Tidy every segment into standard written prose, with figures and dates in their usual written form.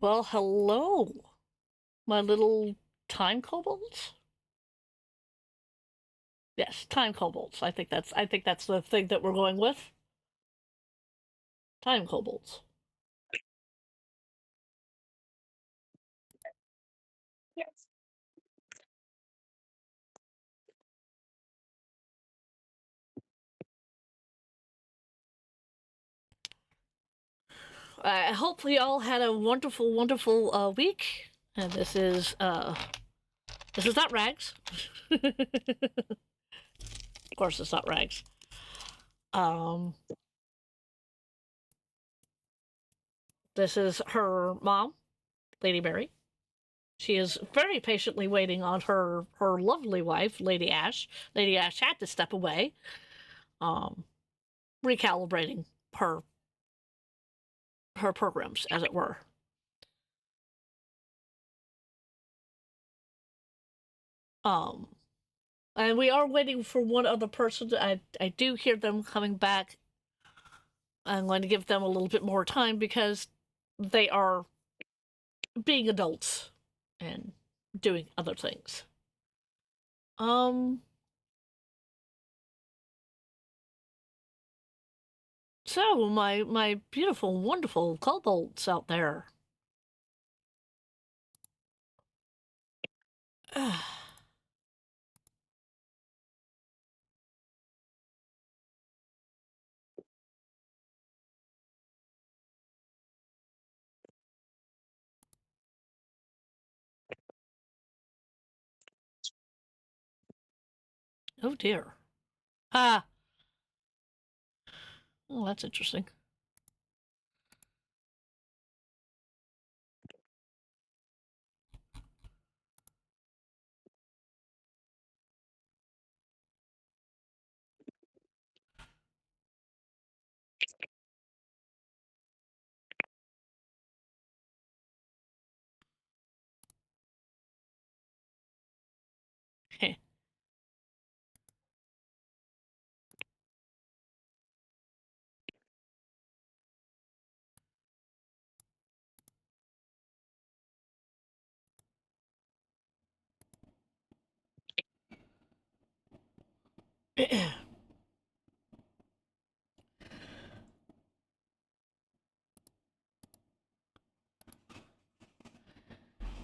Well, hello, my little time kobolds. Yes, time kobolds. I think that's the thing that we're going with. Time kobolds. Yes. Hopefully, y'all had a wonderful, wonderful week. And this is not Rags. Of course, it's not Rags. Um, this is her mom, Lady Mary. She is very patiently waiting on her lovely wife, Lady Ash. Lady Ash had to step away, um, recalibrating her programs, as it were. Um, and we are waiting for one other person. I do hear them coming back. I'm going to give them a little bit more time because they are being adults and doing other things. Um, so my beautiful, wonderful kobolds out there. Oh dear. Ah. Oh, that's interesting.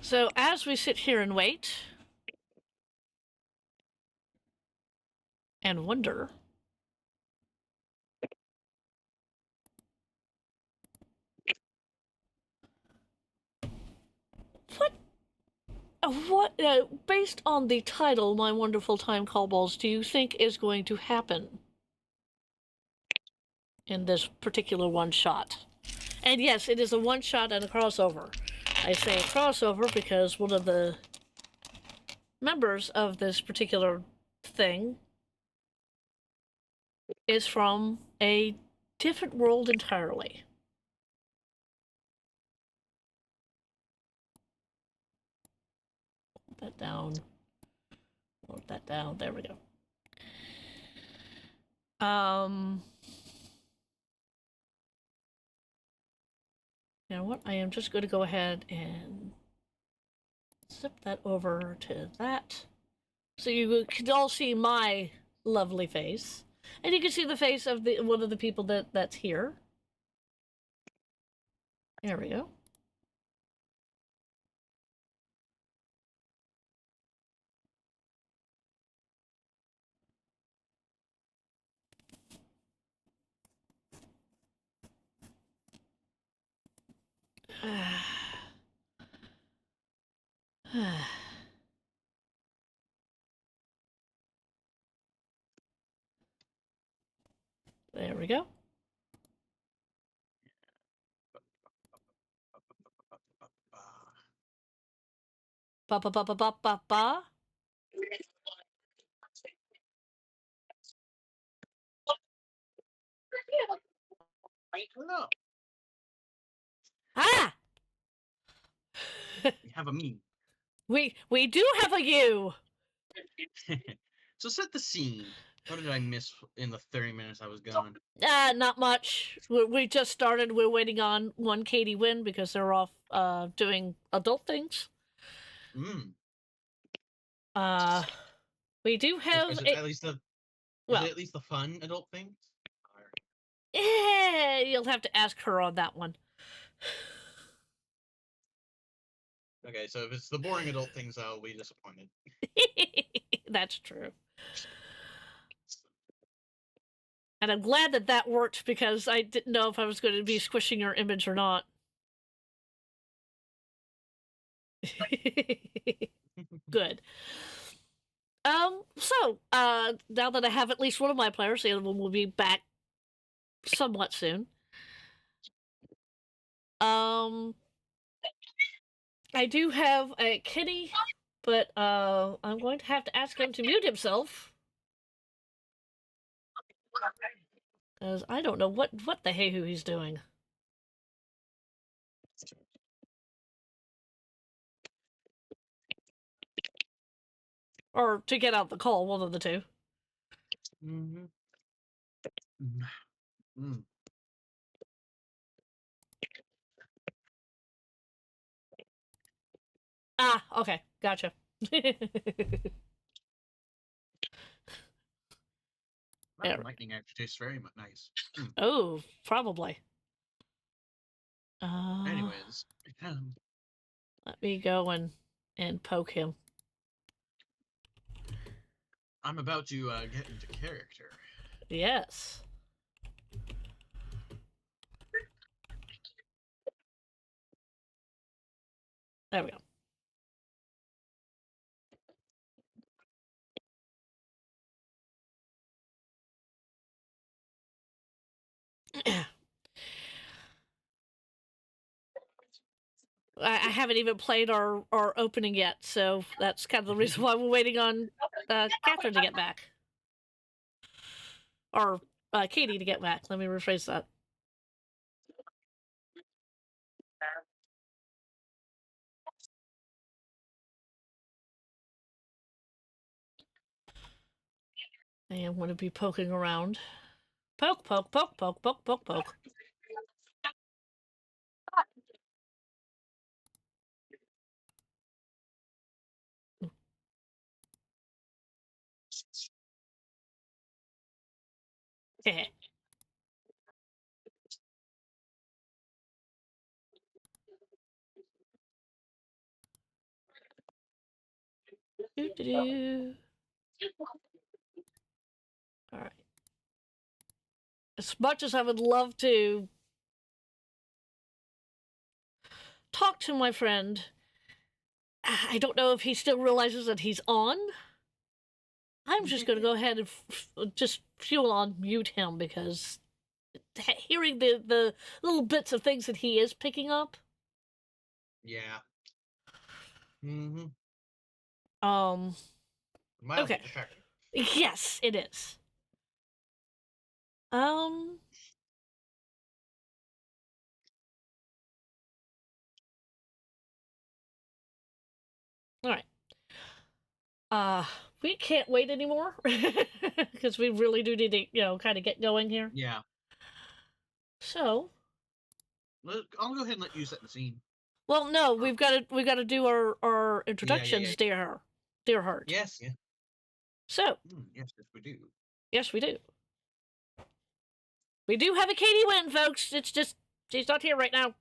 So as we sit here and wait and wonder, what based on the title, My Wonderful Time Callballs, do you think is going to happen in this particular one shot? And yes, it is a one shot and a crossover. I say a crossover because one of the members of this particular thing is from a different world entirely. Put that down. Put that down. There we go. You know what? I am just going to go ahead and zip that over to that. So you can all see my lovely face. And you can see the face of the one of the people that's here. There we go. There we go. Ba ba ba ba ba ba ba. Hello. Ah! We have a meme. We do have a you. So set the scene. What did I miss in the 30 minutes I was gone? Not much. We just started. We're waiting on one Katie win because they're off doing adult things. Mm. We do have Is it a at least the well. fun adult things? You'll have to ask her on that one. Okay, so if it's the boring adult things, I'll be disappointed. That's true. And I'm glad that that worked because I didn't know if I was going to be squishing your image or not. Good. Now that I have at least one of my players, the other one will be back somewhat soon. I do have a kitty, but I'm going to have to ask him to mute himself. Because I don't know what the hey-hoo he's doing. Or to get out the call, one of the two. Mm-hmm. Mm. Ah, okay, gotcha. That lightning actually tastes very nice. Mm. Oh, probably. Anyways, Let me go and poke him. I'm about to get into character. Yes. There we go. I haven't even played our opening yet, so that's kind of the reason why we're waiting on Catherine to get back. Or Katie to get back. Let me rephrase that. I am going to be poking around. Poke, poke, poke, poke, poke, poke, poke. Heh. Doo-doo-doo. All right. As much as I would love to talk to my friend, I don't know if he still realizes that he's on. I'm just going to go ahead and just fuel on mute him because hearing the little bits of things that he is picking up. Yeah. Mm-hmm. Okay. Mildly distracting. Yes, it is. All right. We can't wait anymore because we really do need to, kind of get going here. Yeah. So, I'll go ahead and let you set the scene. well, no, we've got to do our introductions, Yeah. dear heart. Yes. Yeah. So, Yes, we do. yes, we do. We do have a Katie win, folks. It's just she's not here right now.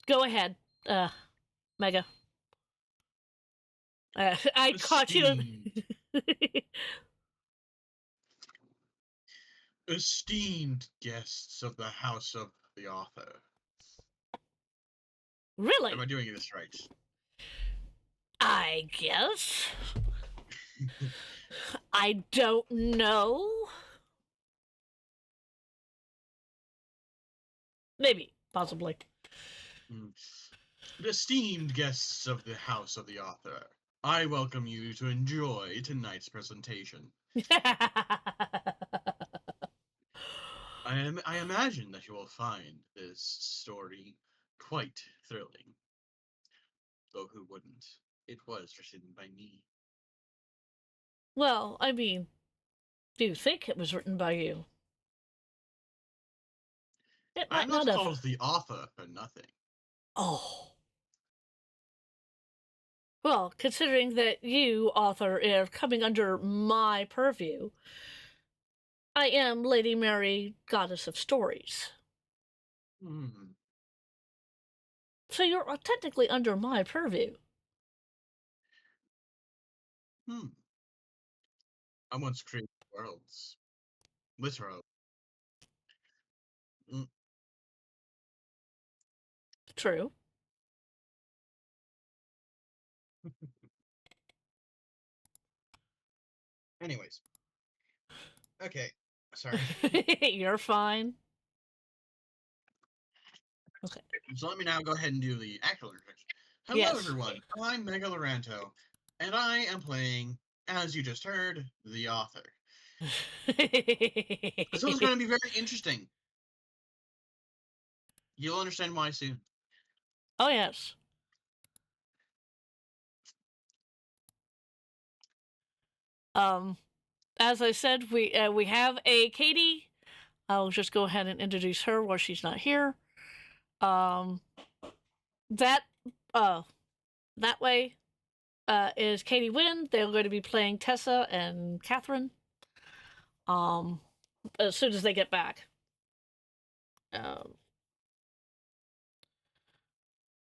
Go ahead, Mega. I caught you. Esteemed guests of the House of the Author. Really? Am I doing this right? I guess. I don't know. Maybe, possibly. Esteemed guests of the House of the Author, I welcome you to enjoy tonight's presentation. I imagine that you will find this story quite thrilling. who wouldn't? It was written by me. Well, I mean, do you think it was written by you? It might I'm not not have. called the author for nothing. Oh. Well, considering that you, author, are coming under my purview, I am Lady Mary, Goddess of Stories. Hmm. So you're technically under my purview. Hmm. I once created worlds. Literally. Mm. True. Anyways. Okay. Sorry. You're fine. Okay. So let me now go ahead and do the actual introduction. Hello, Yes. everyone. I'm Mega Loranto, and I am playing, as you just heard, the author. This one's going to be very interesting. You'll understand why soon. Oh, yes. As I said, we have a Katie. I'll just go ahead and introduce her while she's not here. That that way is Katie Wynn. They're going to be playing Tessa and Catherine. As soon as they get back.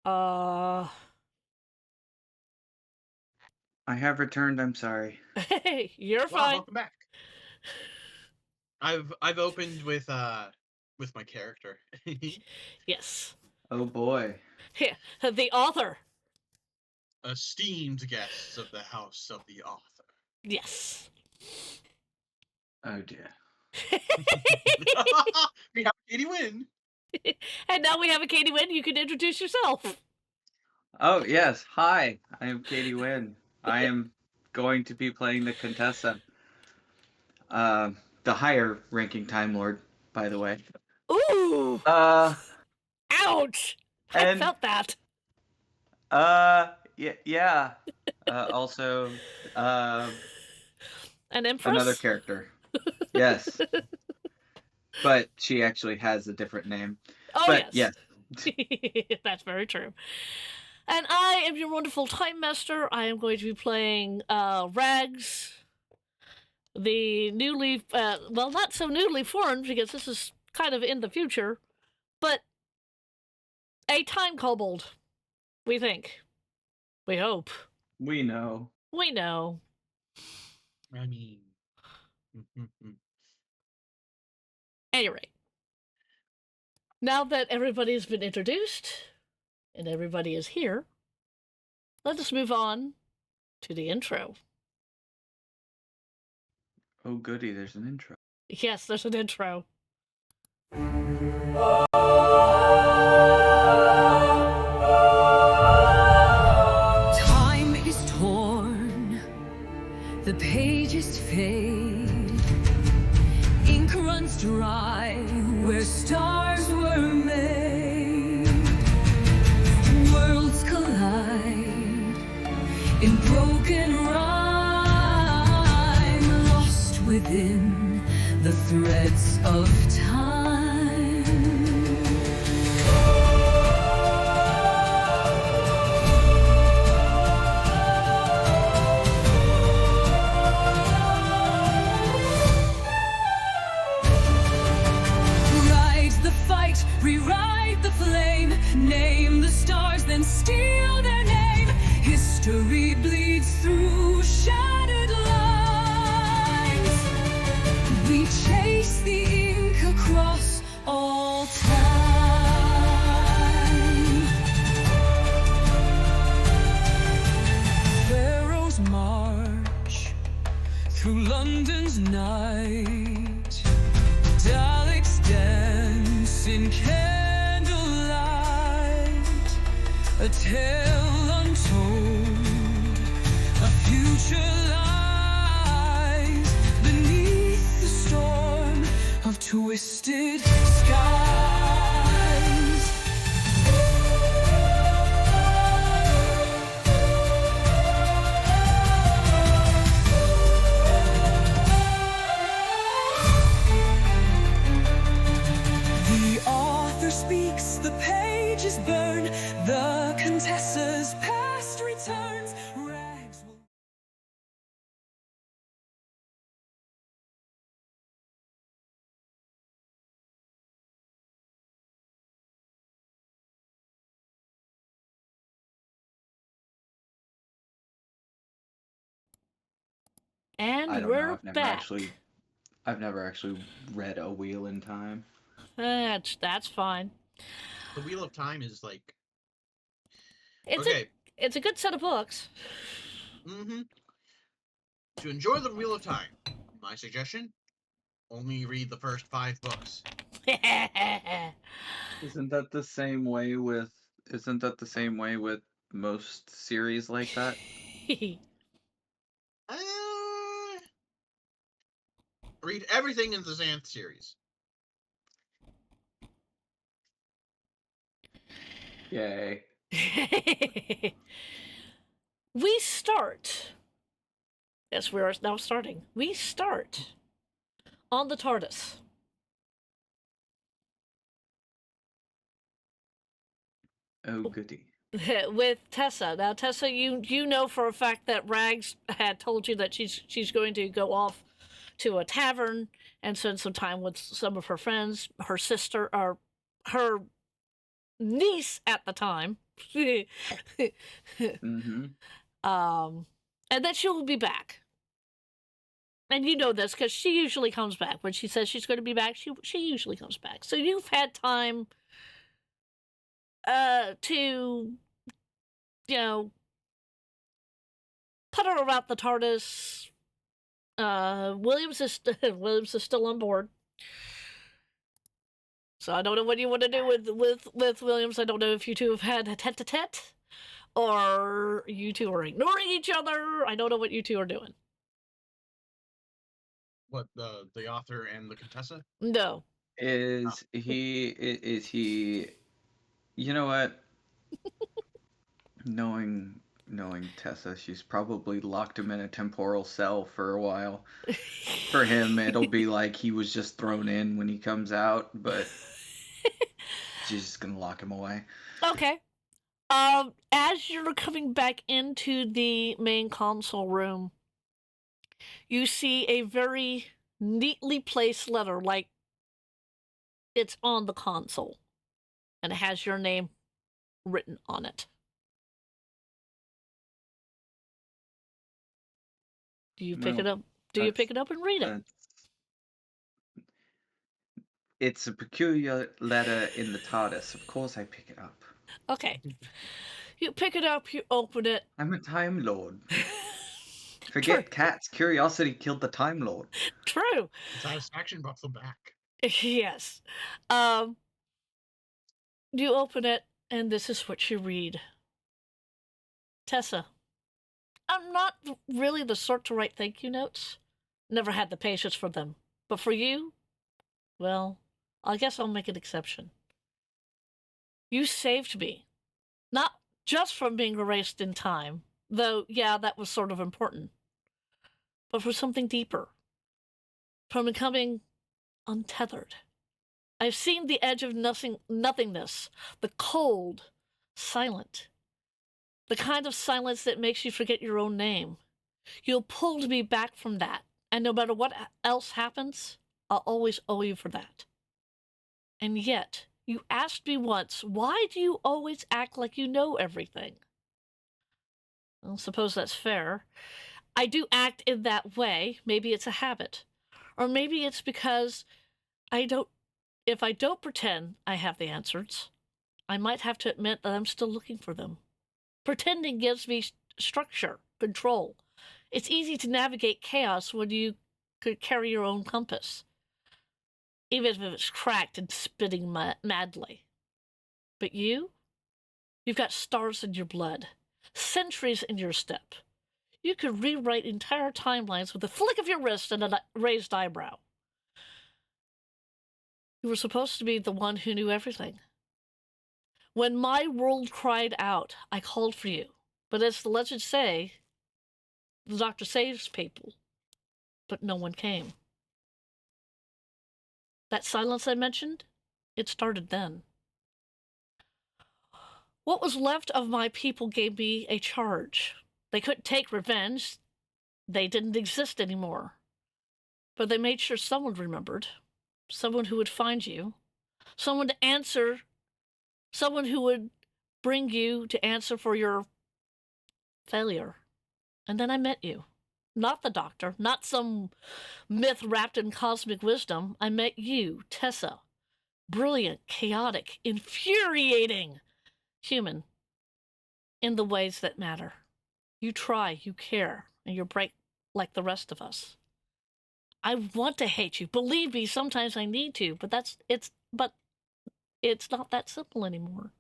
Uh, I have returned. I'm sorry. hey, you're Wow, fine. welcome back. I've opened with my character. Yes. Oh boy. Yeah, the author. Esteemed guests of the house of the author. Yes. Oh dear. We have Katie Wynn. And now we have a Katie Wynn. You can introduce yourself. Oh yes. Hi. I am Katie Wynn. I am going to be playing the Contessa. The higher ranking Time Lord, by the way. Ooh. Ouch. I felt that. Yeah. Also, An empress. another character. Yes. But she actually has a different name. Oh, but yes. That's very true. And I am your wonderful Time Master. I am going to be playing Rags, the newly, well, not so newly formed because this is kind of in the future, but a time kobold, we think. We hope. We know. We know. I mean, Anyway, now that everybody's been introduced and everybody is here, let us move on to the intro. Oh goody, there's an intro. Yes, there's an intro. Time is torn, the pages fade, ink runs dry where stars were made. Worlds collide in broken rhyme, lost within the threads of time. Rewrite the flame, name the stars, then steal their name. History bleeds through shattered lines. We chase the ink across all time. Pharaohs march through London's night. Daleks dance in candlelight, a tale untold, a future lies beneath the storm of twisted skies. turns, rags will. And I don't know. we're back. I've never actually read A Wheel in Time. That's fine. The Wheel of Time is like It's okay. a good set of books. Mm-hmm. To enjoy the Wheel of Time, my suggestion: only read the first 5 books. Isn't that the same way with? Isn't that the same way with most series like that? Uh, read everything in the Xanth series. Yay! We start. Yes, we are now starting. We start on the TARDIS. Oh goody. With Tessa. Now, Tessa, you know for a fact that Rags had told you that she's going to go off to a tavern and spend some time with some of her friends, her sister, or her niece at the time. Mm-hmm. And then she'll be back. And you know this because she usually comes back. When she says she's going to be back, she usually comes back. So you've had time to, you know, putter around the TARDIS. Williams is Williams is still on board. So I don't know what you want to do with Williams. I don't know if you two have had a tete-a-tete or you two are ignoring each other. I don't know what you two are doing. What, the author and the Contessa? No. Is he? You know what? Knowing Tessa, she's probably locked him in a temporal cell for a while. For him, it'll be like he was just thrown in when he comes out, but she's just gonna lock him away. Okay. As you're coming back into the main console room, you see a very neatly placed letter, like it's on the console, and it has your name written on it. Do you pick it up? Do you pick it up and read it? It's a peculiar letter in the TARDIS. Of course, I pick it up. Okay. You pick it up, you open it. I'm a Time Lord. Forget cats. Curiosity killed the Time Lord. True. Satisfaction brought them back. Yes. You open it, and this is what you read. Tessa, I'm not really the sort to write thank you notes. Never had the patience for them. But for you, well, I guess I'll make an exception. You saved me. Not just from being erased in time, though, yeah, that was sort of important, but for something deeper. From becoming untethered. I've seen the edge of nothingness, the cold, silent, the kind of silence that makes you forget your own name. You'll pull me back from that, and no matter what else happens, I'll always owe you for that. And yet, you asked me once, why do you always act like you know everything? Well, suppose that's fair. I do act in that way. Maybe it's a habit. Or maybe it's because if I don't pretend I have the answers, I might have to admit that I'm still looking for them. Pretending gives me structure, control. It's easy to navigate chaos when you could carry your own compass, even if it's cracked and spinning madly. But you've got stars in your blood, centuries in your step. You could rewrite entire timelines with a flick of your wrist and a raised eyebrow. You were supposed to be the one who knew everything. When my world cried out, I called for you. But as the legends say, the doctor saves people, but no one came. That silence I mentioned, it started then. What was left of my people gave me a charge. They couldn't take revenge. They didn't exist anymore. But they made sure someone remembered. Someone who would find you. Someone to answer. Someone who would bring you to answer for your failure. And then I met you. Not the doctor, not some myth wrapped in cosmic wisdom. I met you, Tessa. Brilliant, chaotic, infuriating, human in the ways that matter. You try, you care, and you're bright like the rest of us. I want to hate you. Believe me, sometimes I need to, but it's not that simple anymore.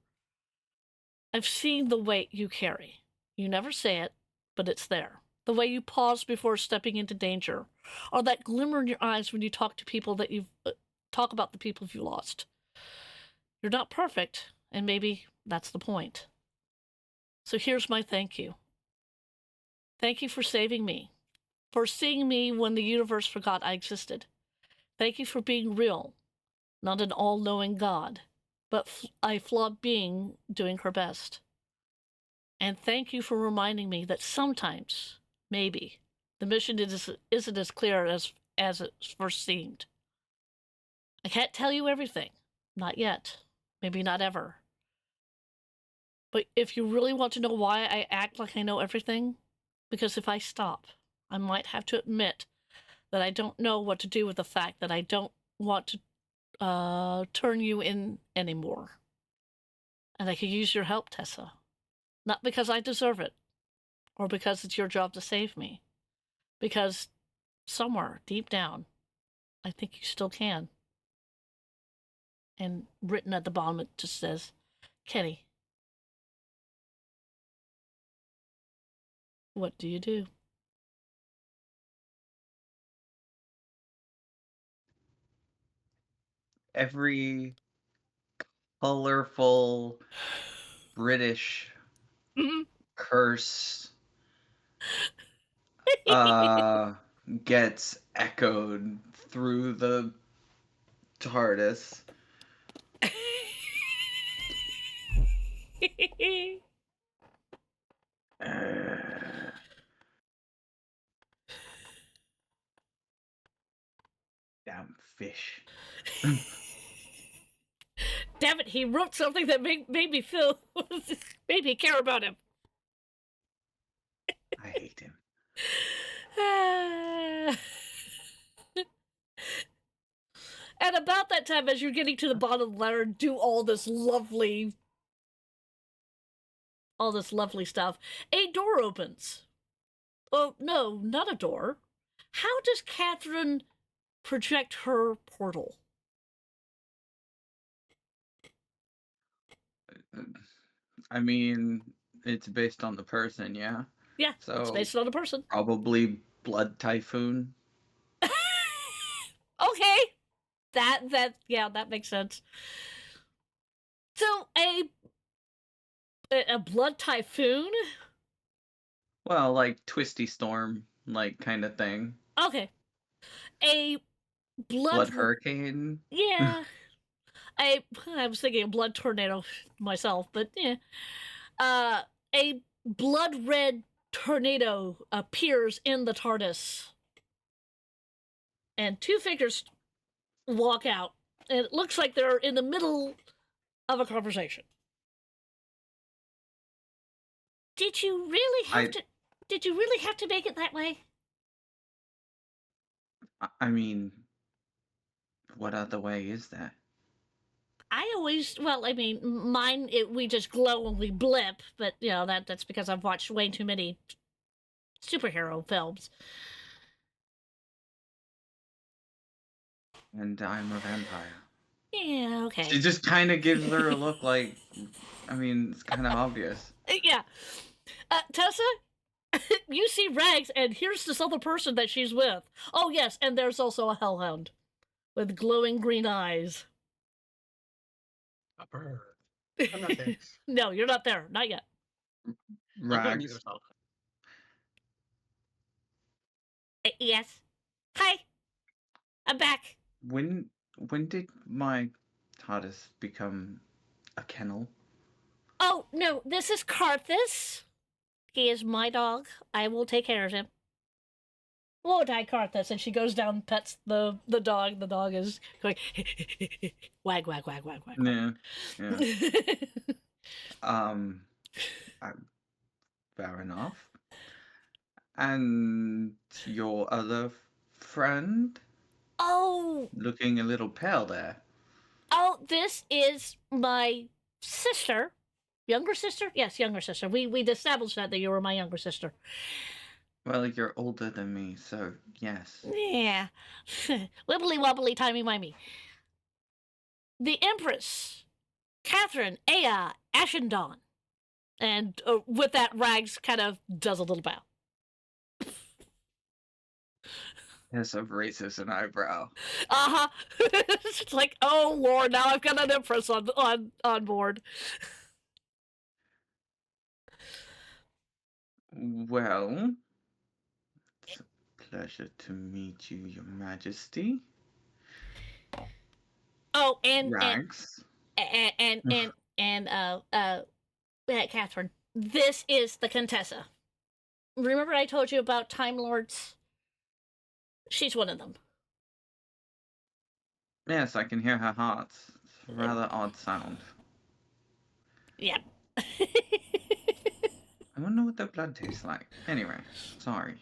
I've seen the weight you carry. You never say it, but it's there. The way you pause before stepping into danger, or that glimmer in your eyes when you talk to people that you've talk about the people you lost. You're not perfect, and maybe that's the point. So here's my thank you. Thank you for saving me, for seeing me when the universe forgot I existed. Thank you for being real, not an all-knowing God, but a flawed being doing her best. And thank you for reminding me that sometimes, maybe, the mission isn't as clear as it first seemed. I can't tell you everything. Not yet. Maybe not ever. But if you really want to know why I act like I know everything, because if I stop, I might have to admit that I don't know what to do with the fact that I don't want to turn you in anymore. And I could use your help, Tessa. Not because I deserve it, or because it's your job to save me. Because somewhere, deep down, I think you still can. And written at the bottom, it just says, Kenny, what do you do? Every colorful British curse gets echoed through the TARDIS. Damn fish. Damn it, he wrote something that made me feel, made me care about him. I hate him. And about that time, as you're getting to the bottom of the letter, do all this lovely stuff, a door opens. Oh, no, not a door. How does Catherine project her portal? I mean, it's based on the person, yeah? Yeah, So it's based on a person. probably Blood Typhoon. Okay. That makes sense. So a blood typhoon? Well, like Twisty Storm, like kind of thing. Okay. A Blood Hurricane. Yeah. I was thinking a blood tornado myself, but yeah. A blood red tornado appears in the TARDIS. And two figures walk out. And it looks like they're in the middle of a conversation. Did you really have to make it that way? I mean, what other way is that? We just glow and we blip, but you know that's because I've watched way too many superhero films. And I'm a vampire. Yeah, okay. She just kind of gives her a look like, I mean, it's kind of obvious. Yeah. Tessa, you see Rags, and here's this other person that she's with. Oh, yes, and there's also a hellhound with glowing green eyes. A bird. I'm not there. No, you're not there. Not yet. Rags. Yes. Hi. I'm back. When did my TARDIS become a kennel? Oh, no, this is Carthus. He is my dog. I will take care of him. Won't I, Carthus? And she goes down and pets the dog. The dog is going, wag, wag, wag, wag, wag, wag. Yeah. Um, I, fair enough. And your other friend? Oh, Looking a little pale there. this is my sister. Younger sister? Yes, younger sister. We established that you were my younger sister. Well, you're older than me, so yes. Yeah. Wibbly wobbly timey wimey. The Empress, Catherine Aya Ashendon. And with that, Rags kind of does a little bow. Yes, of raises an eyebrow. Uh-huh. It's like, oh Lord, now I've got an Empress on board. Well, it's a pleasure to meet you, Your Majesty. Oh, Rags. Catherine, this is the Contessa. Remember I told you about Time Lords? She's one of them. Yes, I can hear her heart. It's a rather odd sound. Yeah. I wonder what their blood tastes like. Anyway, sorry.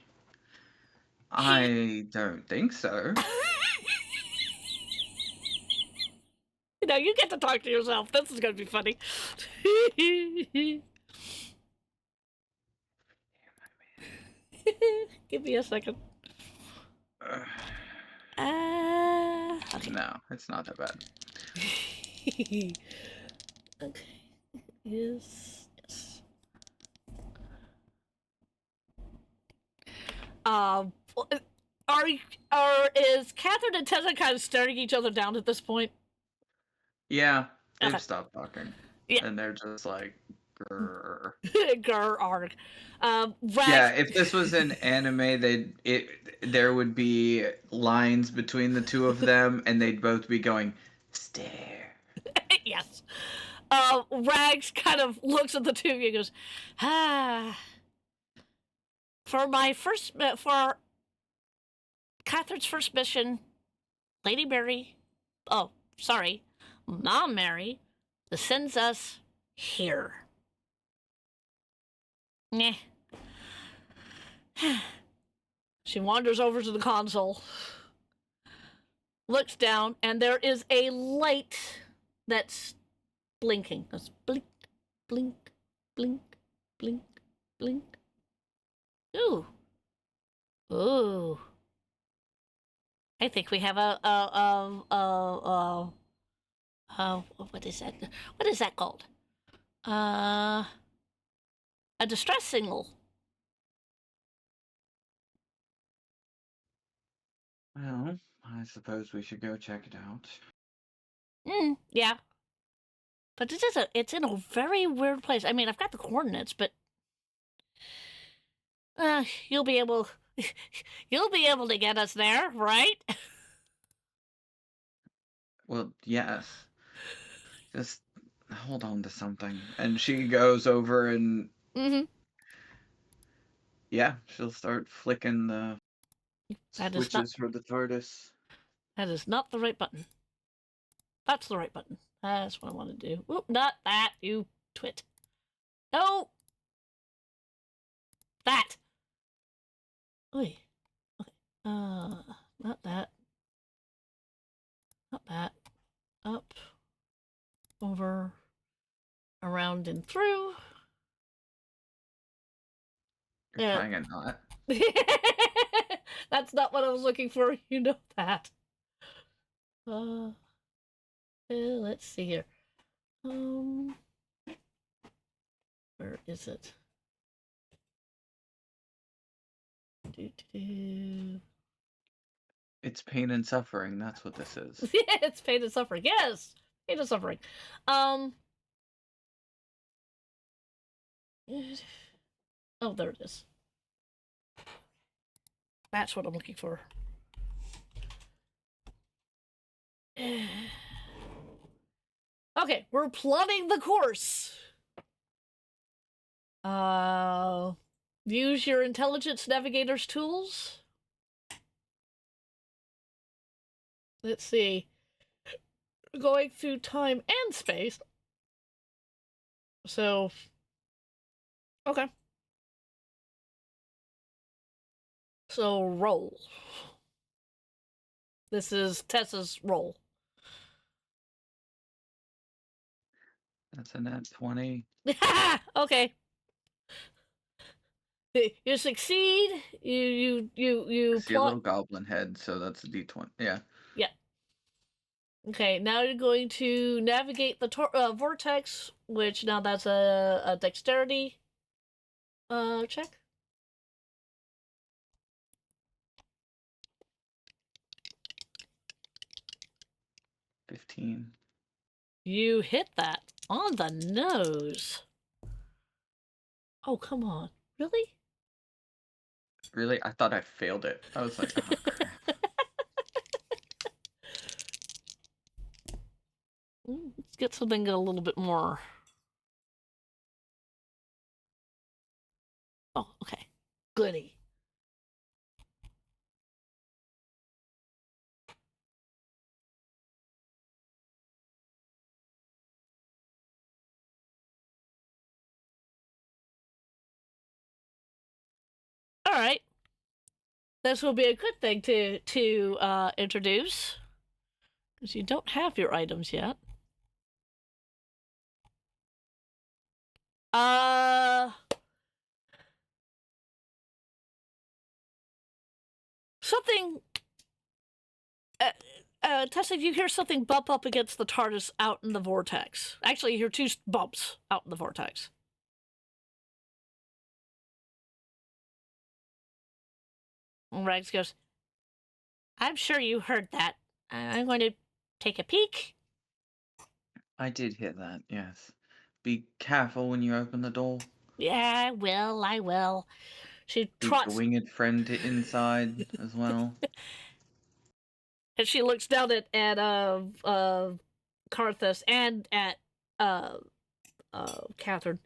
I don't think so. No, you get to talk to yourself. This is going to be funny. Give me a second. Okay. No, it's not that bad. Okay. Yes. Is Catherine and Tessa kind of staring each other down at this point? Yeah, they've Okay. stopped talking. Yeah. And they're just like, grrr. Grr arg. Rags. Yeah, if this was an anime, there would be lines between the two of them, and they'd both be going, stare. Yes. Rags kind of looks at the two of you and goes, for Catherine's first mission, Lady Mary, Mom Mary, sends us here. Meh. She wanders over to the console, looks down, and there is a light that's blinking. It's blink, blink, blink, blink, blink. Ooh. Ooh. I think we have what is that? What is that called? A distress signal. Well, I suppose we should go check it out. Yeah. But it's in a very weird place. I mean, I've got the coordinates, but you'll be able to get us there, right? Well, yes. Just hold on to something. And she goes over and yeah, she'll start flicking the switches for the TARDIS. That is not the right button. That's the right button. That's what I want to do. Oop, not that, you twit. No! That! Oy. Okay. Not that. Not that. Up. Over. Around and through. You're trying it not. That's not what I was looking for. You know that. Let's see here. Where is it? It's pain and suffering. That's what this is. It's pain and suffering. Yes, pain and suffering. Oh, there it is. That's what I'm looking for. Okay, we're plotting the course. Use your intelligence navigator's tools. Let's see. Going through time and space. So, okay. So, roll. This is Tessa's roll. That's a nat 20. Okay. You succeed. You See a plot. little goblin head, so that's a d20. Yeah. Yeah. Okay, now you're going to navigate the vortex, which now that's a dexterity check. 15. You hit that on the nose. Oh, come on. Really? Really? I thought I failed it. I was like, oh, crap. Let's get something a little bit more. Oh, okay. Goody. All right. This will be a good thing to introduce, because you don't have your items yet. Something. Tessa, you hear something bump up against the TARDIS out in the vortex. Actually, you hear two bumps out in the vortex. And Rags goes, I'm sure you heard that. I'm going to take a peek. I did hear that, yes. Be careful when you open the door. Yeah, I will. She Keep your trots, winged friend to inside as well. and she looks down at Karthus and at Catherine.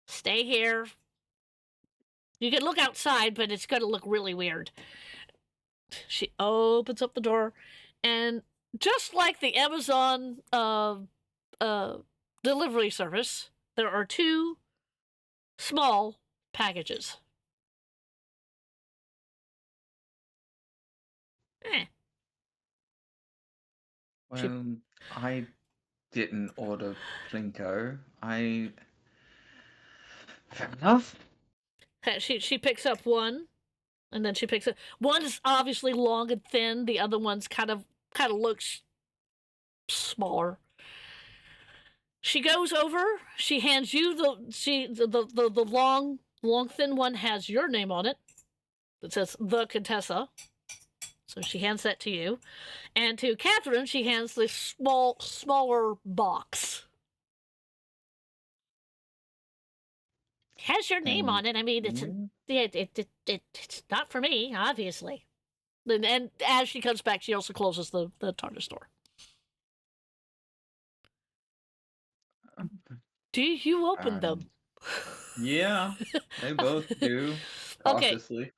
Stay here. You can look outside, but it's going to look really weird. She opens up the door, and just like the Amazon delivery service, there are two small packages. Eh. Well, I didn't order Plinko. Fair enough. She picks up one, and then she picks up one is obviously long and thin. The other one's kind of looks smaller. She goes over. She hands you the long thin one has your name on it. It says the Contessa. So she hands that to you. And to Catherine, she hands this smaller box. It has your name on it. I mean, it's not for me, obviously. And as she comes back, she also closes the TARDIS door. Do you open them? Yeah, they both do. Okay. Cautiously.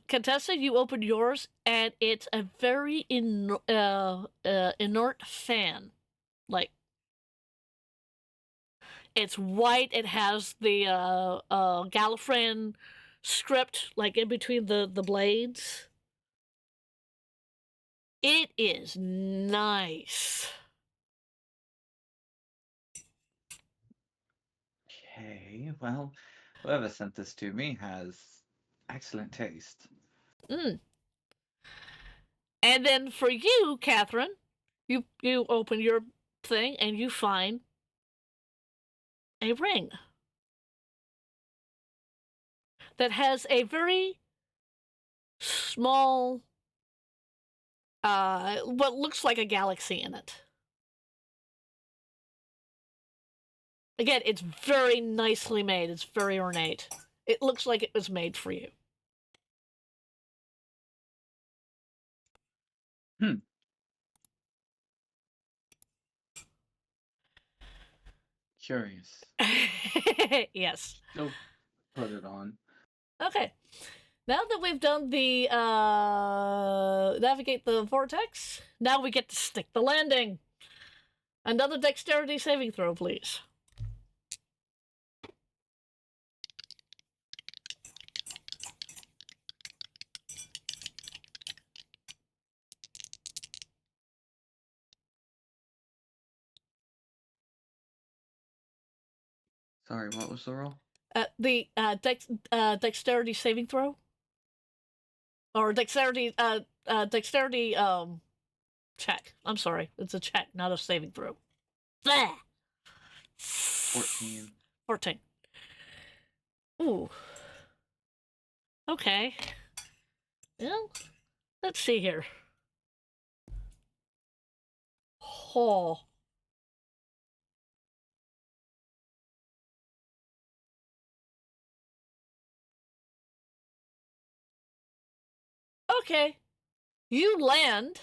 Contessa, you open yours, and it's a very inert fan. Like, it's white. It has the Gallifreyan script, like, in between the blades. It is nice. Okay, well, whoever sent this to me has excellent taste. And then for you, Catherine, you open your thing and you find a ring that has a very small, what looks like a galaxy in it. Again, it's very nicely made. It's very ornate. It looks like it was made for you. curious. Yes. She'll put it on. Okay. Now that we've done the navigate the vortex, now we get to stick the landing. Another dexterity saving throw, please. Sorry, what was the roll? The dexterity saving throw, or dexterity check. I'm sorry, it's a check, not a saving throw. Blah! 14. 14. Ooh. Okay. Well, let's see here. Oh. Okay. You land.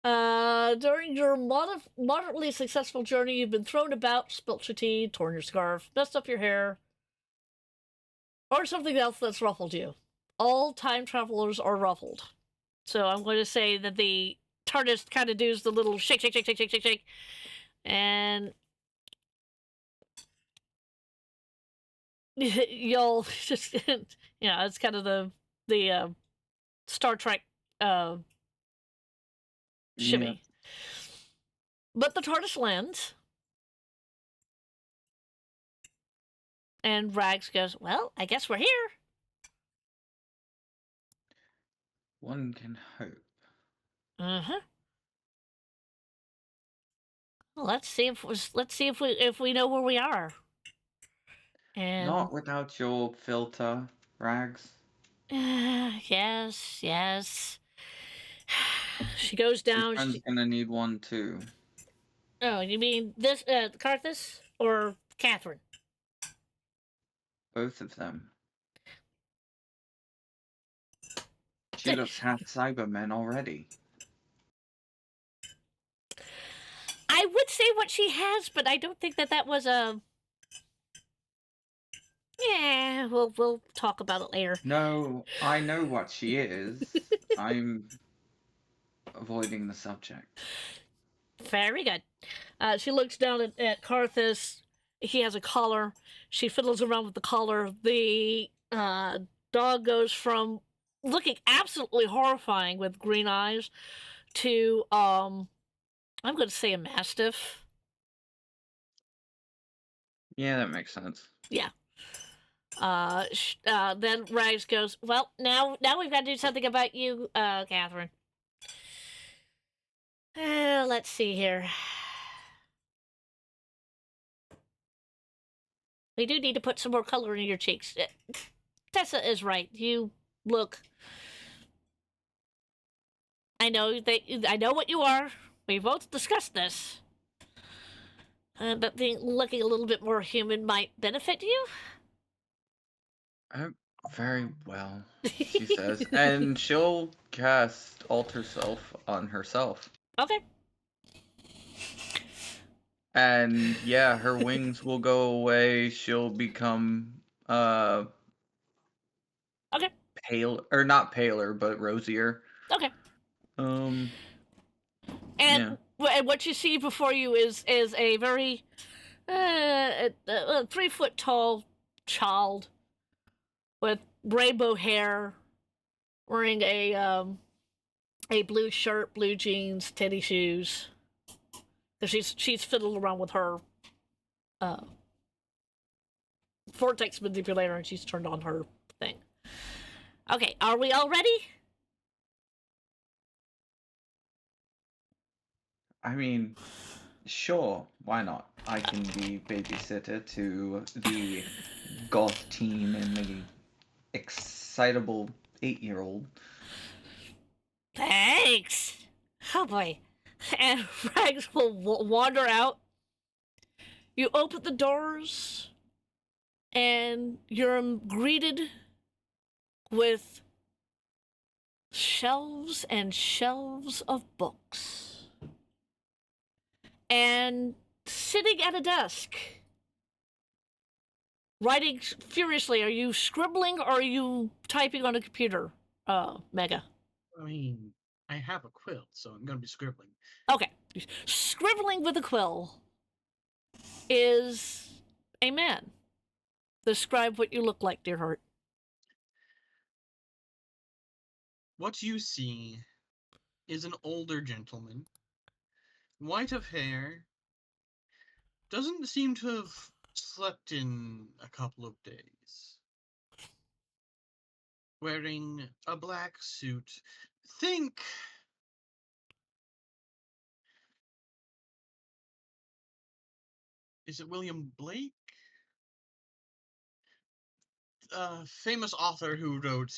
During your moderately successful journey, you've been thrown about, spilt your tea, torn your scarf, messed up your hair, or something else that's ruffled you. All time travelers are ruffled. So I'm going to say that the TARDIS kind of does the little shake, shake, shake, shake, shake, shake, shake, and you'll just, it's kind of the Star Trek shimmy. Yeah. But the TARDIS lands, and Rags goes, "Well, I guess we're here." One can hope. Uh-huh. Well, let's see if we know where we are. And Not without your filter, Rags. yes, yes. She goes Your down. friend's gonna need one too. Oh, you mean this, Carthus or Catherine? Both of them. She looks half Cybermen already. I would say what she has, but I don't think that was a. Yeah, we'll talk about it later. No, I know what she is. I'm avoiding the subject. Very good. She looks down at Carthus. He has a collar. She fiddles around with the collar. The dog goes from looking absolutely horrifying with green eyes to I'm going to say a mastiff. Yeah, that makes sense. Yeah. Then Rags goes, "Well, now we've got to do something about you, Catherine. Let's see here. We do need to put some more color in your cheeks. Tessa is right. You look. I know what you are. We both discussed this. But looking a little bit more human might benefit you." Oh, very well, she says. And she'll cast Alter Self on herself. Okay. And yeah, her wings will go away. She'll become Okay. pale, or not paler, but rosier. Okay. And And what you see before you is a very 3 foot tall child with rainbow hair, wearing a blue shirt, blue jeans, teddy shoes. Because she's fiddled around with her vortex manipulator, and she's turned on her thing. Okay, are we all ready? I mean, sure, why not? I can be babysitter to the goth teen and the excitable 8-year-old. Thanks. Oh boy. And Rags will wander out. You open the doors, and you're greeted with shelves and shelves of books. And sitting at a desk, writing furiously. Are you scribbling or are you typing on a computer, Mega? I mean, I have a quill, so I'm gonna be scribbling. Okay. Scribbling with a quill is a man. Describe what you look like, dear heart. What you see is an older gentleman, white of hair, doesn't seem to have slept in a couple of days. Wearing a black suit. Think. Is it William Blake? Famous author who wrote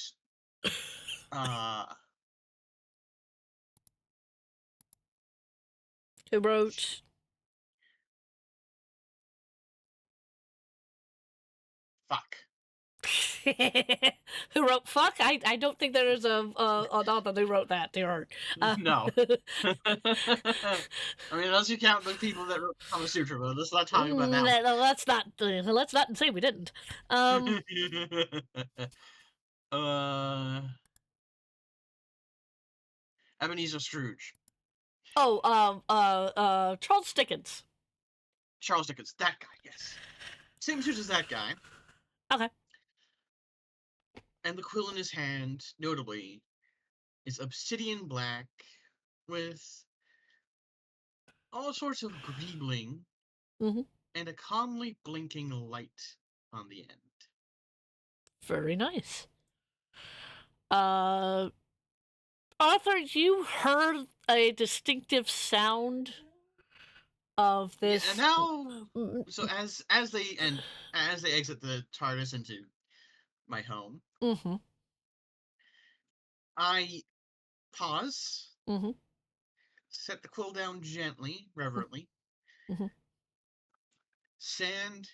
uh Who wrote? fuck. Who wrote fuck? I don't think there is an author who wrote that, dear heart. No. I mean, unless you count the people that wrote Kama Sutra, but let's not talk about that. Let's not say we didn't. Ebenezer Scrooge. Charles Dickens. Charles Dickens. That guy, yes. Same suit as that guy. Okay. And the quill in his hand, notably, is obsidian black with all sorts of greebling Mhm. and a calmly blinking light on the end. Very nice. Arthur, you heard a distinctive sound of this. Yeah, and now, so as they exit the TARDIS into my home, Mm-hmm. I pause, Mm-hmm. set the quill down gently, reverently, Mm-hmm. stand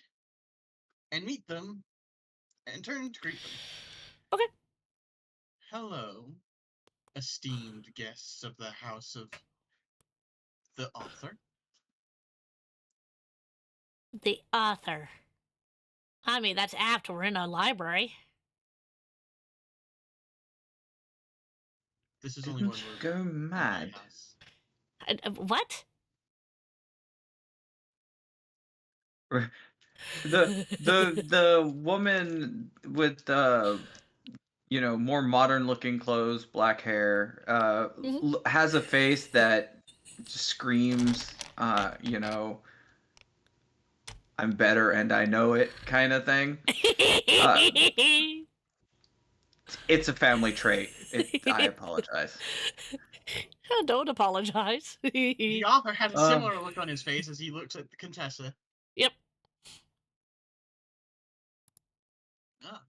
and meet them, and turn to greet them. Okay. Hello, esteemed guests of the house of the author. The author. I mean, that's after we're in a library. This is only one Didn't word. go In my mad. house. What? The woman with more modern looking clothes, black hair, has a face that just screams, I'm better and I know it kind of thing. It's a family trait. I apologize. Don't apologize. The author had a similar look on his face as he looks at the Contessa. Yep. Ah.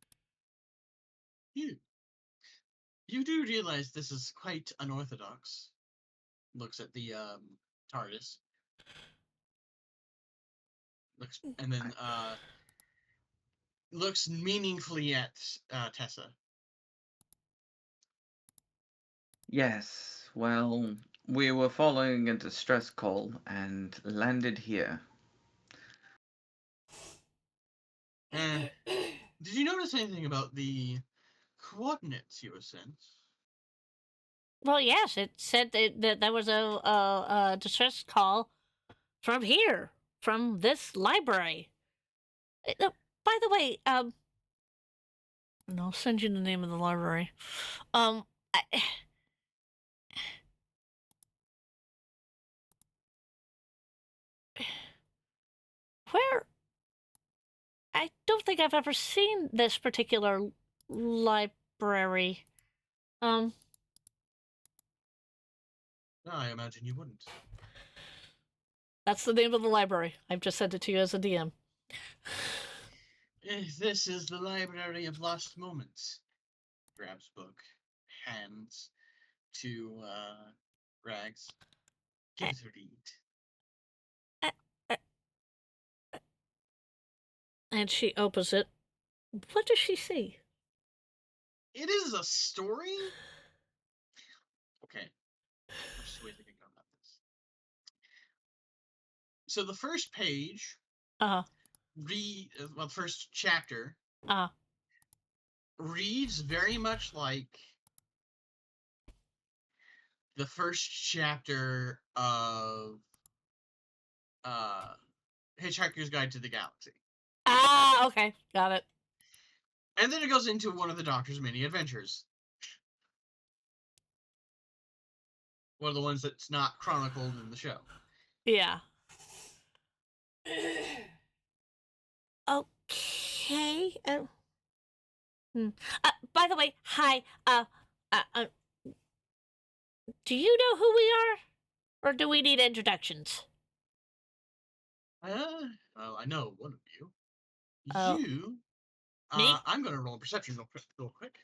You do realize this is quite unorthodox. Looks at the TARDIS. Looks and then looks meaningfully at Tessa. Yes, well, we were following a distress call and landed here. Did you notice anything about the coordinates you were sent? Well, yes, it said that there was a distress call from here, from this library. By the way, and I'll send you the name of the library. Where? I don't think I've ever seen this particular library. No, I imagine you wouldn't. That's the name of the library. I've just sent it to you as a DM. This is the Library of Lost Moments. Grabs book, hands to Rags. Give it a read. And she opens it. What does she see? It is a story? Okay. There's just ways I can go about this. So the first page, Uh the first chapter uh reads very much like the first chapter of Hitchhiker's Guide to the Galaxy. okay, got it. And then it goes into one of the Doctor's mini adventures. One of the ones that's not chronicled in the show. Yeah. Okay. By the way, hi. Do you know who we are, or do we need introductions? Well, I know one of you. Oh. You. Me? I'm gonna roll a perception real quick.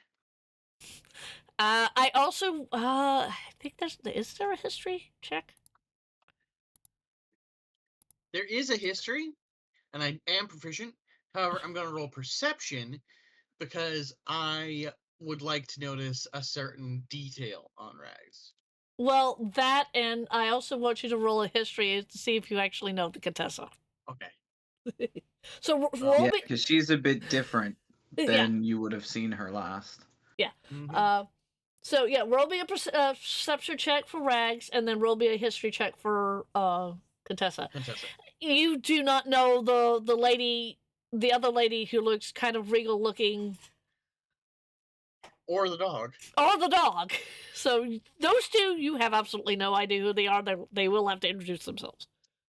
I also I think is there a history check? There is a history, and I am proficient. However, I'm gonna roll perception because I would like to notice a certain detail on Rags. Well, that, and I also want you to roll a history to see if you actually know the Contessa. Okay. So roll Yeah, me. because she's a bit different Yeah. than you would have seen her last. Yeah. Mhm. So yeah, roll me a perception check for Rags, and then roll me a history check for Contessa. Contessa. You do not know the lady, the other lady who looks kind of regal looking, Or the dog. or the dog. So those two, you have absolutely no idea who they are. They will have to introduce themselves.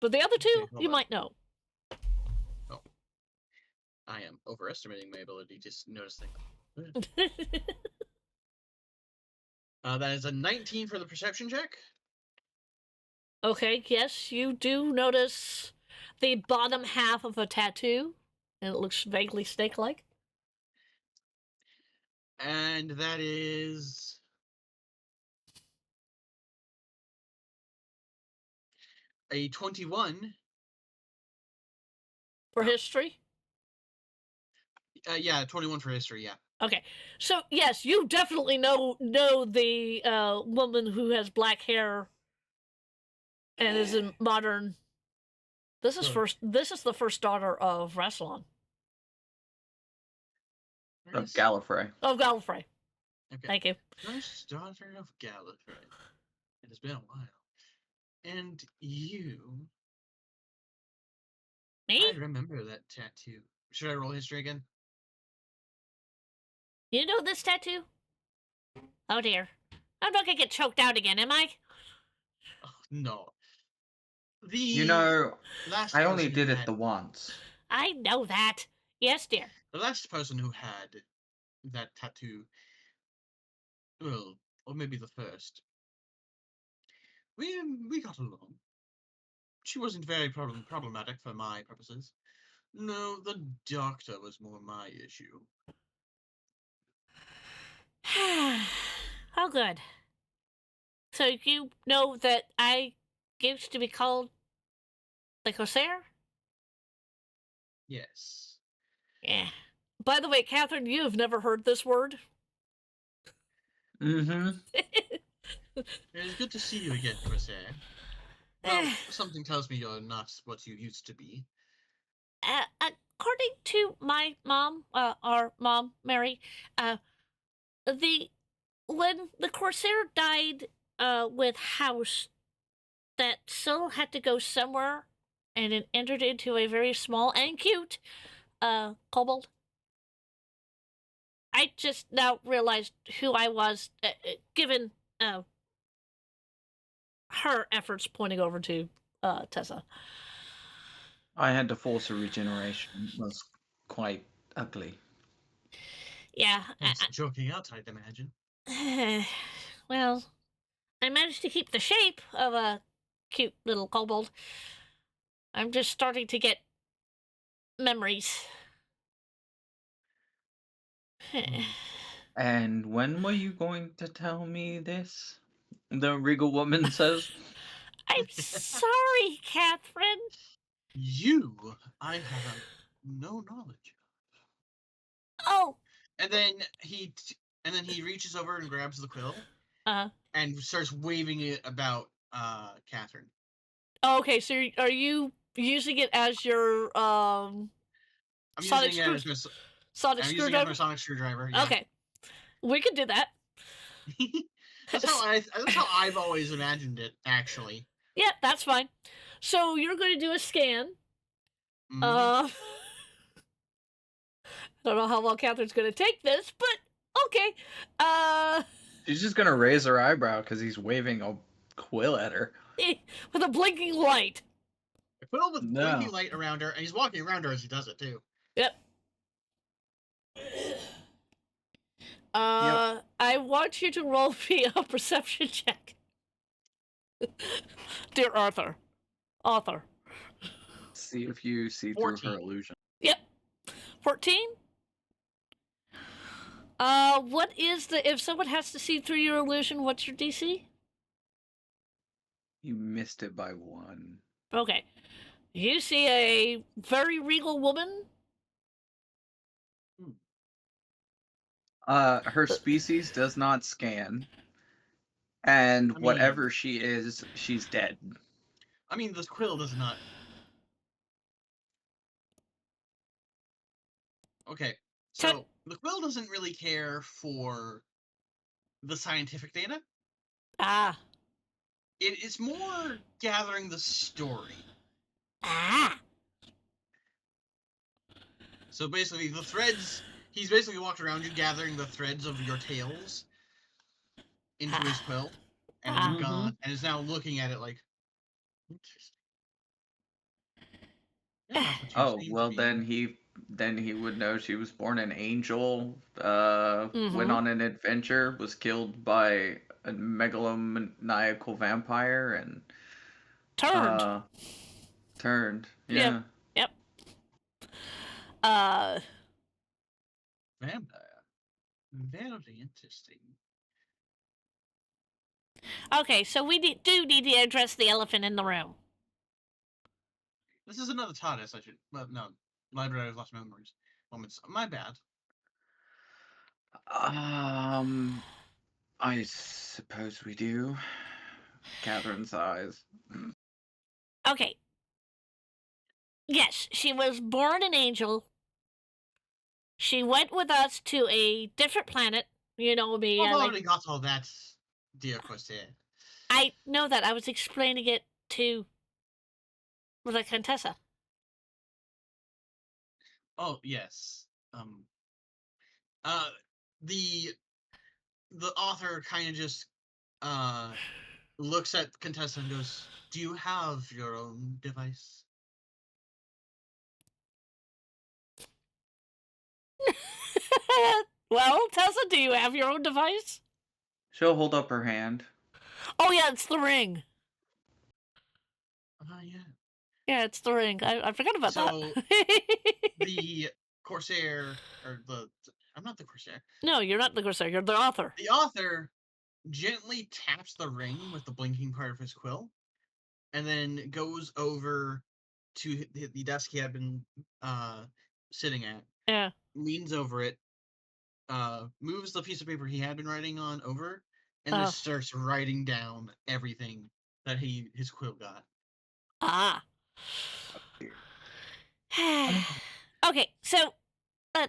But the other two, Okay, hold you on. might know. Oh. I am overestimating my ability to notice things. That is a 19 for the perception check. Okay, yes, you do notice the bottom half of a tattoo, and it looks vaguely snake-like. And that is a 21. For No. history? Yeah, 21 for history, yeah. Okay, so yes, you definitely know the woman who has black hair and is in modern. This is Sure. This is the first daughter of Rassilon. Of Yes. Gallifrey. Of Gallifrey. Okay. Thank you. First daughter of Gallifrey. It has been a while. And you. Me? I remember that tattoo. Should I roll history again? You know this tattoo? Oh dear. I'm not gonna get choked out again, am I? Oh, no. The You know, last I only person who did it had the once. I know that. Yes, dear. the last person who had that tattoo. Well, or maybe the first. We got along. She wasn't very problematic for my purposes. No, the doctor was more my issue. Oh, good. So you know that I used to be called the Corsair? Yes. Yeah. By the way, Catherine, you have never heard this word? Mm-hmm. It is good to see you again, Corsair. Well, something tells me you're not what you used to be. According to my mom, our mom, Mary, the when the Corsair died, with House, that soul had to go somewhere, and it entered into a very small and cute, kobold. I just now realized who I was, given her efforts pointing over to Tessa. I had to force a regeneration. It was quite ugly. Yeah. Hence the joking out, I'd imagine. Well, I managed to keep the shape of a cute little kobold. I'm just starting to get memories. And when were you going to tell me this? The regal woman says. I'm sorry, Catherine. I have no knowledge. Oh, And then he reaches over and grabs the quill uh, and starts waving it about Catherine. okay. So are you using it as your I'm sonic using it as my, sonic I'm using it as my screwdriver? sonic screwdriver. Yeah. Okay, we can do that. That's how I've always imagined it. Actually. Yeah, that's fine. So you're going to do a scan. Mhm. I don't know how long Catherine's going to take this, but okay. She's just gonna raise her eyebrow because he's waving a quill at her. With a blinking light. I put all the No. blinking light around her, and he's walking around her as he does it too. Yep. I want you to roll me a perception check. Dear Arthur. Author. See if you see through her 14. illusion. Yep. 14? What is if someone has to see through your illusion, what's your DC? You missed it by 1. Okay. You see a very regal woman. Her species does not scan, and I whatever mean- she is, she's dead. I mean, this quill does not. Okay, so the quill doesn't really care for the scientific data. Ah. It's more gathering the story. Ah. So basically, the threads. He's basically walked around you, gathering the threads of your tales into his quill, and Ah. is gone, and is now looking at it like. Interesting. Yeah, that's what you Oh, seem well to be. then he would know she was born an angel, Mhm. went on an adventure, was killed by a megalomaniacal vampire, and Turned. turned. Yep. Yeah. Yep. Uh. Vampire. Very interesting. Okay, so we do need to address the elephant in the room. This is another TARDIS, I should. Well, no. Library of Lost Memories. Moments. My bad. I suppose we do. Catherine's eyes. Okay. Yes, she was born an angel. She went with us to a different planet. You know me. I've already got all that, dear Corsair. I know that. I was explaining it to the Contessa. Oh yes. The author kind of just looks at Contessa and goes, "Do you have your own device?" Well, Tessa, do you have your own device? She'll hold up her hand. Oh yeah, it's the ring. Yeah. Yeah, it's the ring. I forgot about So, that. The Corsair, or I'm not the Corsair. No, you're not the Corsair. You're the author. The author gently taps the ring with the blinking part of his quill, and then goes over to the desk he had been sitting at. Yeah. Leans over it, moves the piece of paper he had been writing on over, and then starts writing down everything that his quill got. Ah. Okay, so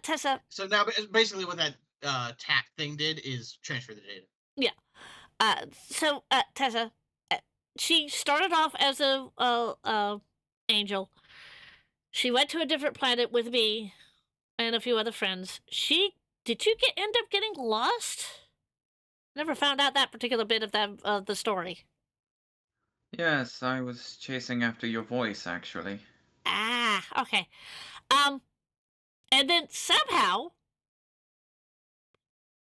Tessa. So now, basically, what that tap thing did is transfer the data. Yeah. So Tessa, she started off as a angel. She went to a different planet with me and a few other friends. Did you end up getting lost? Never found out that particular bit of the story. Yes, I was chasing after your voice, actually. Ah, okay. And then somehow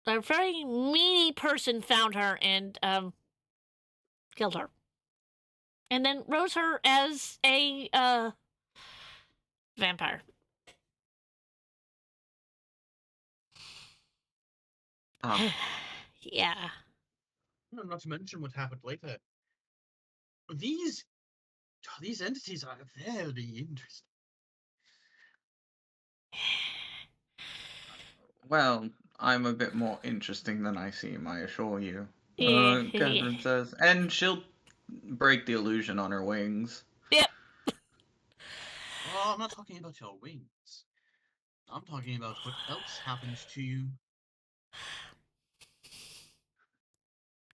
a very meany person found her and killed her. And then rose her as a vampire. Yeah. Not to mention what happened later. These entities are very interesting. Well, I'm a bit more interesting than I seem, I assure you. Yeah. Catherine says, and she'll break the illusion on her wings. Yep. I'm not talking about your wings. I'm talking about what else happens to you.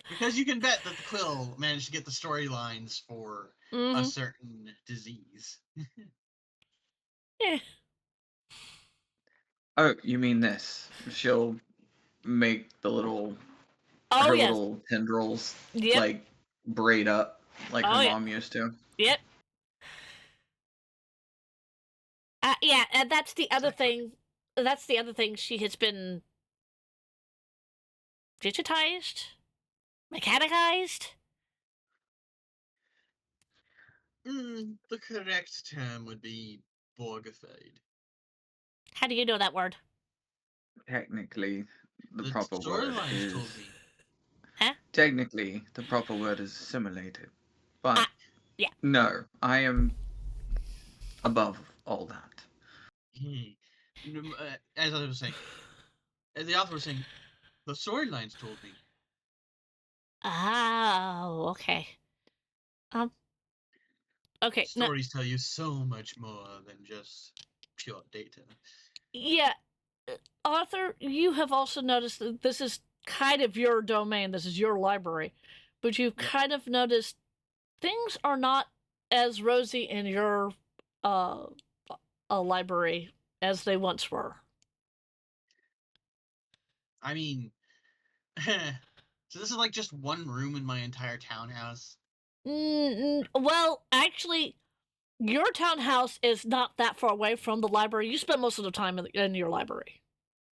Because you can bet that the Quill managed to get the storylines for a Mm-hmm. certain disease. Yeah. Oh, you mean this? She'll make the Oh her yes. little tendrils Yep. like braid up like her Oh, yeah. mom used to. Yep. Yeah, and that's the other Exactly. thing. That's the other thing. She has been digitized, mechanized. The correct term would be Borgified. How do you know that word? Technically, the The proper word storylines is told me. Huh? technically the proper word is assimilated. But Yeah. no, I am above all that. As I was saying, as the author was saying, the storylines told me. Oh, okay. Okay. No, Stories tell you so much more than just pure data. yeah. Author, you have also noticed that this is kind of your domain. This is your library, but you've Yep. kind of noticed things are not as rosy in your uh, library as they once were. I mean, so this is like just one room in my entire townhouse. Well, actually, your townhouse is not that far away from the library. You spend most of the time in your library.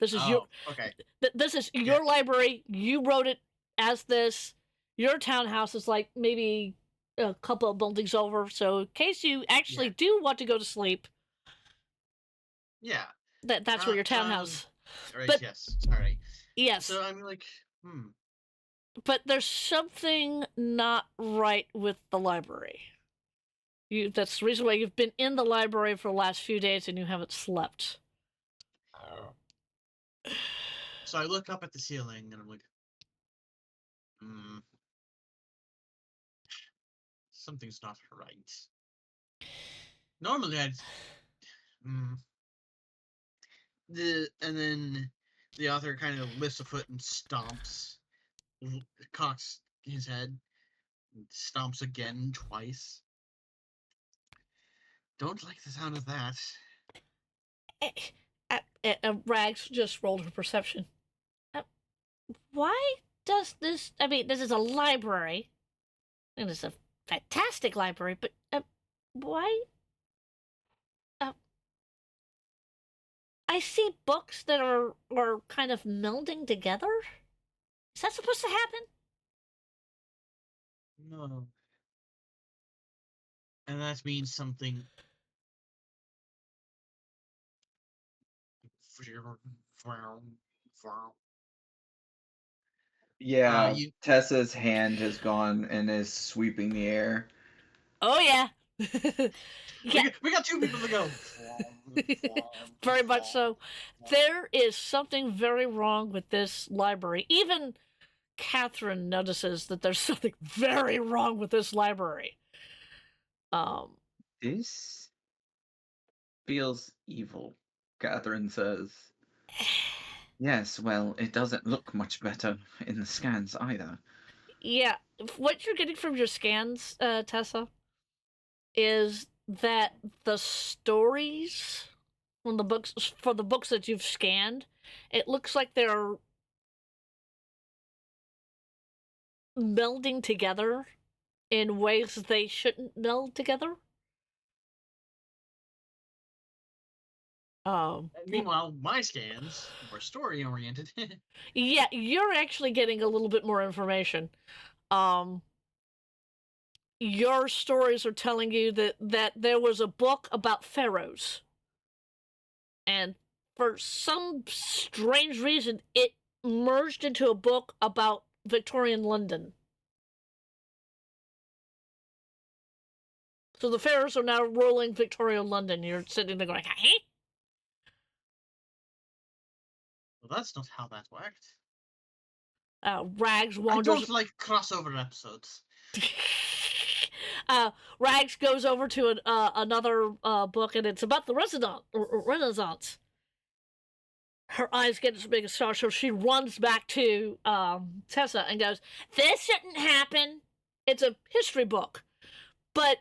This is your Oh, okay. this is Yeah. your library. You wrote it as this. Your townhouse is like maybe a couple of buildings over. So in case you actually Yeah. do want to go to sleep, Yeah. that's where your townhouse. Right, But yes. Sorry. yes, So I'm like, but there's something not right with the library. That's the reason why you've been in the library for the last few days and you haven't slept. So I look up at the ceiling and I'm like, something's not right. Normally I'd, and then the author kind of lifts a foot and stomps, cocks his head, and stomps again twice. Don't like the sound of that. Rags just rolled her perception. Why does this? I mean, this is a library, and it's a fantastic library. But why? I see books that are kind of melding together. Is that supposed to happen? No. And that means something. Yeah, You. Tessa's hand has gone and is sweeping the air. Oh yeah, yeah. We got two people to go. Very much so. There is something very wrong with this library. Even Catherine notices that there's something very wrong with this library. This feels evil, Catherine says. Yes, well, it doesn't look much better in the scans either. Yeah, what you're getting from your scans, Tessa, is that the stories from the books for the books that you've scanned, it looks like they're melding together in ways they shouldn't meld together. Meanwhile, my scans were story oriented. Yeah, you're actually getting a little bit more information. Um, your stories are telling you that there was a book about pharaohs, and for some strange reason, it merged into a book about Victorian London. So the pharaohs are now ruling Victorian London. You're sitting there going, "Hey." Well, that's not how that worked. Rags I wanders. don't like crossover episodes. Rags goes over to another book, and it's about the Renaissance. Her eyes get as big as stars, so she runs back to Tessa and goes, "This shouldn't happen." It's a history book, but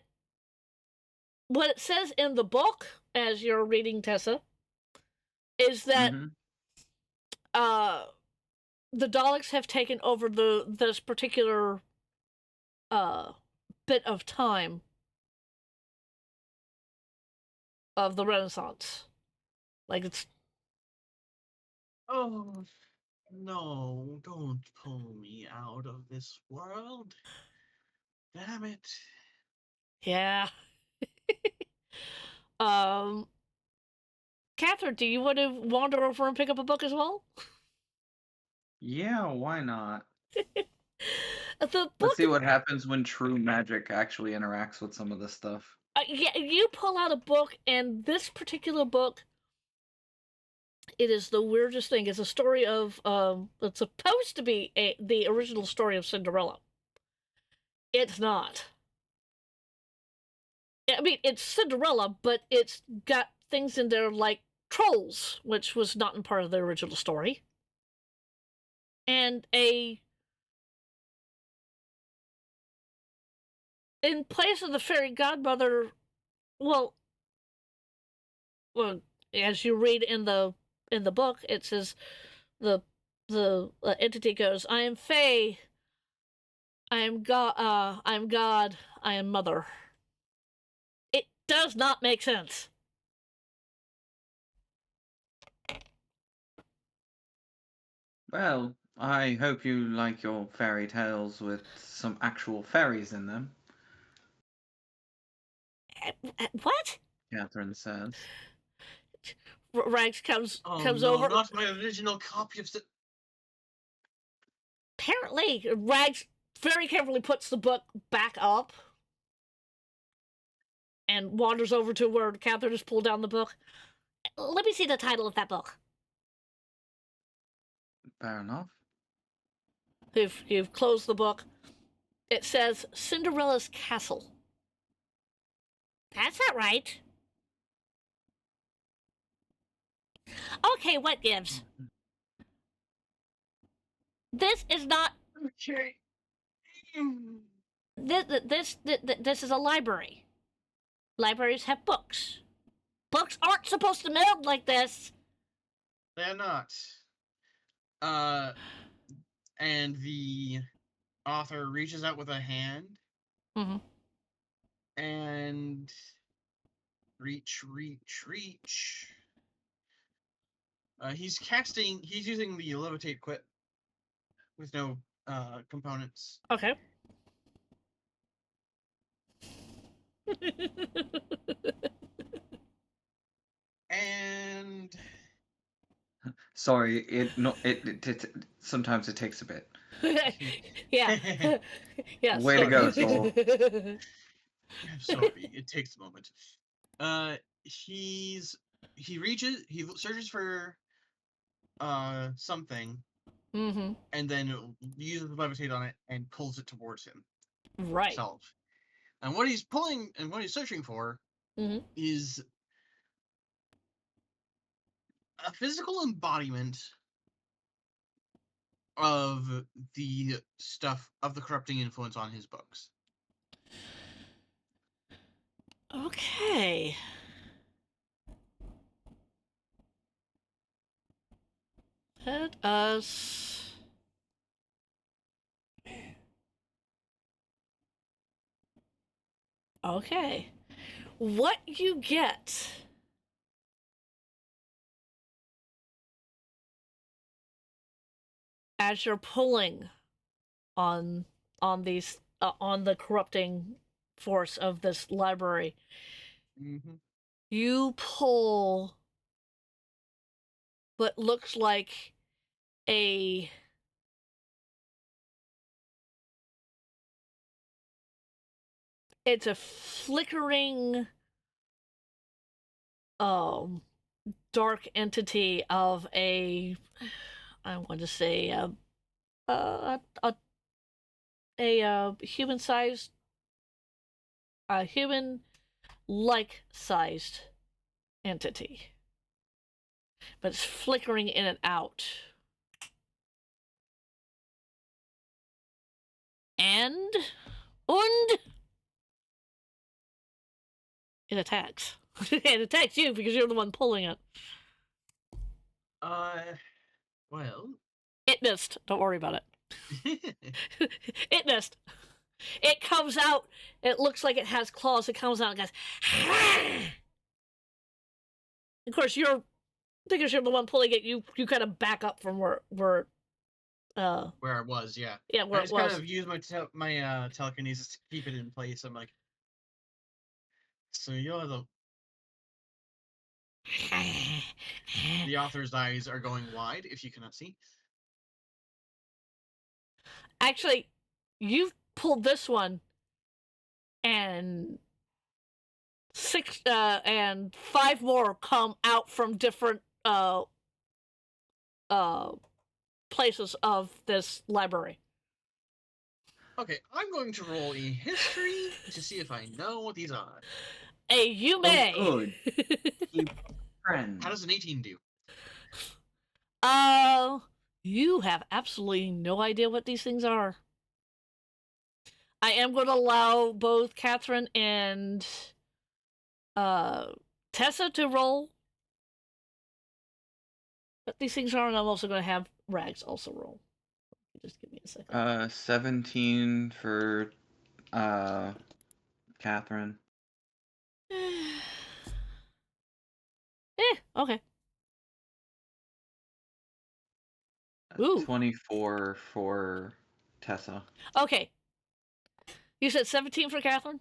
what it says in the book, as you're reading, Tessa, is that the Daleks have taken over this particular bit of time of the Renaissance. Like, it's... Oh, no, don't pull me out of this world. Damn it. Yeah. Catherine, do you want to wander over and pick up a book as well? Yeah, why not? The book... Let's see what happens when true magic actually interacts with some of this stuff. Yeah, you pull out a book, and this particular book, it is the weirdest thing. It's a story of, it's supposed to be the original story of Cinderella. It's not. I mean, it's Cinderella, but it's got things in there like trolls, which was not in part of the original story. And in place of the fairy godmother, well, as you read in the book, it says the entity goes, "I am Fae. I am God. I am God. I am Mother." It does not make sense. Well, I hope you like your fairy tales with some actual fairies in them, What? Catherine says. Rags comes Oh, comes no, over. not my original copy of the... Apparently, Rags very carefully puts the book back up and wanders over to where Catherine has pulled down the book. Let me see the title of that book. Fair enough. You've closed the book. It says Cinderella's Castle. That's not right. Okay, what gives? This is not. Okay. This is a library. Libraries have books. Books aren't supposed to meld like this. They're not. And the author reaches out with a hand. Mm-hmm. And reach. He's using the levitate quip with no components. Okay. And Sorry, it sometimes it takes a bit. Yeah. Yeah. Way to go, Soul. I'm sorry, it takes a moment. He searches for something, Mm-hmm. and then uses the levitate on it and pulls it towards him. Right. Himself. And what he's pulling and what he's searching for is a physical embodiment of the stuff of the corrupting influence on his books. Okay. Let us. Okay. What you get as you're pulling on these on the corrupting force of this library, you pull what looks like a it's a flickering dark entity of I want to say a human-sized a human-like sized entity. But it's flickering in and out. And it attacks. It attacks you because you're the one pulling it. Well. It missed. Don't worry about it. It missed. It comes out. It looks like it has claws. It comes out and goes. Of course, because you're the one pulling it. You kind of back up from where where I was, yeah. Yeah, where I just it was. kind of use my telekinesis to keep it in place. I'm like, so you're the author's eyes are going wide, if you cannot see. Actually, you've pulled this one, and 5 more come out from different places of this library. Okay, I'm going to roll a history to see if I know what these are. You may. Oh, good. Keep friends. How does an 18 do? You have absolutely no idea what these things are. I am going to allow both Catherine and Tessa to roll what these things are, and I'm also going to have Rags also roll. Just give me a second. 17 for Catherine. Okay. Ooh. 24 for Tessa. Okay. You said 17 for Catherine?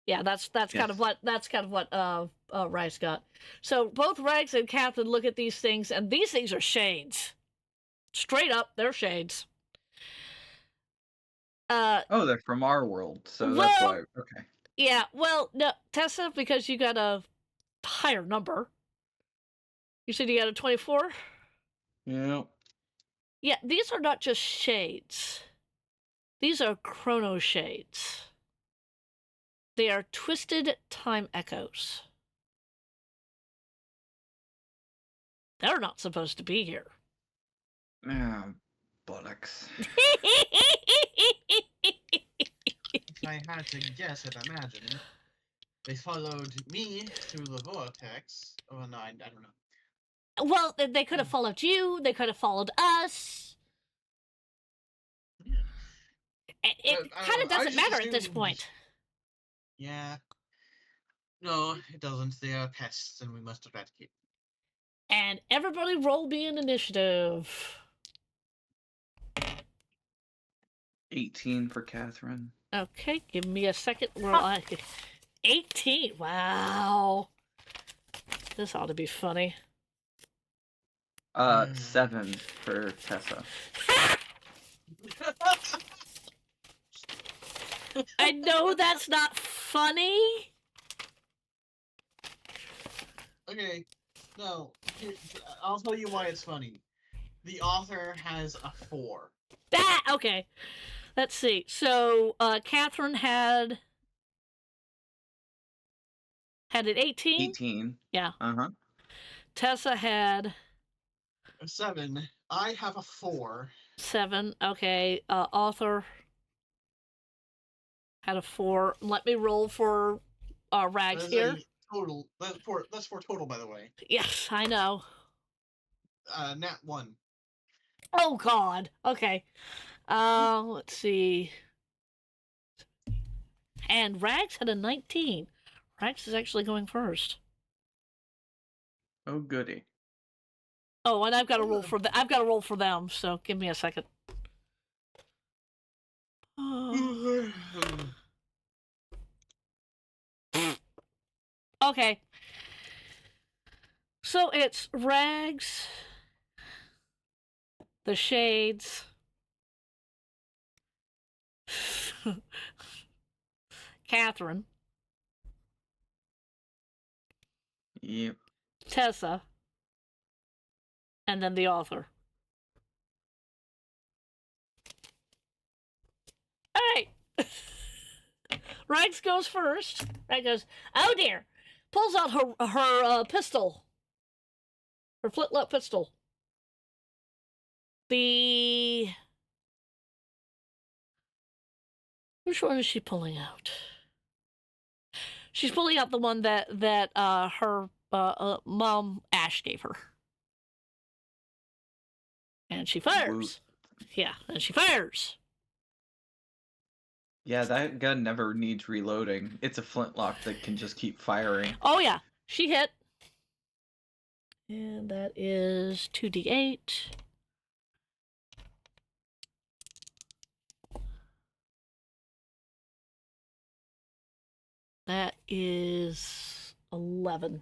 Yeah, that's Yes. kind of what Rags got. So both Rags and Catherine look at these things, and these things are shades. Straight up, they're shades. Oh, they're from our world, so that's why. Okay. Yeah, well, no, Tessa, because you got a higher number. You said you got a 24? Yeah. Yeah, these are not just shades. These are chrono shades. They are twisted time echoes. They're not supposed to be here. Yeah, buttocks. If I had to guess and imagine, they followed me through the vortex. Oh, no, I don't know. Well, they could have followed you. They could have followed us. Yeah. It kind of doesn't matter at this point. Yeah. No, it doesn't. They are pests, and we must eradicate. And everybody roll me an initiative. 18 for Catherine. Okay, give me a second. 18. Wow. This ought to be funny. 7 for Tessa. I know that's not funny. Okay, no. I'll tell you why it's funny. The author has a 4. Okay. Let's see. So, Catherine had an 18? 18. Yeah. Uh-huh. Tessa had A 7. I have a 4. 7. Okay. Author had a 4. Let me roll for Rags here. Total. That's for total, by the way. Yes, I know. Nat 1. Oh, God. Okay. Let's see. And Rags had a 19. Rags is actually going first. Oh, goody. Oh, and I've got to roll for I've got to roll for them. So give me a second. Okay. So it's Rags, the Shades, Catherine, Yep. Tessa, and then the author. All right. Rags goes first. Rags goes, oh dear. Pulls out her pistol. Her flintlock pistol. Which one is she pulling out? She's pulling out the one that her mom Ash gave her. And she fires. Yeah, and she fires. Yeah, that gun never needs reloading. It's a flintlock that can just keep firing. Oh yeah, she hit. And that is 2d8. That is 11.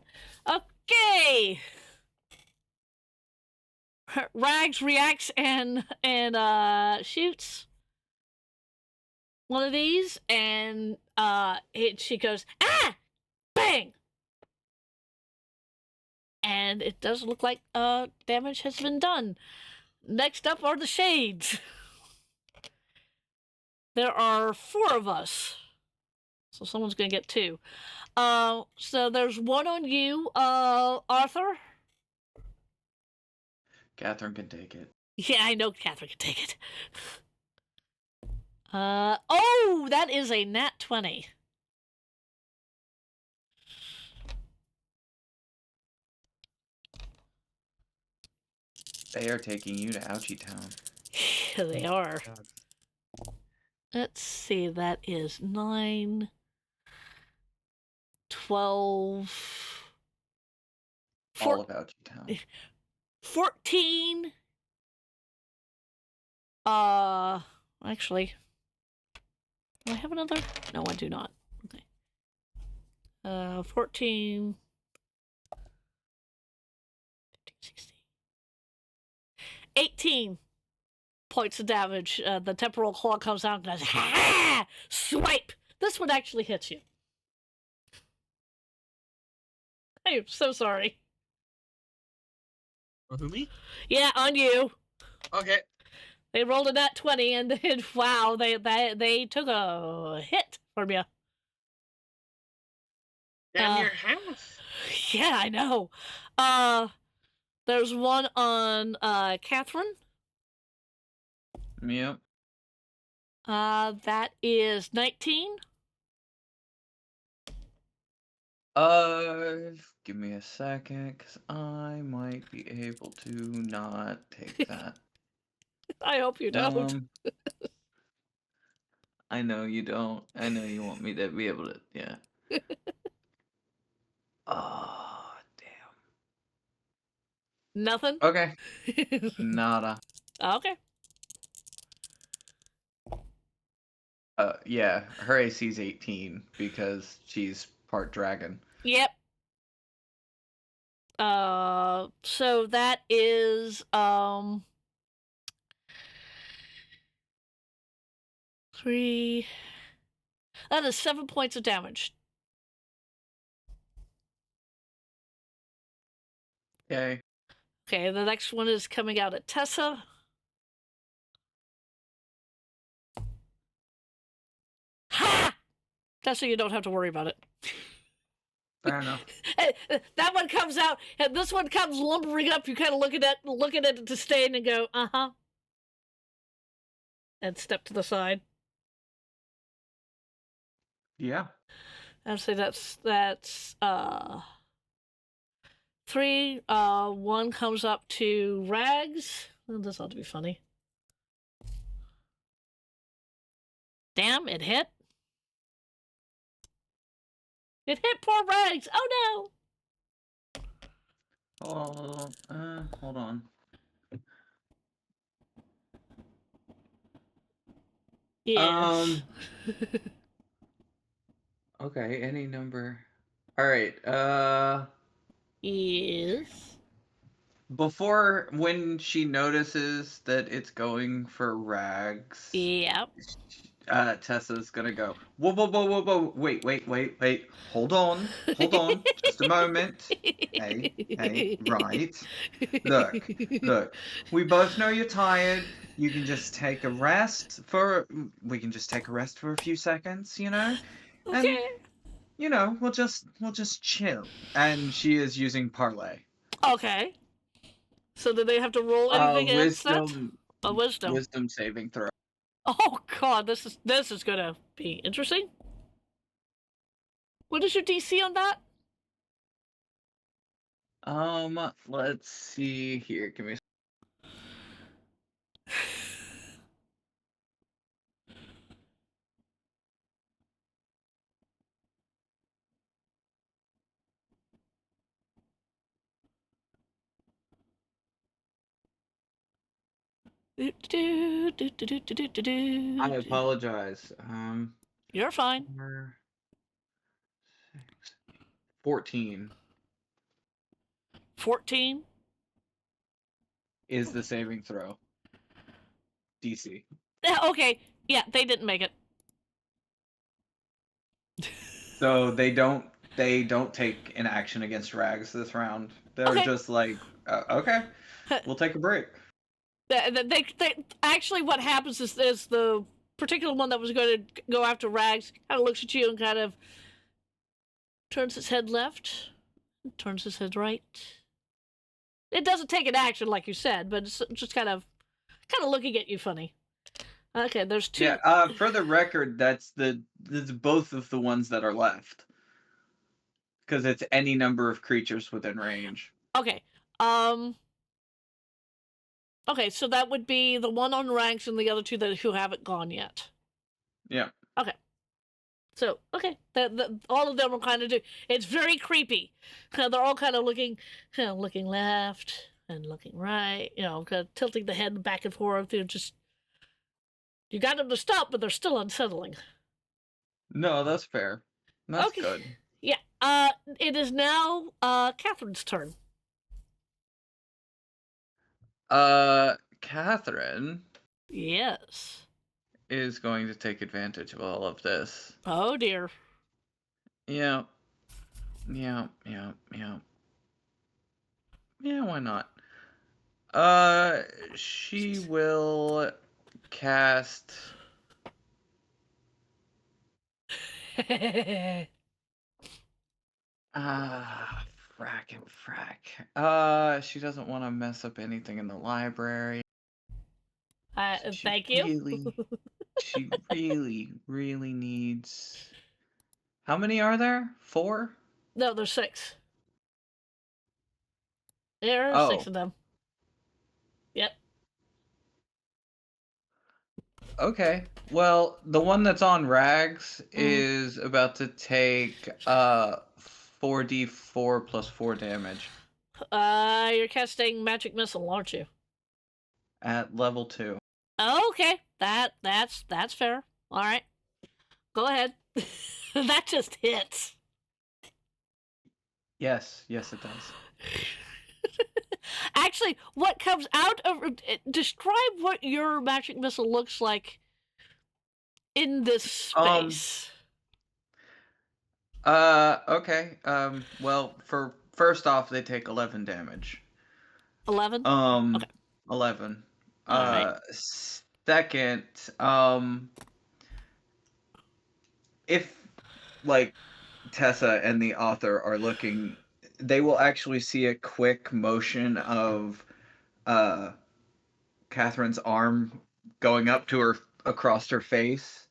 Okay. Rags reacts and shoots one of these, and she goes, ah, bang, and it does look like damage has been done. Next up are the shades. There are 4 of us, so someone's gonna get 2. So there's 1 on you, Arthur. Catherine can take it. Yeah, I know Catherine can take it. Oh, that is a nat 20. They are taking you to Ouchie Town. Yeah, they are. God. Let's see, that is 9, 12, All of Ouchie Town. 14. Actually, do I have another? No, I do not. Okay. 14, 15, 16, 18 points of damage. The temporal claw comes out and goes, ha! Swipe! This one actually hits you. I'm so sorry. Oh, who, me? Yeah, on you. Okay. They rolled a nat 20, and then, wow, they took a hit from you. Damn near half. Yeah, I know. There's one on Catherine. Yep. That is 19. Give me a second, because I might be able to not take that. I hope you don't. I know you don't. I know you want me to be able to, yeah. Oh, damn. Nothing? Okay. Nada. Okay. Yeah, her AC is 18 because she's part dragon. Yep. So that is, 3. That is 7 points of damage. Okay. Okay, the next one is coming out at Tessa. Ha! Tessa, you don't have to worry about it. Fair enough. That one comes out, and this one comes lumbering up. You kind of look at it to stay and go, uh-huh. And step to the side. Yeah. I'd say that's 3. 1 comes up to Rags. Oh, this ought to be funny. Damn, it hit. It hit poor Rags. Oh Oh, hold on. no. Yes. Okay, any number. All right. Yes. Before, when she notices that it's going for Rags, Yep. Tessa's gonna go, whoa, whoa, whoa, whoa, whoa, wait, hold on, just a moment. Hey, right. Look, we both know you're tired. you can just take a rest for. We can just take a rest for a few seconds, and Okay. we'll just chill. And she is using parlay. Okay. So do they have to roll anything against that? A wisdom. Wisdom saving throw. Oh god, this is gonna be interesting. What is your DC on that? Let's see here. Give me. I apologize. You're fine. 14 14. is the saving throw. DC. Yeah, okay. Yeah, they didn't make it. So they don't take an action against Rags this round. They're Okay. just like, okay, we'll take a break. They actually, what happens is the particular one that was going to go after Rags kind of looks at you and kind of turns its head left, turns its head right. It doesn't take an action like you said, but it's just kind of looking at you funny. Okay, there's two. Yeah. For the record, that's both of the ones that are left, because it's any number of creatures within range. Okay. Okay, so that would be the one on ranks and the other two who haven't gone yet. Yeah. Okay. So, okay, all of them are kind of it's very creepy. They're all kind of looking left and looking right, kind of tilting the head back and forth. They're just, you got them to stop, but they're still unsettling. No, that's fair. That's okay. good. Yeah. It is now Catherine's turn. Catherine. Yes. Is going to take advantage of all of this. Oh dear. Yeah. Yeah, why not? She will cast frack and frack. She doesn't want to mess up anything in the library. Thank you. She really needs. How many are there? 4? No, there's 6. There are 6 of them. Yep. Okay. Well, the one that's on Rags is about to take 4d4 plus 4 damage. You're casting Magic Missile, aren't you? At level 2. Okay. That's fair. All right. Go ahead. That just hits. Yes, it does. Actually, what comes out of... Describe what your Magic Missile looks like in this space. Okay. Well, first off, they take 11 damage. 11? Okay. 11. Right. Second, if, like, Tessa and the author are looking, they will actually see a quick motion of Catherine's arm going up to her across her face,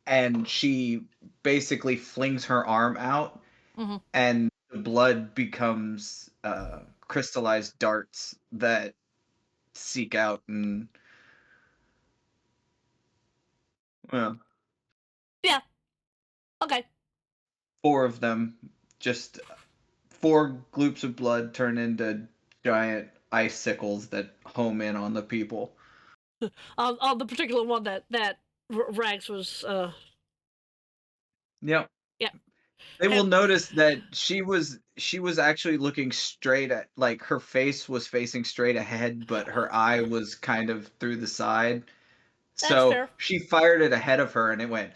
and she basically flings her arm out, and the blood becomes crystallized darts that seek out and well, yeah. Okay. 4 of them, just 4 gloops of blood turn into giant icicles that home in on the people. On the particular one that Rags was. Yep. Yeah. They will notice that she was actually looking straight at, like, her face was facing straight ahead, but her eye was kind of through the side. So fair. She fired it ahead of her and it went.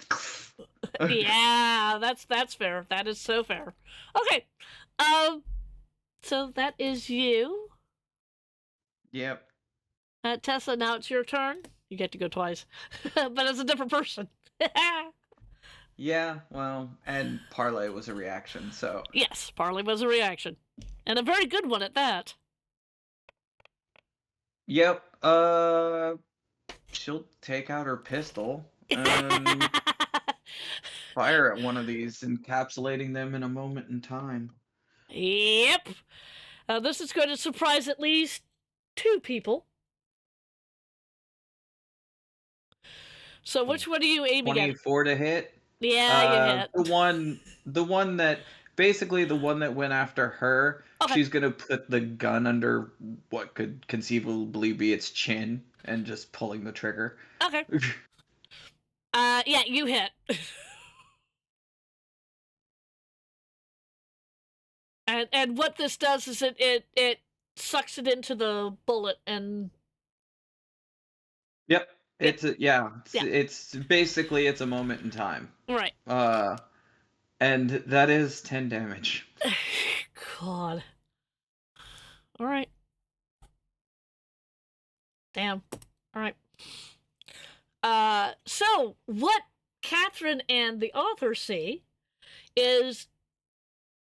Yeah, that's fair. That is so fair. Okay. So that is you. Yep. Tessa, now it's your turn. You get to go twice, but as a different person. Yeah, well, and parlay was a reaction, so. Yes, Parley was a reaction. And a very good one at that. Yep, she'll take out her pistol and fire at one of these, encapsulating them in a moment in time. Yep. This is going to surprise at least 2 people. So which one are you aiming at? 24 to hit. Yeah, you hit. The one that basically the one that went after her. Okay. She's gonna put the gun under what could conceivably be its chin and just pulling the trigger. Okay. Yeah, you hit. and what this does is it sucks it into the bullet and. Yep. It's Yeah. it's basically it's a moment in time. Right. And that is 10 damage. God. All right. Damn. All right. So what Catherine and the author see is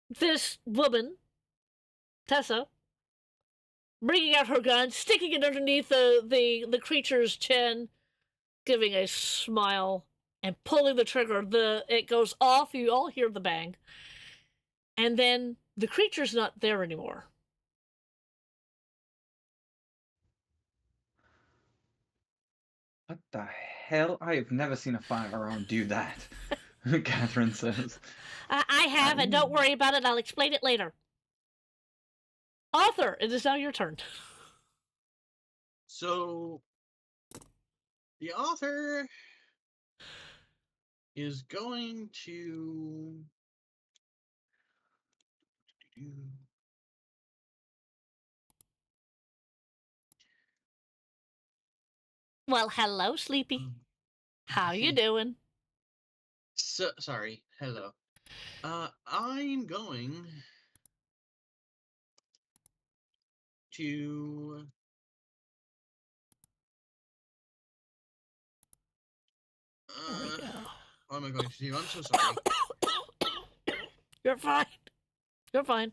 this woman, Tessa, bringing out her gun, sticking it underneath the creature's chin, giving a smile, and pulling the trigger. It goes off. You all hear the bang, and then the creature's not there anymore. What the hell? I have never seen a firearm do that. Catherine says. I have, and don't worry about it. I'll explain it later. Author, it is now your turn. So, the author is going to. Well, hello, Sleepy. How you doing? So, sorry. Hello. I'm going to. There we go. What am I going to do? I'm so sorry. You're fine. You're fine.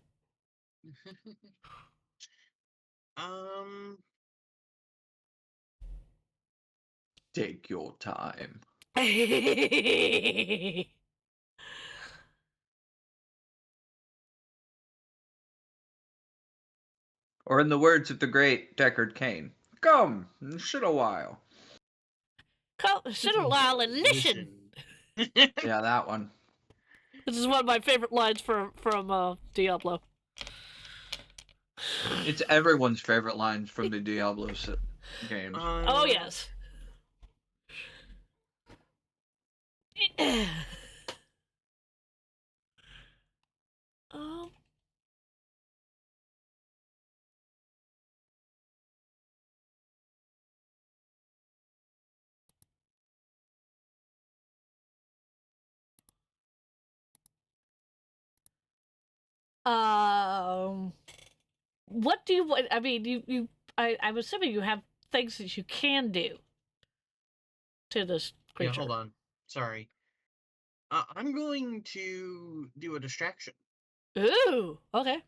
Take your time. Or in the words of the great Deckard Cain, come, sit a while. Come, sit a while and listen. Yeah, that one. This is one of my favorite lines from Diablo. It's everyone's favorite lines from the Diablo games. Oh, yes. What do you? I mean, I'm assuming you have things that you can do to this creature. Yeah, hold on. Sorry. I'm going to do a distraction. Ooh, okay.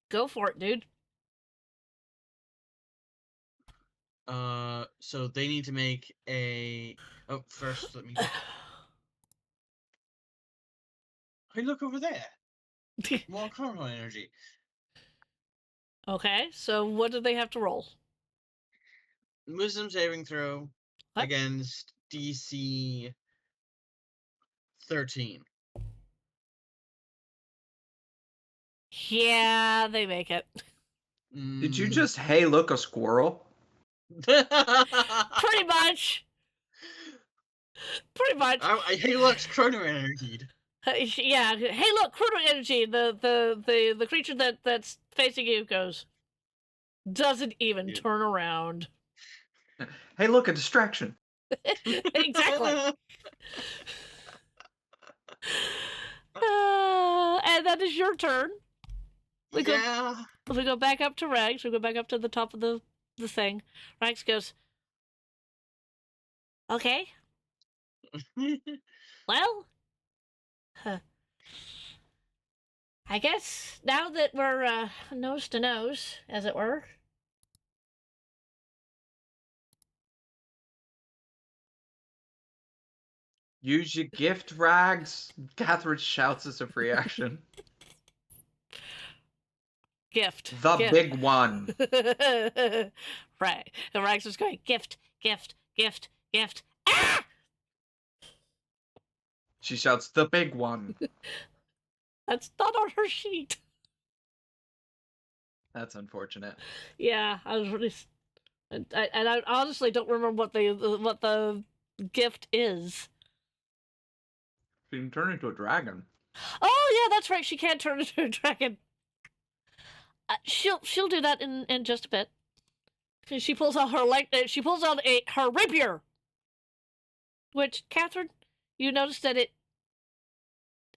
Go for it, dude. So they need to make a. Oh, first let me. Hey, look over there. More carnal energy. Okay, so what do they have to roll? Wisdom saving throw What? against DC 13. Yeah, they make it. Did you just, hey, look, a squirrel? Pretty much. Pretty much. Hey, look, chrono energy. Yeah. Hey, look, chrono energy. The creature that's facing you doesn't even turn around. Hey, look, a distraction. Exactly. And that is your turn. We go back up to Rags. We go back up to the top of the the thing. Rags goes, okay, well, huh. I guess now that we're nose to nose, as it were. Use your gift, Rags. Catherine shouts as a reaction. Gift. The gift. big one. Right. And Rags is going, gift, gift, gift, gift. Ah! She shouts, the big one. That's not on her sheet. That's unfortunate. Yeah, I was really... I honestly don't remember what the gift is. She can turn into a dragon. Oh, yeah, that's right. She can turn into a dragon. She'll do that in just a bit. She pulls out her rapier, which, Catherine, you notice that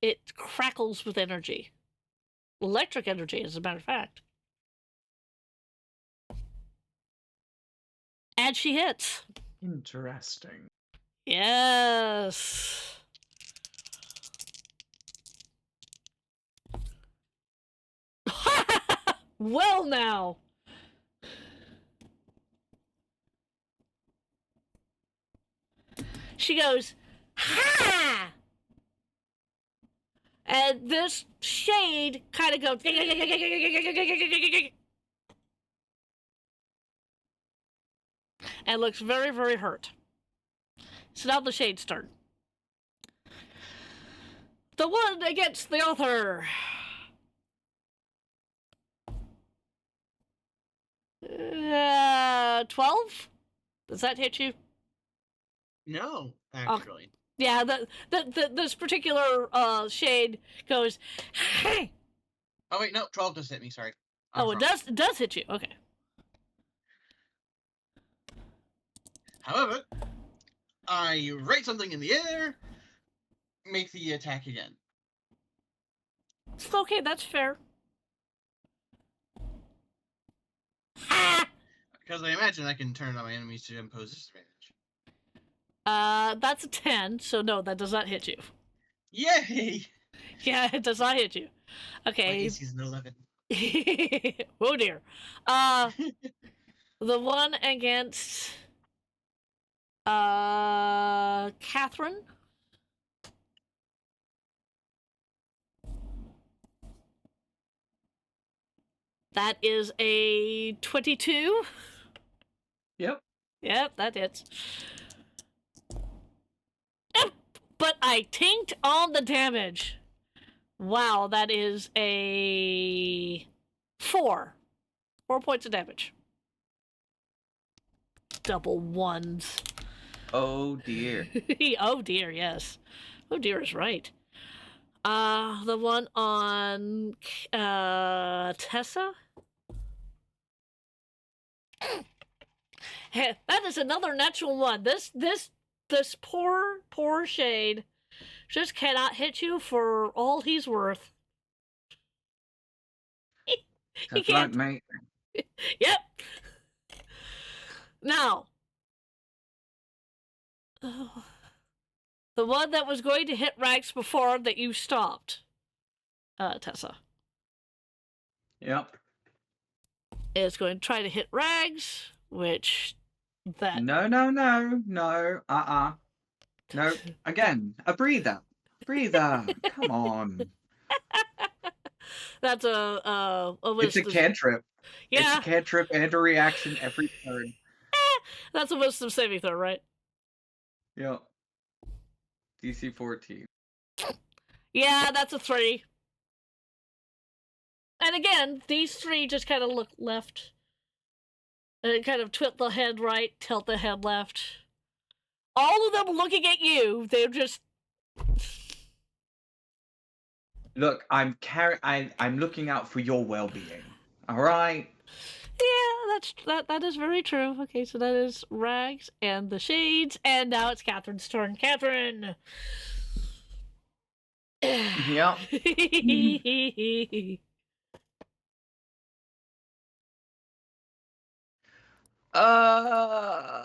it crackles with energy, electric energy, as a matter of fact, and she hits. Interesting. Yes. Well, now. She goes, ha! And this shade kind of goes, and looks very, very hurt. So now the shade's turn. The one against the author. 12? Does that hit you? No, actually. Yeah, this particular shade goes, hey! Oh wait, no, 12 does hit me. Sorry. Oh, it does hit you. Okay. However, I write something in the air, make the attack again. Okay, that's fair. Ha! Because I imagine I can turn on my enemies to impose disadvantage. That's a 10, so no, that does not hit you. Yay! Yeah, it does not hit you. My Okay. AC's an 11. Oh dear. The one against Catherine. That is a 22. Yep. Yep, that hits. Yep, but I tinked on the damage. Wow, that is a 4. 4 points of damage. Double ones. Oh dear. Oh dear, yes. Oh dear is right. The one on Tessa. Hey, that is another natural one. This poor shade just cannot hit you for all he's worth. He That's right, can't. mate. Yep. Now, the one that was going to hit Rags before that you stopped, Tessa, Yep. is going to try to hit Rags, which that No. No. Again, a breather. Breather. Come on. that's a It's a wisdom. cantrip. It's Yeah, a cantrip and a reaction every turn. that's a wisdom saving throw, right? Yep. DC 14. Yeah, that's a 3. And again, these 3 just kind of look left. And kind of tilt the head right, tilt the head left. All of them looking at you. They're just... Look, I'm looking out for your well-being. All right. Yeah, that is very true. Okay, so that is Rags and the Shades, and now it's Catherine's turn. Catherine! Yep. Uh,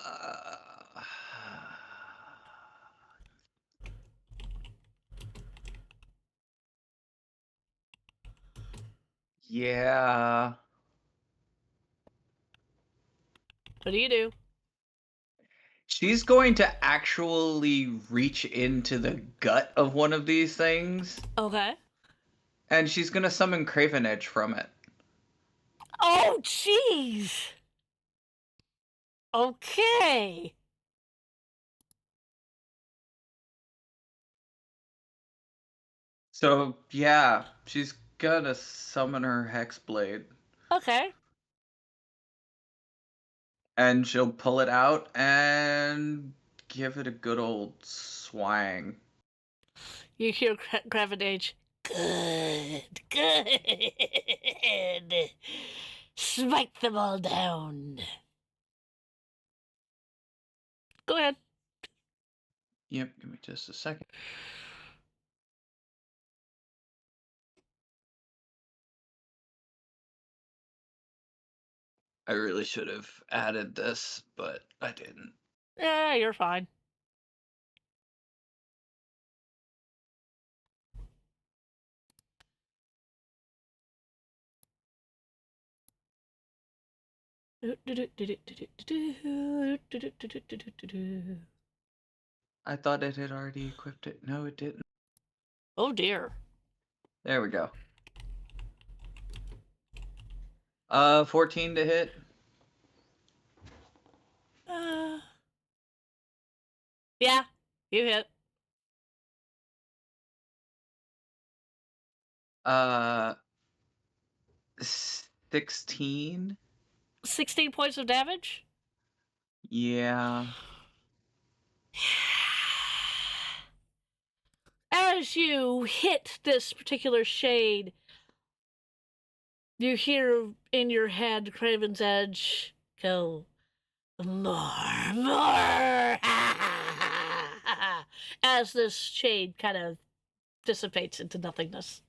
yeah. What do you do? She's going to actually reach into the gut of one of these things, Okay. and she's going to summon Craven Edge from it. Oh, jeez. Okay. So, yeah, she's gonna summon her Hexblade, Okay. and she'll pull it out and give it a good old swang. You hear Gravitage. Good. Good. Smite them all down. Go ahead. Yep, give me just a second. I really should have added this, but I didn't. Yeah, you're fine. I thought it had already equipped it. No, it didn't. Oh dear. There we go. 14 to hit. Yeah, you hit. 16. 16 points of damage? Yeah. As you hit this particular shade, you hear in your head Craven's Edge go, more, more, as this shade kind of dissipates into nothingness.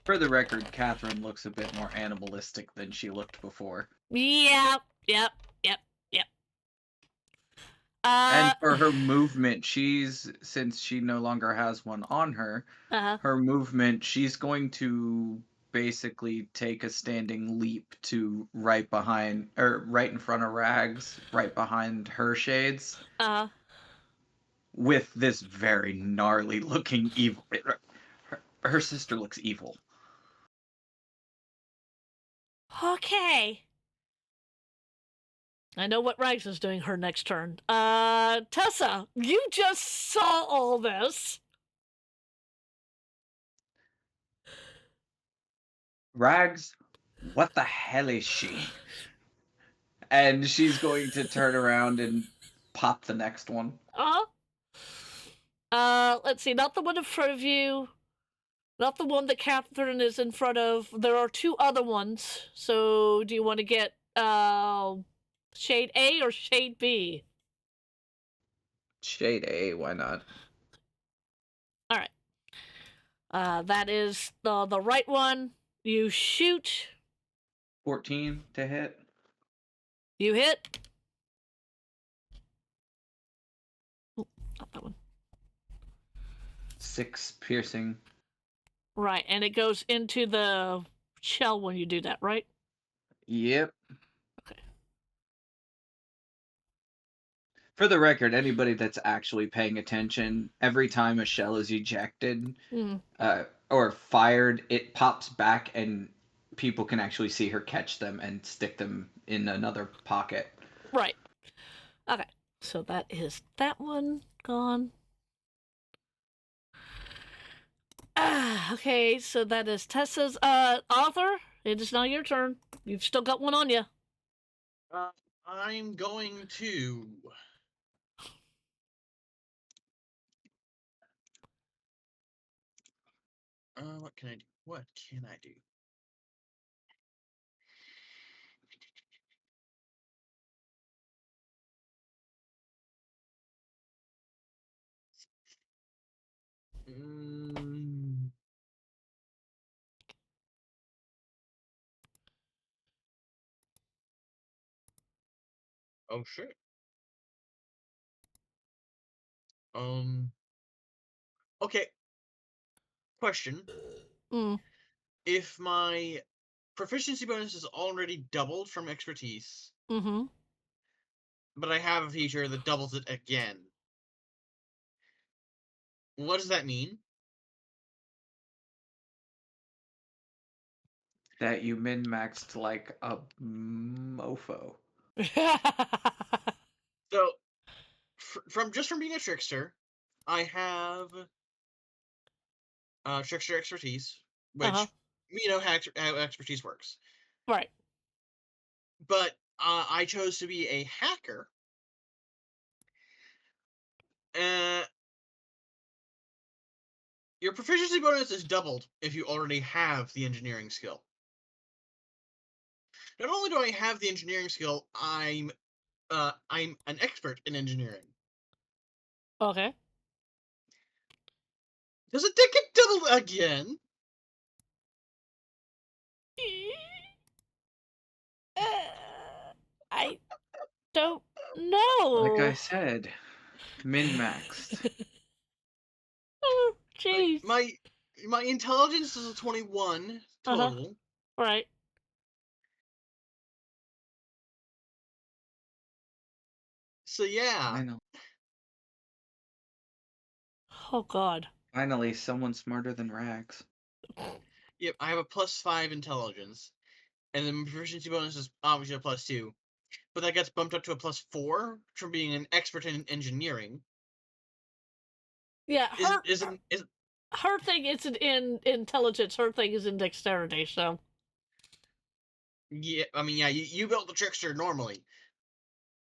For the record, Catherine looks a bit more animalistic than she looked before. Yep. And for her movement, since she no longer has one on her, her movement, she's going to basically take a standing leap to right behind, or right in front of Rags, right behind her shades, with this very gnarly looking evil. Her sister looks evil. Okay. I know what Rags is doing her next turn. Tessa, you just saw all this. Rags, what the hell is she? And she's going to turn around and pop the next one. Let's see, not the one in front of you, not the one that Catherine is in front of. There are two other ones. So, do you want to get Shade A or Shade B? Shade A, why not? All right. That is the right one. You shoot. 14 to hit. You hit. Oh, not that one. 6 piercing. Right, and it goes into the shell when you do that, right? Yep. Okay. For the record, anybody that's actually paying attention, every time a shell is ejected or fired, it pops back and people can actually see her catch them and stick them in another pocket. Right. Okay. So that is that one gone. Okay, so that is Tessa's. Arthur, it is now your turn. You've still got one on you. I'm going to. What can I do? What can I do? Oh shit. Okay. Question. Mm. If my proficiency bonus is already doubled from expertise, Mm-hmm. but I have a feature that doubles it again, what does that mean? That you min-maxed like a mofo. So, from being a trickster, I have trickster expertise, Uh-huh. which how expertise works. Right. But I chose to be a hacker. Your proficiency bonus is doubled if you already have the engineering skill. Not only do I have the engineering skill, I'm an expert in engineering. Okay. Does it get doubled again? I don't know. Like I said, min-maxed. Oh, Like jeez. my intelligence is a 21 Uh-huh. total. Right. So yeah. Oh, God. Finally, someone smarter than Rags. Yep, I have a +5 intelligence. And then my proficiency bonus is obviously a +2. But that gets bumped up to a +4 from being an expert in engineering. Yeah, Is her thing isn't in intelligence. Her thing is in dexterity, so. yeah, I mean, yeah, you built the trickster normally.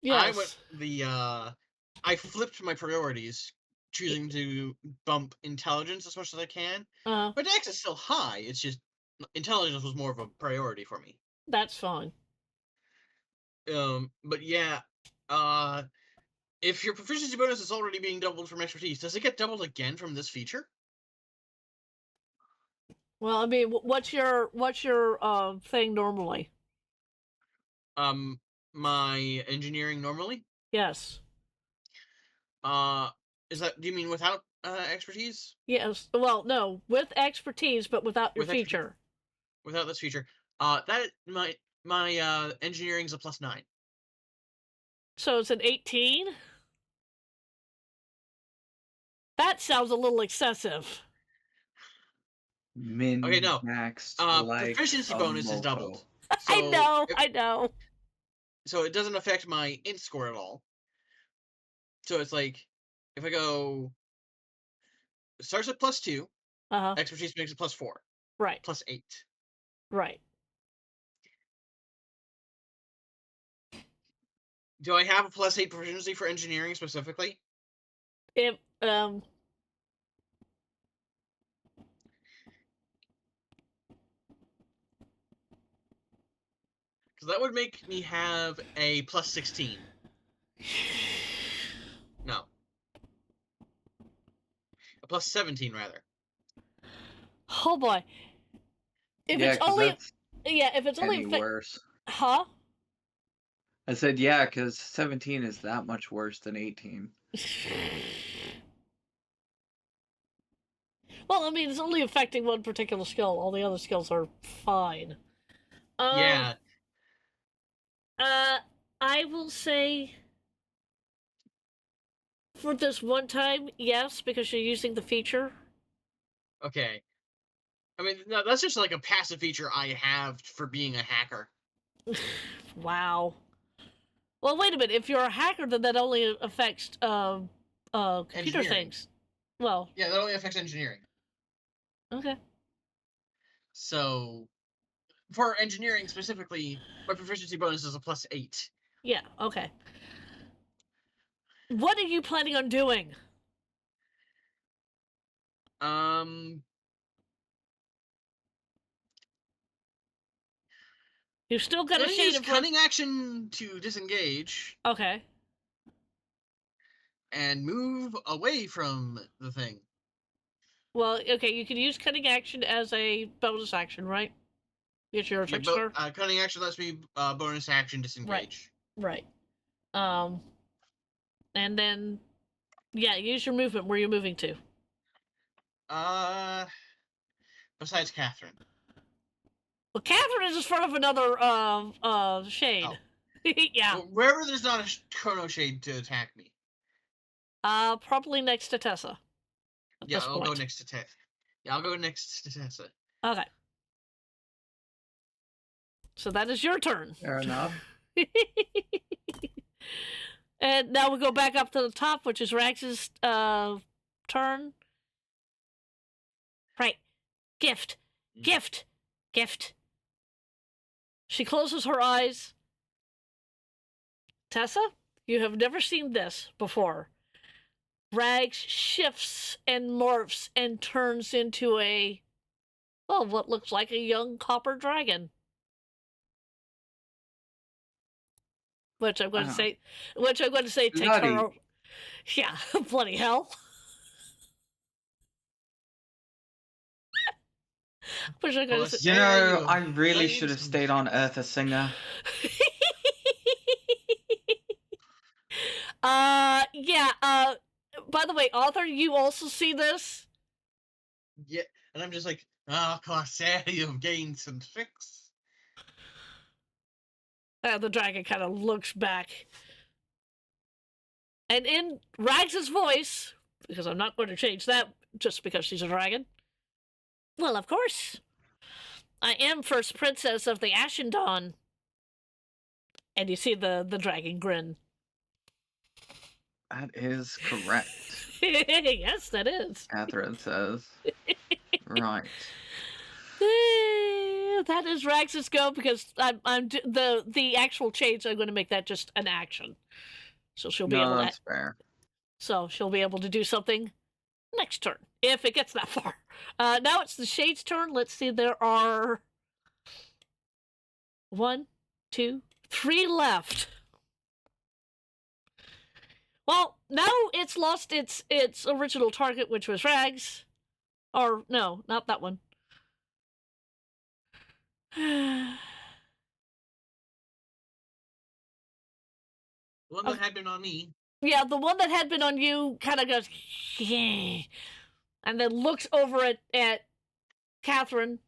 I went Yes. I flipped my priorities, choosing to bump intelligence as much as I can. Uh, My dex is still high. It's just intelligence was more of a priority for me. that's fine. But yeah, if your proficiency bonus is already being doubled from expertise, does it get doubled again from this feature? Well, I mean, what's your thing normally? My engineering normally. Yes. Is that? Do you mean without expertise? Yes. Well, no, with expertise, but without your With expertise, feature. without this feature. That my engineering's a +9. So it's an 18? That sounds a little excessive. Okay, no. Min-maxed like Proficiency a bonus is mofo. doubled. I So know, I know. so it doesn't affect my int score at all. So it's like if I go, it starts at +2, Uh-huh. expertise makes it +4, Right. +8. Right. Do I have a +8 proficiency for engineering specifically? If Because that would make me have a +16. No, a +17 rather. oh boy. If Yeah, it's because only that's if it's only any worse. huh? I said, yeah, because 17 is that much worse than 18. Well, I mean, it's only affecting one particular skill. All the other skills are fine. Yeah. I will say for this one time, yes, because you're using the feature. Okay. I mean, no, that's just like a passive feature I have for being a hacker. Wow. Well, wait a minute. If you're a hacker, then that only affects computer Engineering. things. Well, Yeah, that only affects engineering. okay. So, for engineering specifically, my proficiency bonus is a +8. Yeah, okay. What are you planning on doing? You've still got a Gonna shade use in front. cunning action to disengage Okay. and move away from the thing. Well, okay, you can use cutting action as a bonus action, right? Get your Yeah, trickster. but cunning action lets me bonus action disengage. Right. Um, and then, yeah, use your movement. Where you're moving to? Besides Catherine. Well, Catherine is in front of another shade. Oh. Yeah. Well, wherever there's not a chrono shade to attack me. Probably next to Tessa. At Yeah, this I'll go point. next to Tessa. Yeah, I'll go next to Tessa. Okay. So that is your turn. Fair enough. And now we go back up to the top, which is Rax's turn. Right. Gift. Gift. Gift. She closes her eyes. Tessa, you have never seen this before. Rags shifts and morphs and turns into what looks like a young copper dragon. Which I'm going to say takes Bloody. her. Yeah, bloody hell. Which I'm going to say. You know, I Say really you should have some stayed on Eartha Singer. Yeah, by the way, author, you also see this? Yeah, and I'm just like, Corsair, you've gained some tricks. The dragon kind of looks back. And in Rags' voice, because I'm not going to change that just because she's a dragon. Well, of course. I am first princess of the Ashen Dawn. And you see the dragon grin. That is correct, Yes, that is. Catherine says. Right. That is Rags' go because the actual change. I'm going to make that just an action, so she'll be able to. That's fair. So she'll be able to do something next turn if it gets that far. Now it's the Shade's turn. Let's see. There are 1, 2, 3 left. Well, now it's lost its original target, which was Rags. Or no, not that one. The one that had been on me. Yeah, the one that had been on you kind of goes, yeah, and then looks over at Catherine,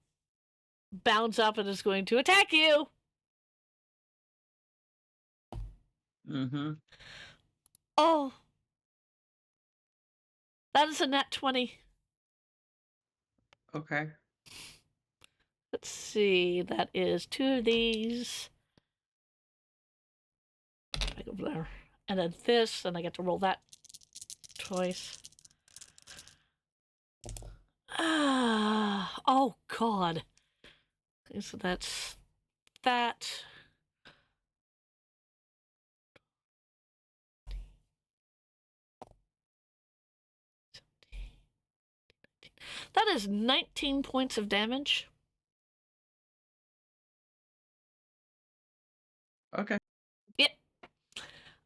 bounds up, and is going to attack you. Mm-hmm. Oh, that is a nat 20. Okay. Let's see, that is 2 of these. Back over there. And then this, and I get to roll that twice. Oh, God. Okay, so that's that. That is 19 points of damage. Okay. Yep.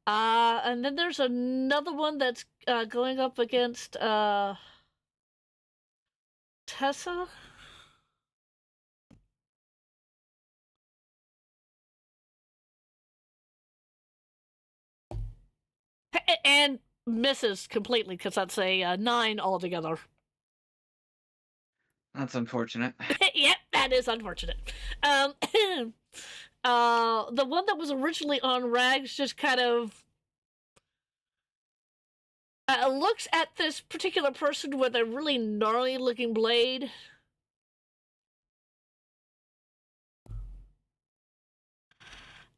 And then there's another one that's going up against Tessa. And misses completely because that's a 9 altogether. That's unfortunate. Yep, that is unfortunate. The one that was originally on Rags just kind of looks at this particular person with a really gnarly looking blade.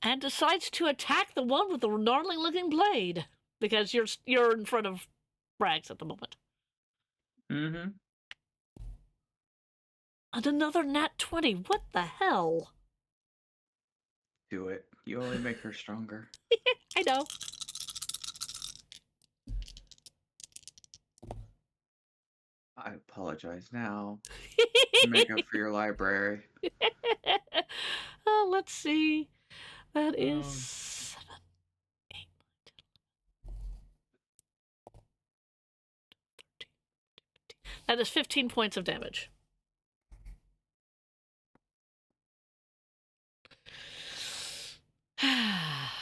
And decides to attack the one with the gnarly looking blade. Because you're in front of Rags at the moment. Mm-hmm. And another nat 20. What the hell? Do it. You only make her stronger. I know. I apologize now. Make up for your library. Oh, let's see. That is 7, 8, 9, 10, 11, 12, 13, 14, 15. That is 15 points of damage.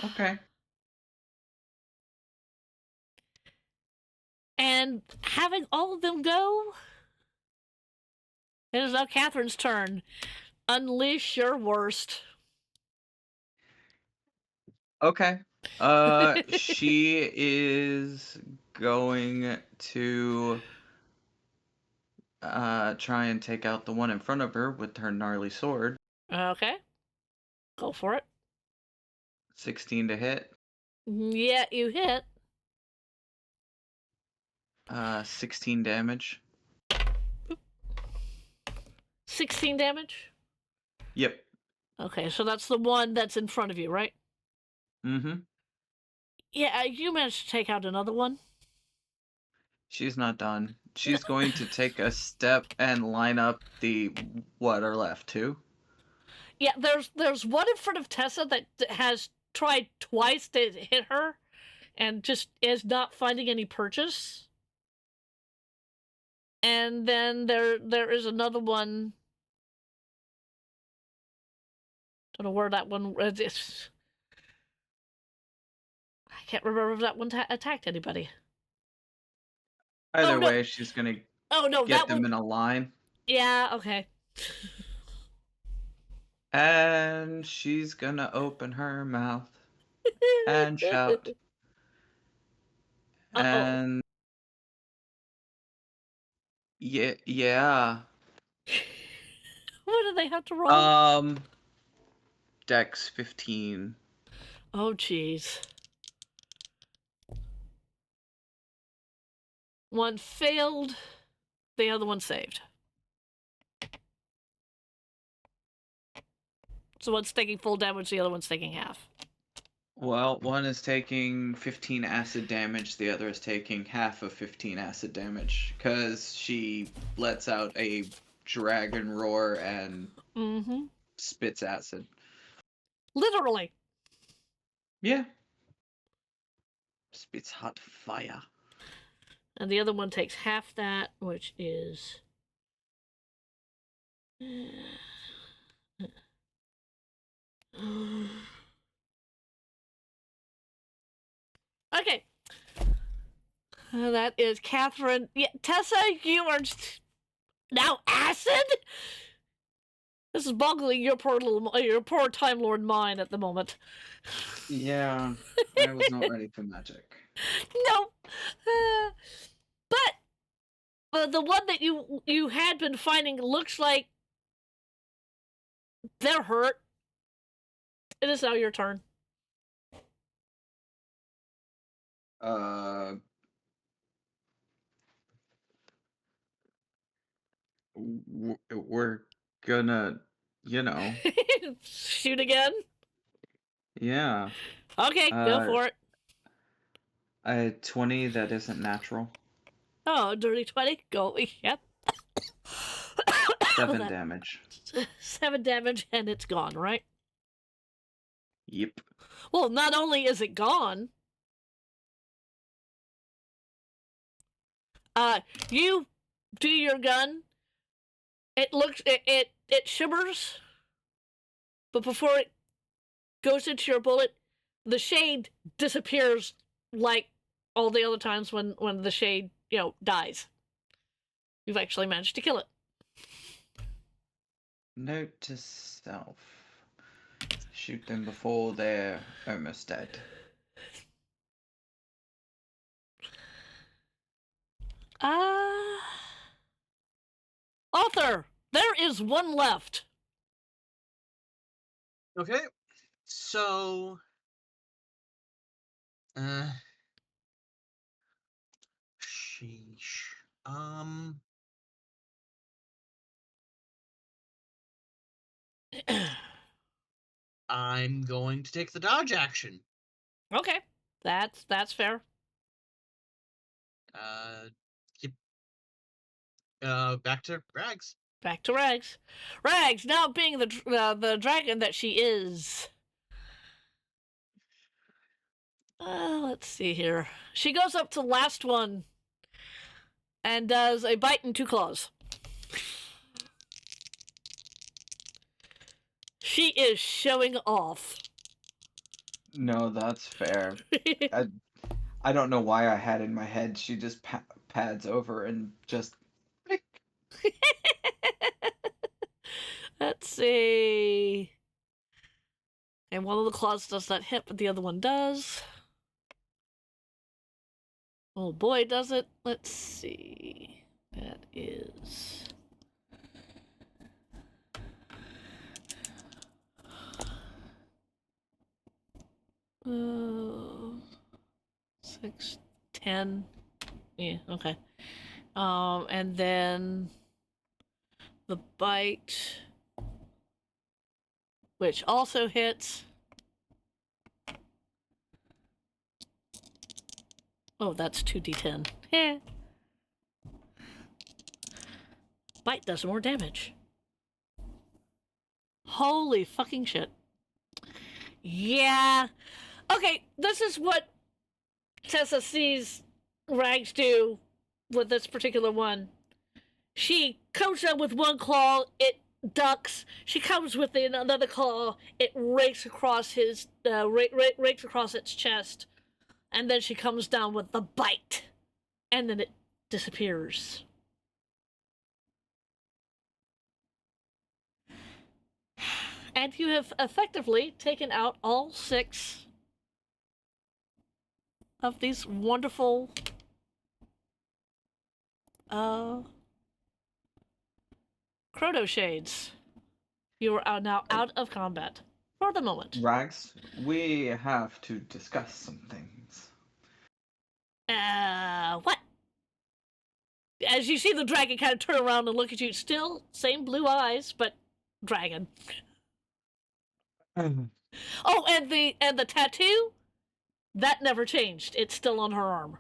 Okay. And having all of them go, it is now Catherine's turn. Unleash your worst. Okay. She is going to try and take out the one in front of her with her gnarly sword. Okay. Go for it. 16 to hit. Yeah, you hit. 16 damage. 16 damage? Yep. Okay, so that's the one that's in front of you, right? Mm-hmm. Yeah, you managed to take out another one. She's not done. She's going to take a step and line up the what are left two. Yeah, there's one in front of Tessa that has tried twice to hit her and just is not finding any purchase. And then there is another one. Don't know where that one is. I can't remember if that one attacked anybody. Either no. way, she's gonna Oh no, get that them one. in a line. Yeah, okay. And she's gonna open her mouth and shout. Uh-oh. And yeah. What do they have to roll? Dex 15. Oh, jeez. One failed, the other one saved. So one's taking full damage, the other one's taking half. Well, one is taking 15 acid damage, the other is taking half of 15 acid damage, because she lets out a dragon roar and spits acid. Literally. Yeah. Spits hot fire. And the other one takes half that, which is... Okay. That is Catherine. Yeah, Tessa, you are now acid? This is boggling your poor Time Lord mind at the moment. Yeah, I was not ready for magic. No. But the one that you had been finding looks like they're hurt. It is now your turn. We're gonna, Shoot again? yeah. Okay, go for it. A 20 that isn't natural. Oh, dirty 20. Go. Yep. 7 damage. 7 damage, and it's gone, right? Yep. Well, not only is it gone, you do your gun. It shimmers, but before it goes into your bullet, the shade disappears like all the other times when the shade, dies. You've actually managed to kill it. Note to self. Shoot them before they're almost dead. Author, there is one left. Okay, so sheesh. I'm going to take the dodge action. Okay, that's fair. Yep. Back to Rags. Back to Rags. Rags, now being the dragon that she is. Let's see here. She goes up to the last one and does a bite and 2 claws. She is showing off. No, that's fair. I don't know why I had in my head she just pads over and just. Let's see. And one of the claws does not hit, but the other one does. Oh boy, does it. Let's see. That is... Uh, 6, 10. Yeah, okay. And then the bite, which also hits. Oh, that's 2d10. Yeah. Bite does more damage. Holy fucking shit. Yeah. Okay, this is what Tessa sees Rags do with this particular one. She comes up with one claw, it ducks. She comes with another claw, it rakes across his, rakes across its chest, and then she comes down with the bite, and then it disappears. And you have effectively taken out all 6 of these wonderful Chrono Shades. You are now out of combat for the moment. Rags, we have to discuss some things. What? As you see the dragon kind of turn around and look at you, still same blue eyes, but dragon. Oh, and the tattoo, that never changed. It's still on her arm.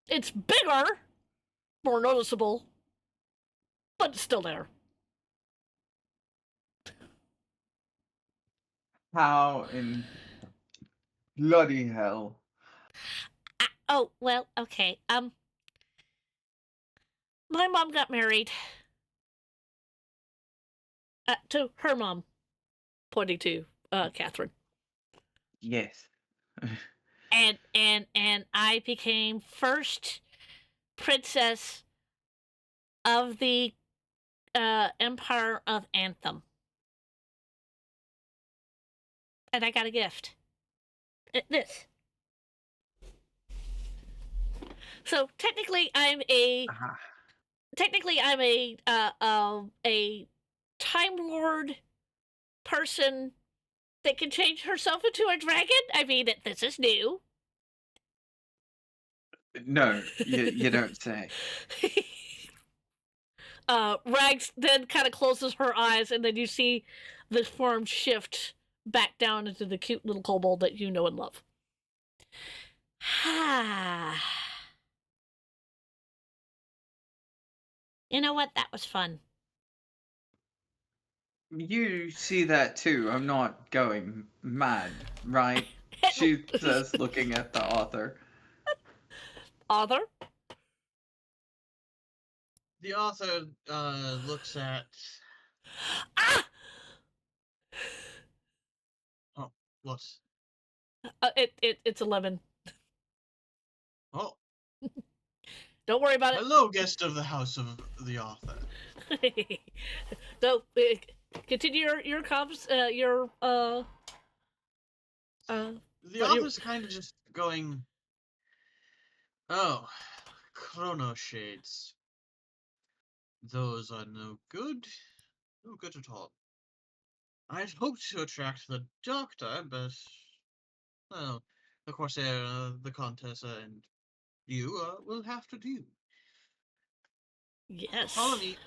It's bigger, more noticeable, but it's still there. How in bloody hell? Oh, well, okay. My mom got married. To her mom, pointing to Catherine. Yes. And I became first princess of the Empire of Anthem. And I got a gift. This. So technically, I'm a a Time Lord person that can change herself into a dragon. I mean, this is new. No, you don't say. Rags then kind of closes her eyes, and then you see the form shift back down into the cute little kobold that you know and love. You know what? That was fun. You see that too. I'm not going mad, right? She says, looking at the author. Author? The author looks at. Ah! Oh, what? It's 11. Oh, Don't worry about it. hello, guest of the house of the author. So, continue your comps, The author's kind of just going. Oh, chrono shades. Those are no good. No good at all. I'd hoped to attract the doctor, but well, the Corsair, the Contessa, and you will have to do. yes. Follow me.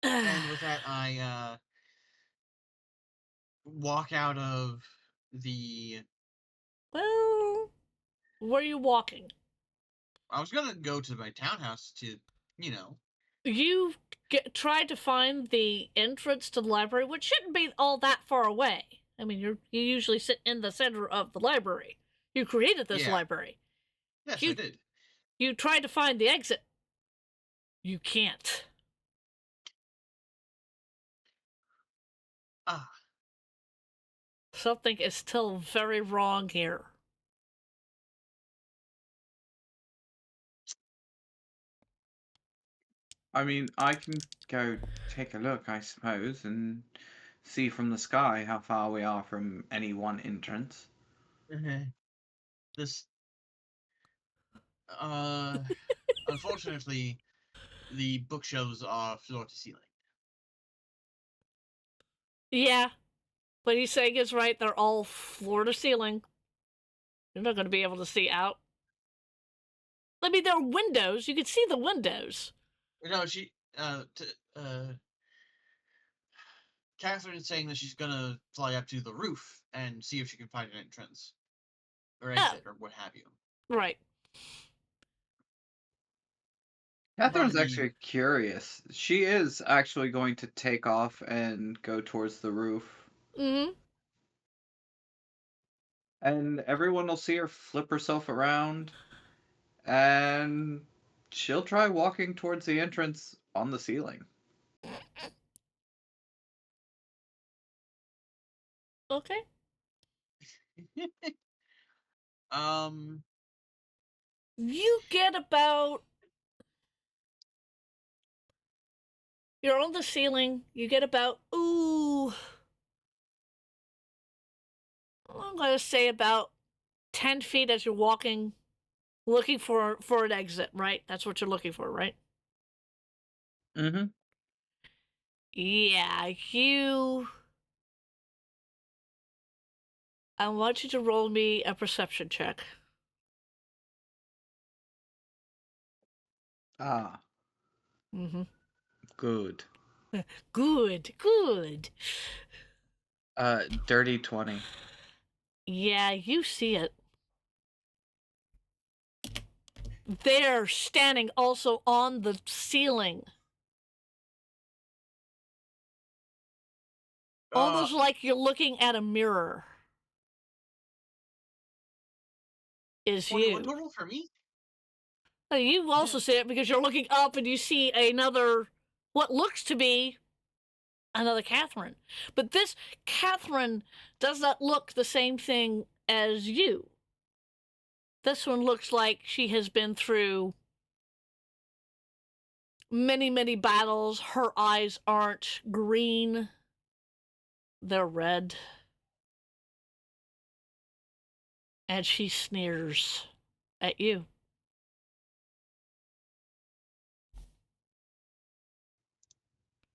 And with that, I walk out of the. Well, where are you walking? I was gonna go to my townhouse to, you know. You tried to find the entrance to the library, which shouldn't be all that far away. I mean, you usually sit in the center of the library. You created this library. Yes, I did. You tried to find the exit. You can't. Ah. Something is still very wrong here. I mean, I can go take a look, I suppose, and see from the sky how far we are from any one entrance. This, unfortunately, the bookshelves are floor to ceiling. Yeah, what he's saying is right. They're all floor to ceiling. You're not going to be able to see out. I mean, there are windows. You can see the windows. No, Catherine's saying that she's gonna fly up to the roof and see if she can find an entrance or exit or what have you. Right. Catherine's But the actually curious. She is actually going to take off and go towards the roof. Mm-hmm. And everyone will see her flip herself around, and she'll try walking towards the entrance on the ceiling. Okay. You get about. You're on the ceiling. You get about. Ooh. I'm going to say about 10 feet as you're walking, looking for an exit, right? That's what you're looking for, right? Mm-hmm. Yeah, you. I want you to roll me a perception check. Ah, Mm-hmm. good. Good, good. Dirty 20. Yeah, you see it. They're standing also on the ceiling. Almost like you're looking at a mirror. Is 21 you. total for me? You also see it because you're looking up and you see another, what looks to be another Catherine. But this Catherine does not look the same thing as you. This one looks like she has been through many, many battles. Her eyes aren't green, they're red. And she sneers at you.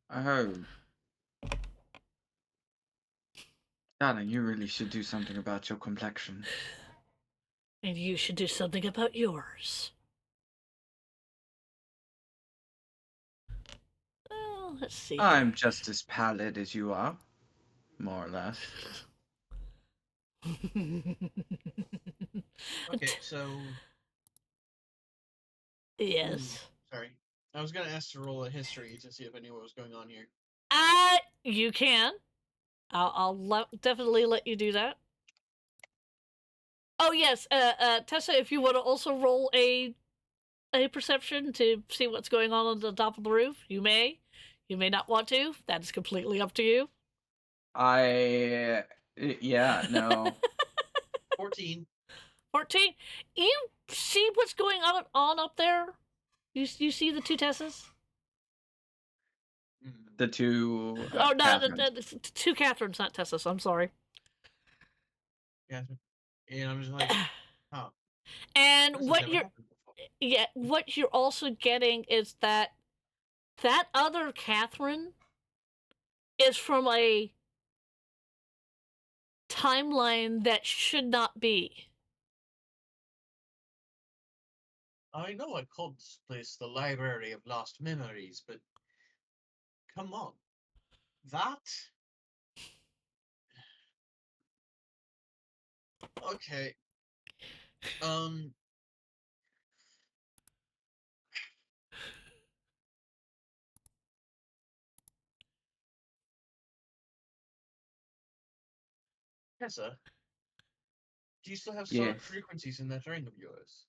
Oh, darling, you really should do something about your complexion. And you should do something about yours. Well, let's see here. I'm just as pallid as you are, more or less. Okay, so Yes. sorry. I was gonna ask to roll a history to see if I knew what was going on here. You can. I'll definitely let you do that. Oh yes, Tessa, if you want to also roll a perception to see what's going on the top of the roof, you may. You may not want to. That is completely up to you. Yeah, no. 14. 14. You see what's going on up there? You see the two Tessas? The two Oh, no, Catherines. two Catherines, not Tessas. I'm sorry. Yeah. And I'm just like, oh, And this has what never you're happened before. what you're also getting is that other Catherine is from a timeline that should not be. I know I called this place the Library of Lost Memories, but come on. That? Okay. Um, Tessa, do you still have sonic Yes, frequencies in that ring of yours?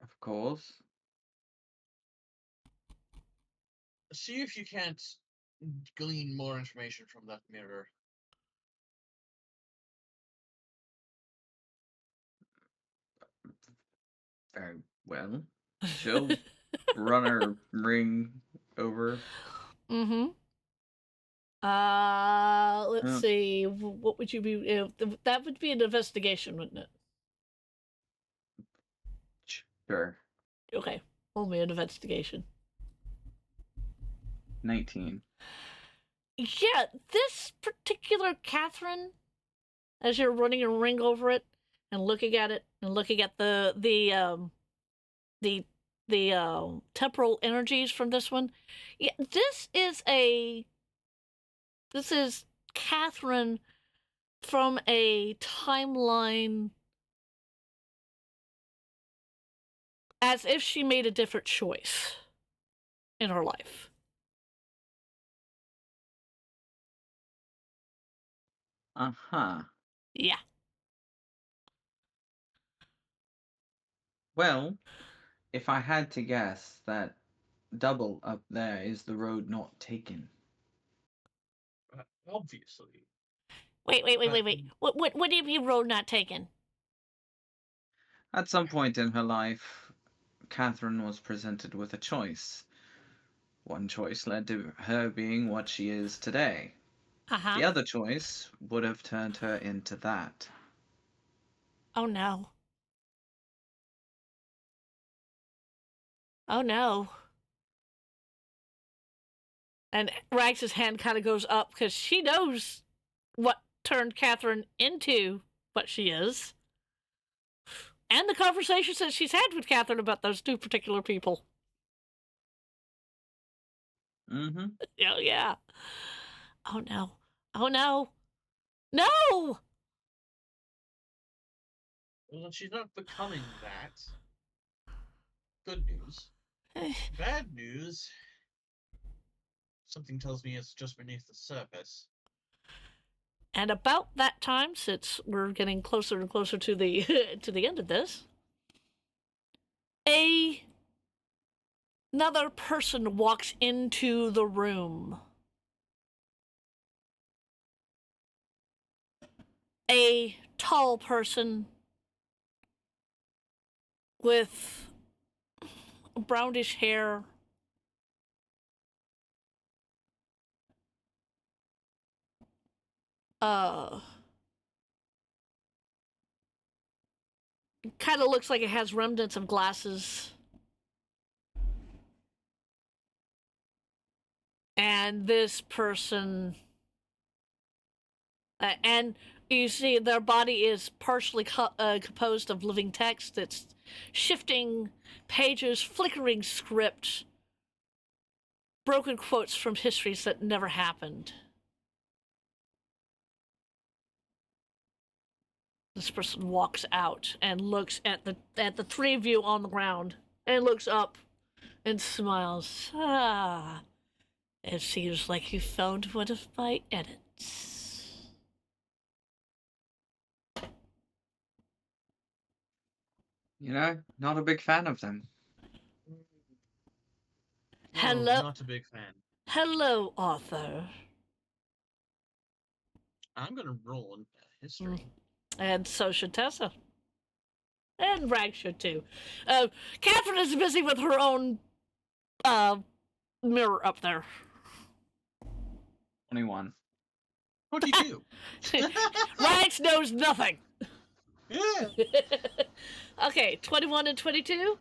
of course. See if you can't glean more information from that mirror. Very well. She'll run her ring over. Mm-hmm. Let's Yeah. see. What would you be? That would be an investigation, wouldn't it? Sure. Okay, only an investigation. 19. Yeah, this particular Catherine, as you're running a ring over it and looking at it and looking at the temporal energies from this one, yeah, this is Catherine from a timeline as if she made a different choice in her life. Uh-huh. Yeah. Well, if I had to guess, that double up there is the road not taken. Obviously. Wait. What do you mean road not taken? At some point in her life, Catherine was presented with a choice. One choice led to her being what she is today. Uh-huh. The other choice would have turned her into that. Oh no. Oh no. And Rags' hand kind of goes up because she knows what turned Catherine into what she is. And the conversations that she's had with Catherine about those two particular people. Mm-hmm. Oh, yeah. Oh, no. Oh, no. No! Well, she's not becoming that. Good news. Bad news. Something tells me it's just beneath the surface. And about that time, since we're getting closer and closer to the to the end of this, another person walks into the room. A tall person with brownish hair. Uh, Kind of looks like it has remnants of glasses. And this person, and you see their body is partially composed of living text that's shifting pages, flickering script, broken quotes from histories that never happened. This person walks out and looks at the three of you on the ground and looks up and smiles. Ah, it seems like you found one of my edits. You know, not a big fan of them. No, Hello, not a big fan. hello, author. I'm gonna roll in history. And so should Tessa. And Rag should too. Catherine is busy with her own mirror up there. 21. 22. Rags knows nothing. Yeah. Okay, 21 and 22.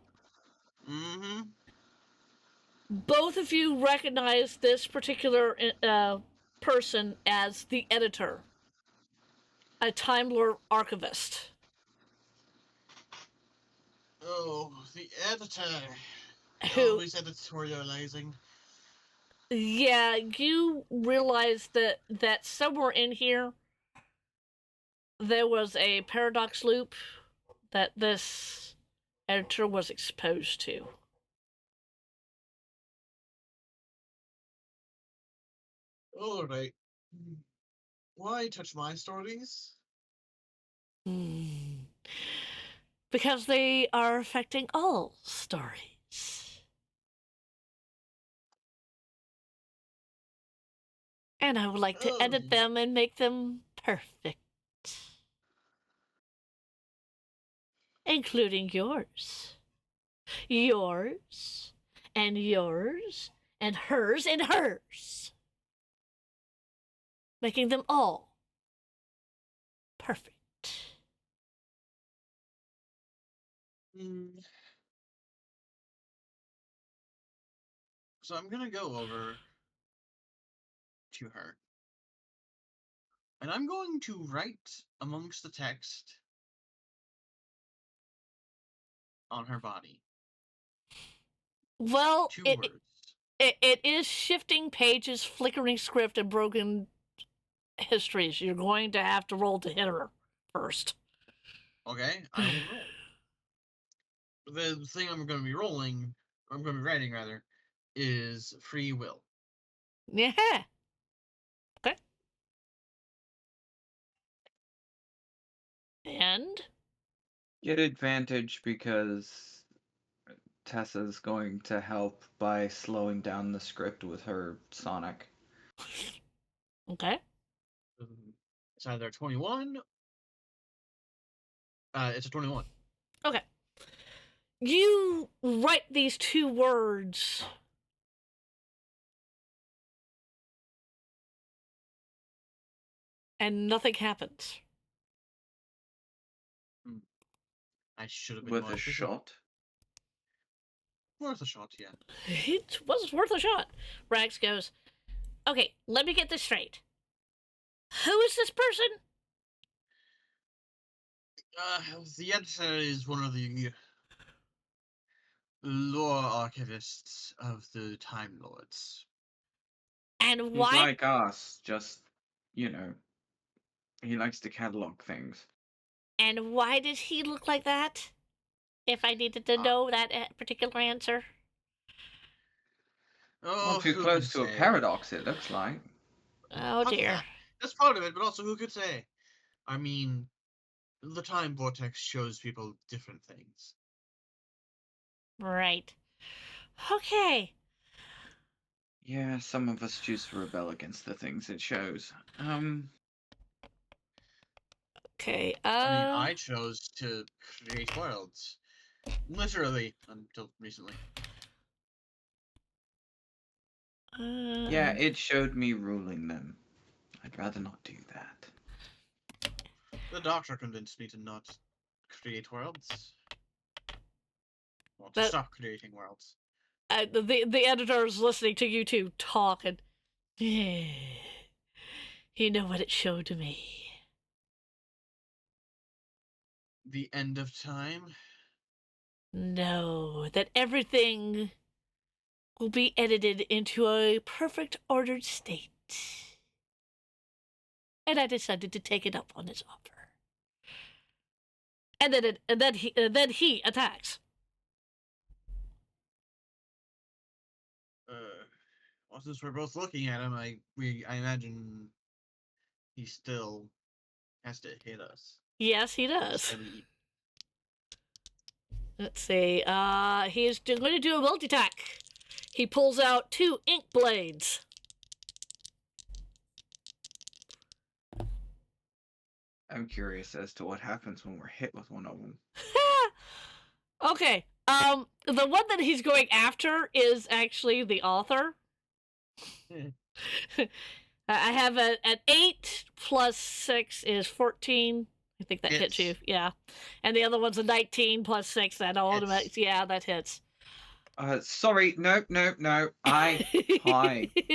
Mm-hmm. Both of you recognize this particular person as the editor, a Time Lord archivist. Oh, the editor. Who, Always editorializing. yeah, you realize that somewhere in here there was a paradox loop that this editor was exposed to. Alright. Why touch my stories? Because they are affecting all stories. And I would like to edit them and make them perfect. Including yours. Yours and yours, and hers, making them all perfect. Mm. So I'm gonna go over to her. And I'm going to write amongst the text on her body. Well, Two it, words. it is shifting pages, flickering script, and broken histories. You're going to have to roll to hit her first. Okay, I will roll. The thing I'm going to be writing rather, is free will. Yeah. Okay. And Get advantage because Tessa's going to help by slowing down the script with her sonic. okay. It's either 21. It's a 21. Okay. You write these two words. And nothing happens. I should have been With more a specific. shot? Worth a shot, yeah. It was worth a shot. Rax goes, okay, let me get this straight. Who is this person? The editor is one of the lore archivists of the Time Lords. And He's why? like us, just, you know, he likes to catalog things. And why does he look like that? If I needed to know that particular answer. Oh, Well, too who can close to a say? paradox, it looks like. Oh dear. That's part of it, but also who could say? I mean, the time vortex shows people different things. Right. Okay. Yeah, some of us choose to rebel against the things it shows. Okay. I mean, I chose to create worlds. Literally, until recently. Yeah, it showed me ruling them. I'd rather not do that. The doctor convinced me to not create worlds. Well, to stop creating worlds. The editor is listening to you two talk and you know what it showed me. The end of time? No, that everything will be edited into a perfect ordered state. And I decided to take it up on his offer. And then he attacks. Well, since we're both looking at him, I imagine he still has to hit us. Yes, he does. Steady. Let's see. He is going to do a multi-attack. He pulls out 2 ink blades. I'm curious as to what happens when we're hit with one of them. Okay. The one that he's going after is actually the author. I have an 8 plus 6 is 14. I think that hits you. Yeah. And the other one's a 19 plus 6. That automatic. Yeah, that hits. Sorry, no. Hi.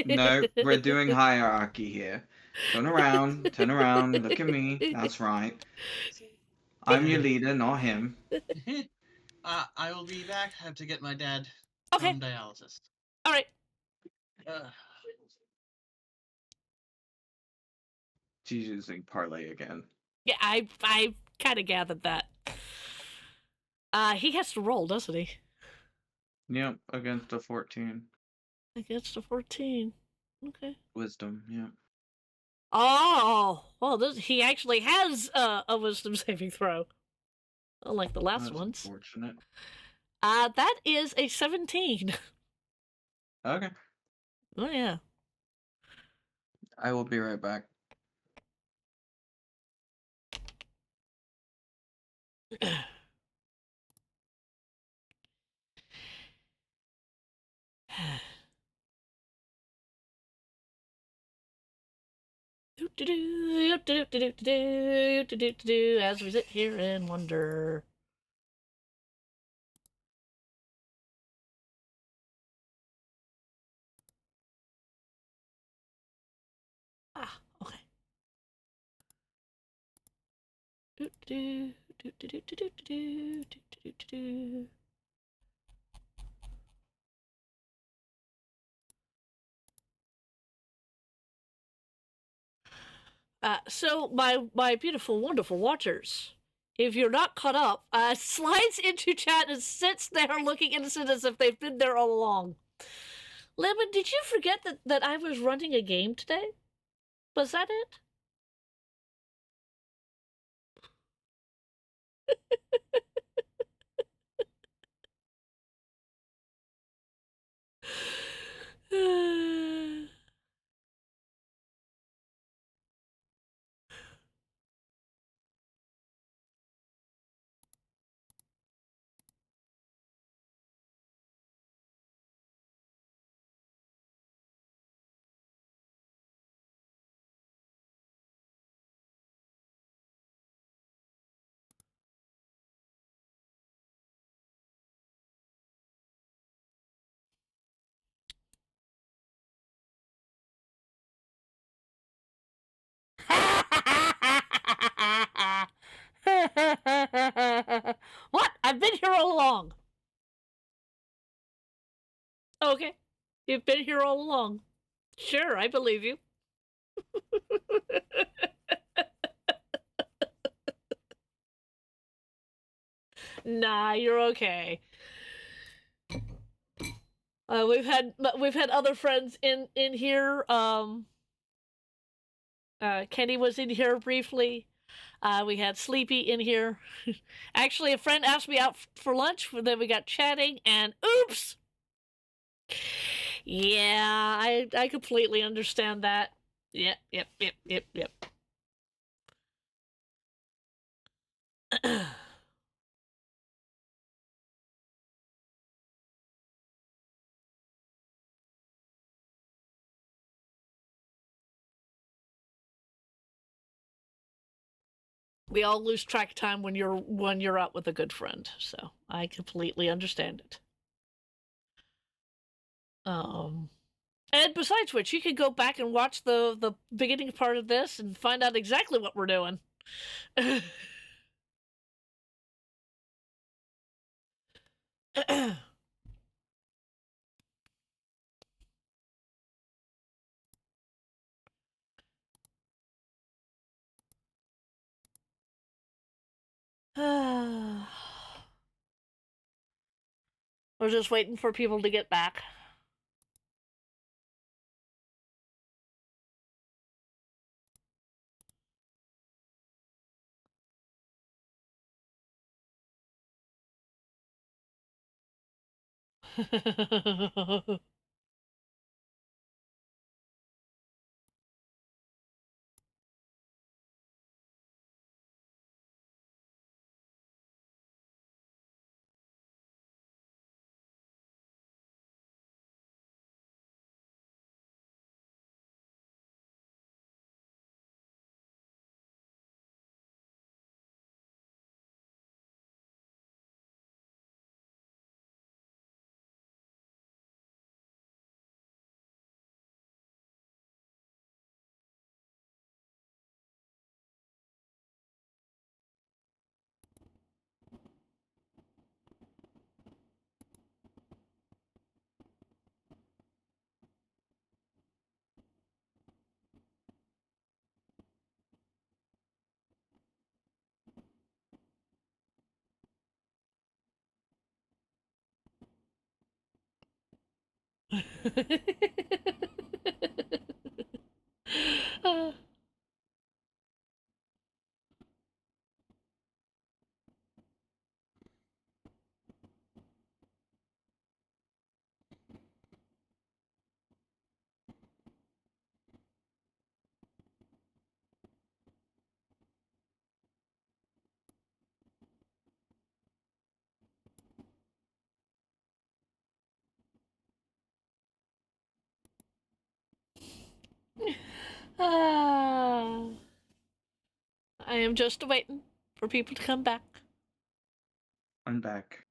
No, we're doing hierarchy here. Turn around, look at me. That's right. I'm your leader, not him. I will be back. I have to get my dad Okay. on dialysis. All right. She's using parlay again. Yeah, I kind of gathered that. He has to roll, doesn't he? Yep, against a 14. Against a 14. Okay. Wisdom, yeah. Oh, well, he actually has a wisdom saving throw. Unlike the last That's ones. unfortunate. That is a 17. Okay. Oh, yeah. I will be right back. As we sit here and wonder. Ah, okay. So my beautiful, wonderful watchers, if you're not caught up, slides into chat and sits there looking innocent as if they've been there all along. Lemon, did you forget that I was running a game today? Was that it? What? I've been here all along. Okay. You've been here all along. Sure, I believe you. Nah, you're okay. We've had other friends in here. Kenny was in here briefly. We had Sleepy in here. Actually, a friend asked me out for lunch. Then we got chatting, and oops. Yeah, I completely understand that. Yep. We all lose track of time when you're out with a good friend, so I completely understand it. And besides which, you can go back and watch the beginning part of this and find out exactly what we're doing. We're just waiting for people to get back. I am just waiting for people to come back. I'm back.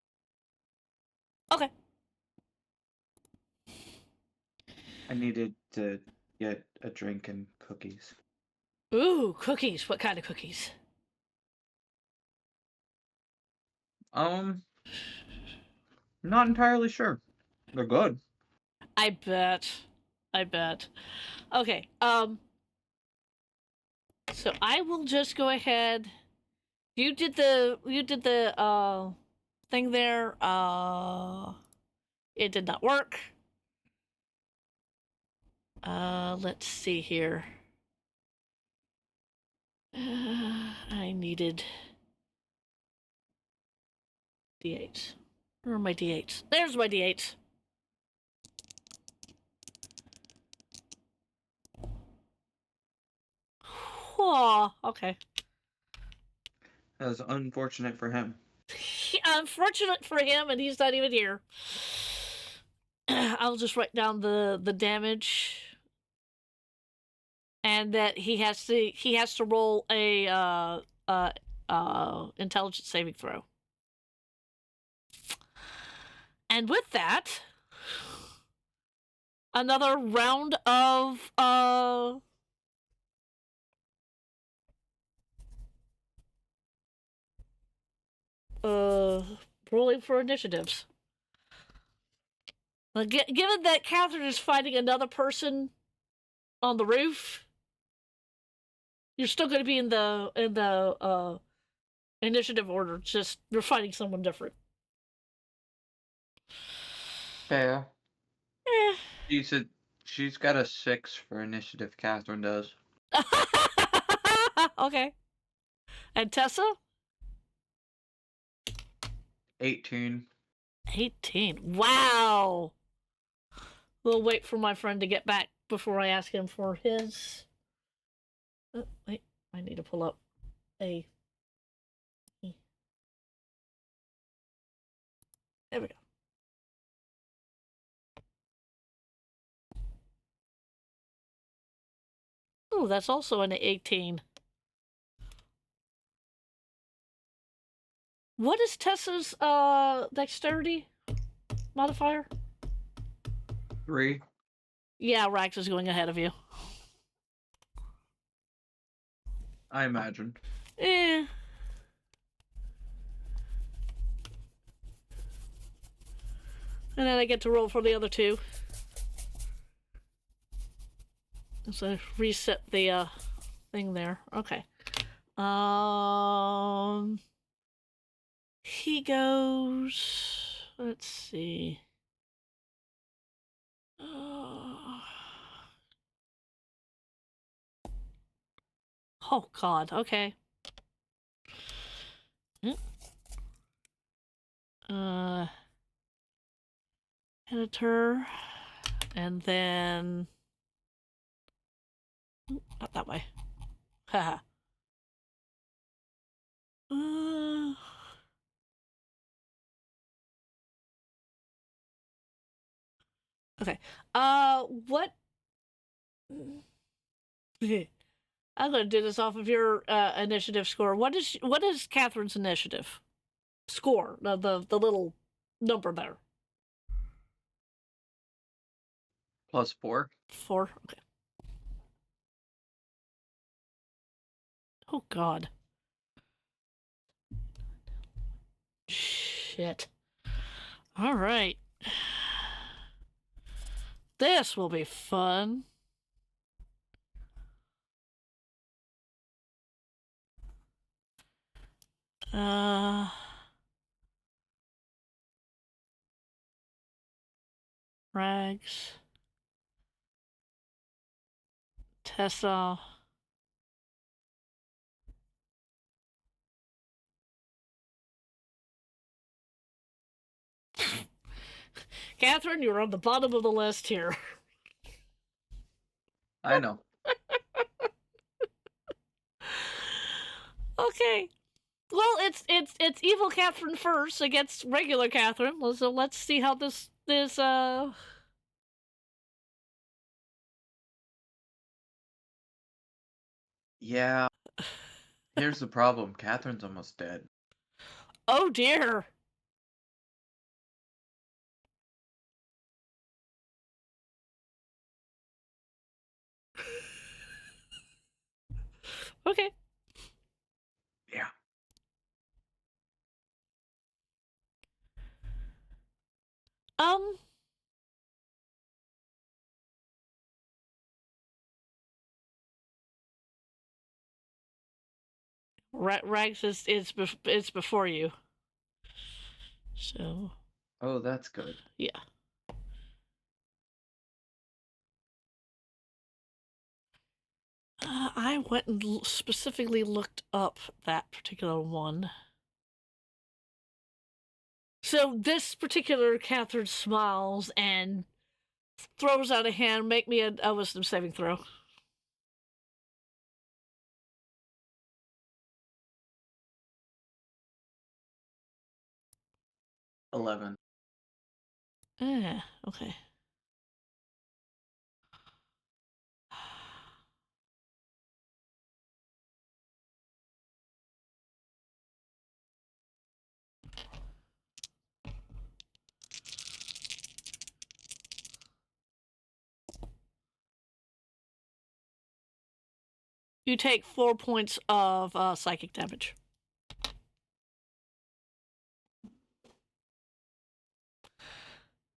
Okay. I needed to get a drink and cookies. Ooh, cookies. What kind of cookies? Not entirely sure. They're good. I bet. I bet. Okay. So I will just go ahead. You did the thing there. It did not work. Let's see here. I needed D8s. Where are my D8s? There's my D8s. Oh, okay. That was unfortunate for him. Unfortunate for him, and he's not even here. I'll just write down the damage, and that he has to roll a intelligence saving throw. And with that, another round of rolling for initiatives. Given that Catherine is fighting another person on the roof, you're still going to be in the initiative order. Just you're fighting someone different. Fair. Eh. She's got a 6 for initiative. Catherine does. Okay. And Tessa? 18. 18. Wow. We'll wait for my friend to get back before I ask him for his. Oh, wait, I need to pull up a. There we go. Oh, that's also an 18. What is Tessa's dexterity modifier? 3. Yeah, Rax is going ahead of you. I imagined. Eh. And then I get to roll for the other two. So reset the thing there. Okay. He goes. Let's see. Oh God. Okay. Editor, and then not that way. Haha. Okay. What? I'm gonna do this off of your initiative score. What is Catherine's initiative score? The little number there. +4. 4. Okay. Oh God. Shit. All right. This will be fun. Rags. Tessa. Catherine, you're on the bottom of the list here. I know. Okay. Well, it's evil Catherine first against regular Catherine. So let's see how this Yeah. Here's the problem. Catherine's almost dead. Oh dear. Okay. Yeah. Um. Rags is before you. So. Oh, that's good. Yeah. I went and specifically looked up that particular one. So this particular Catherine smiles and throws out a hand. Make me a wisdom saving throw. $11. Okay. You take 4 points of psychic damage.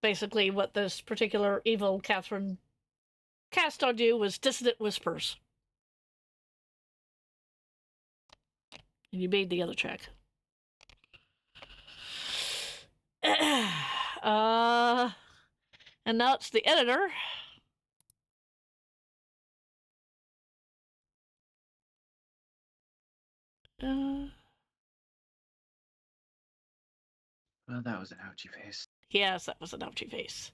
Basically, what this particular evil Catherine cast on you was dissonant whispers. And you made the other check. And now it's the editor. Well, that was an ouchie face. Yes, that was an ouchie face.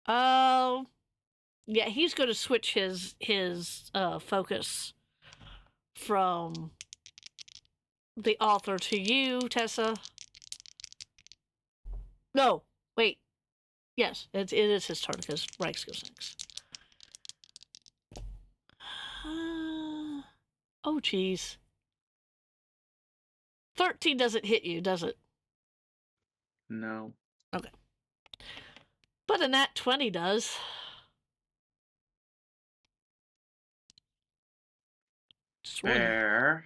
Yeah, he's going to switch his focus from the author to you, Tessa. No, wait. Yes, it is his turn because Rex goes next. Oh, jeez. 13 doesn't hit you, does it? No. Okay. But a nat 20 does. Just rolling, Fair.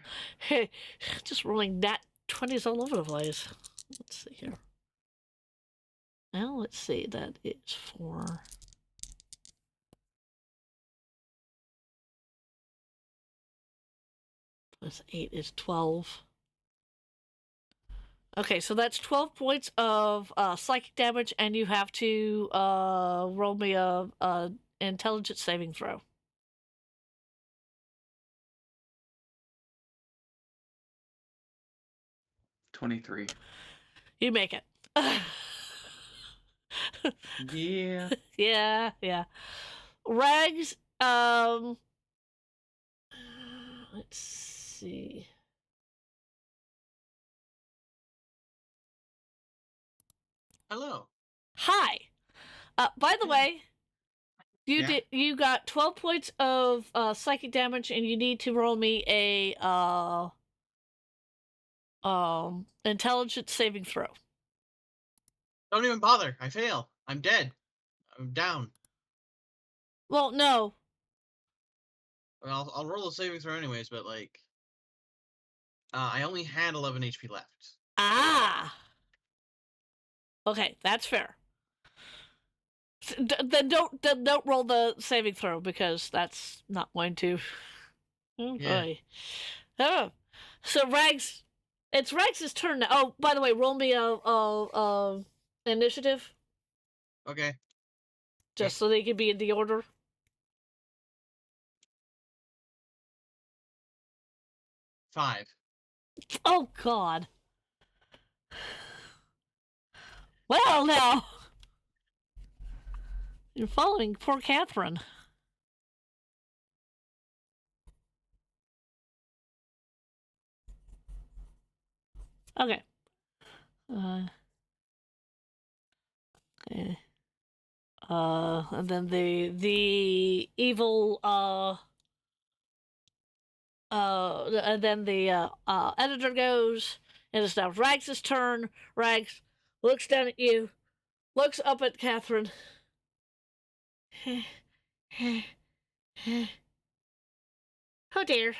just rolling nat 20s all over the place. Let's see here. Well, let's see. That is 4. Plus 8 is 12. Okay, so that's 12 points of psychic damage, and you have to roll me a intelligence saving throw. 23. You make it. Yeah. Yeah. Rags, let's see. Hello. Hi. By the way, Yeah. you got 12 points of psychic damage, and you need to roll me a intelligence saving throw. Don't even bother. I fail. I'm dead. I'm down. Well, no. I'll roll a saving throw anyways, but like, I only had 11 HP left. Ah. Okay, that's fair. Then don't roll the saving throw because that's not going to. Oh Yeah. boy. Oh. So Rags, it's Rags' turn now. Oh, by the way, roll me a initiative Okay. just so they can be in the order. 5. Oh God. Well, now you're following poor Catherine. Okay. Okay. And then the evil and then the editor goes, and it's now Rags' turn. Rags looks down at you, looks up at Catherine. Oh dear.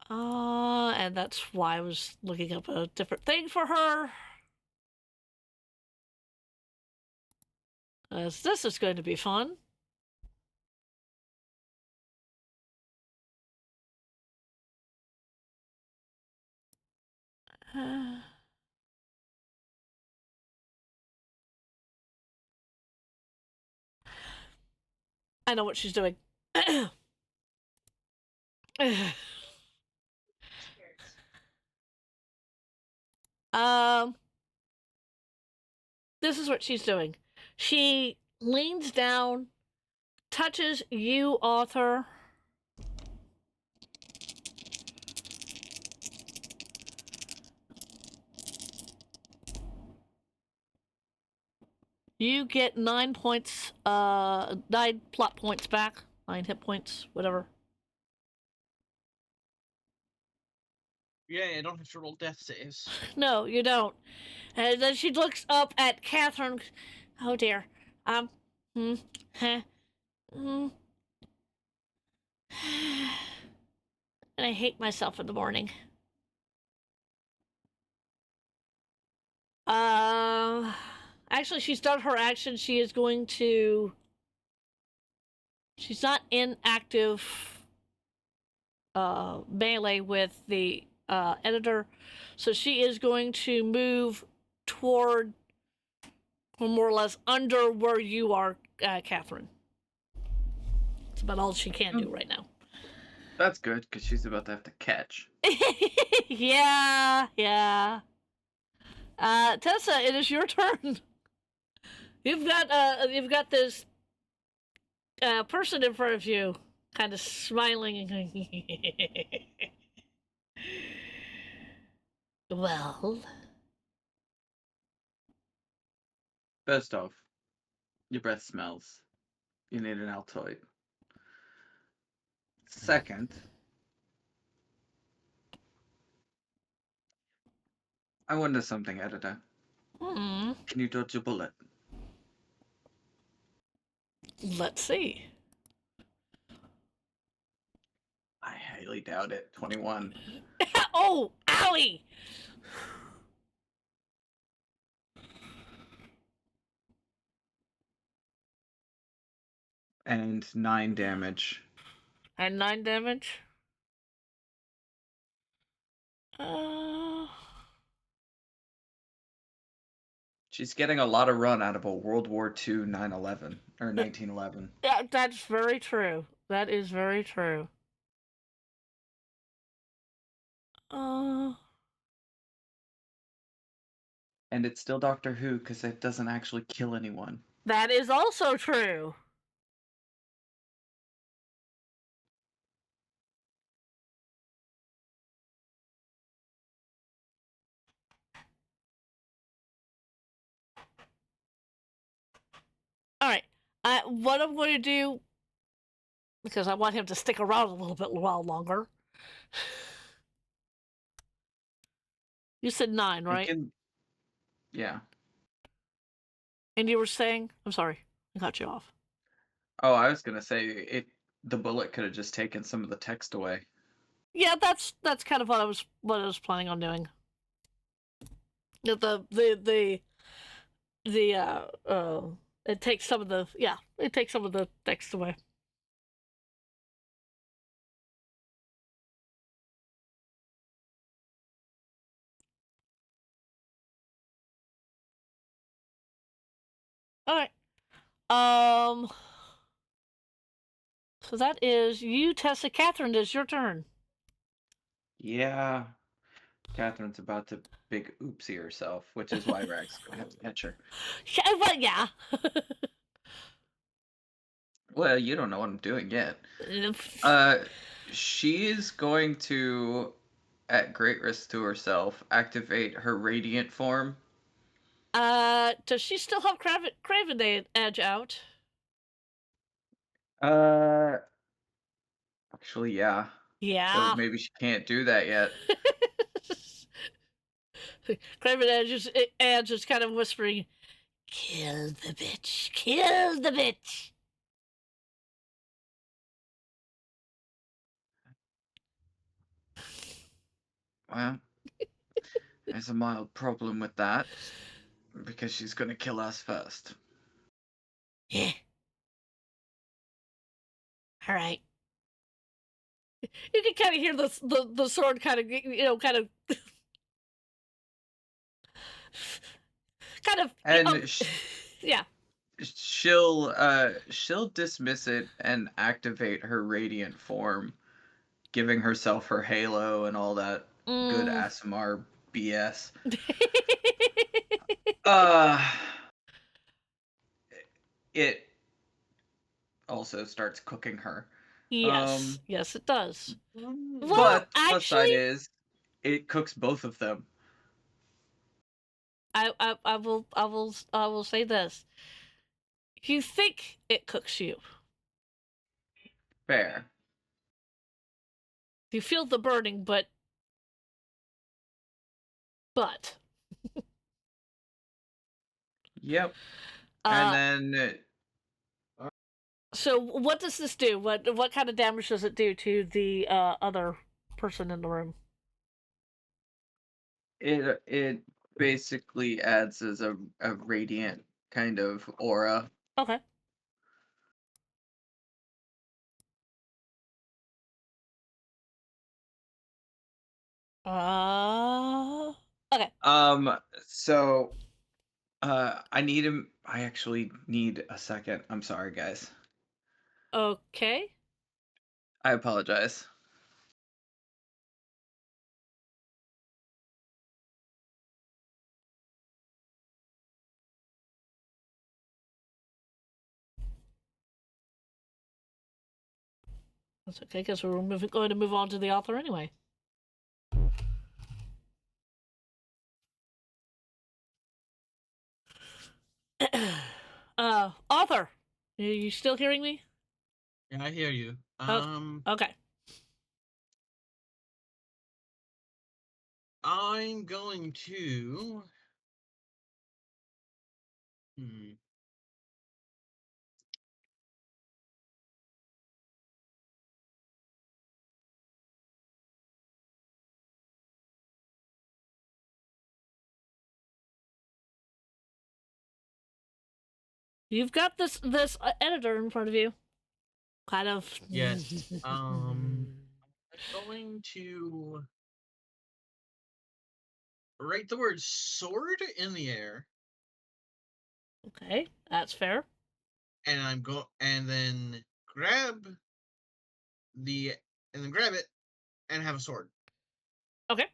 And that's why I was looking up a different thing for her. As this is going to be fun. I know what she's doing. um, this is what she's doing. She leans down, touches you, author. You get 9 points, 9 plot points back. 9 hit points, whatever. Yeah, I don't have to roll death saves. No, you don't. And then she looks up at Catherine. Oh dear. Heh. And I hate myself in the morning. Actually, she's done her action. She is going to. She's not in active melee with the editor, so she is going to move toward, or more or less under where you are, Catherine. That's about all she can do right now. That's good, because she's about to have to catch. Yeah. Tessa, it is your turn. You've got this person in front of you, kind of smiling. Well, First off, your breath smells. You need an Altoid. Second, I wonder something, editor. Can you dodge a bullet? Let's see. I highly doubt it. 21. Oh, owie! And 9 damage. And 9 damage. She's getting a lot of run out of a World War II 9/11 or 1911. Yeah, that's very true. That is very true. And it's still Doctor Who because it doesn't actually kill anyone. That is also true. All right. What I'm going to do, because I want him to stick around a little bit while longer. You said 9, right? Yeah. And you were saying, I'm sorry, I cut you off. Oh, I was gonna say the bullet could have just taken some of the text away. Yeah, that's kind of what I was planning on doing. The it takes some of the text away. All right. So that is you, Tessa. Catherine, it is your turn. Yeah. Catherine's about to big oopsie herself, which is why Rag's gonna have to catch her. Yeah, well, yeah. Well, you don't know what I'm doing yet. She is going to, at great risk to herself, activate her radiant form. Does she still have Craven Edge out? Uh, actually, yeah. So Yeah. maybe she can't do that yet. Anne just kind of whispering, "Kill the bitch! Kill the bitch!" Well, there's a mild problem with that because she's gonna kill us first. Yeah. All right. You can kind of hear the sword kind of kind of And yeah. she'll dismiss it and activate her radiant form, giving herself her halo and all that good Mm. ASMR BS. Uh, it also starts cooking her. Yes, yes, it does. Well, But the plus side actually, is it cooks both of them. I will say this. You think it cooks you. Fair. You feel the burning, but Yep. And uh then so what does this do? What kind of damage does it do to the other person in the room? it basically adds as a radiant kind of aura. Okay. Uh okay. So I actually need a second. I'm sorry, guys. Okay. I apologize. That's okay, because we're going to move on to the author anyway. Author, are you still hearing me? Yeah, I hear you. Oh, okay. I'm going to. Hmm. You've got this editor in front of you. Kind of. Yes. I'm going to write the word sword in the air, Okay, that's fair. and and then the grab it and have a sword. Okay.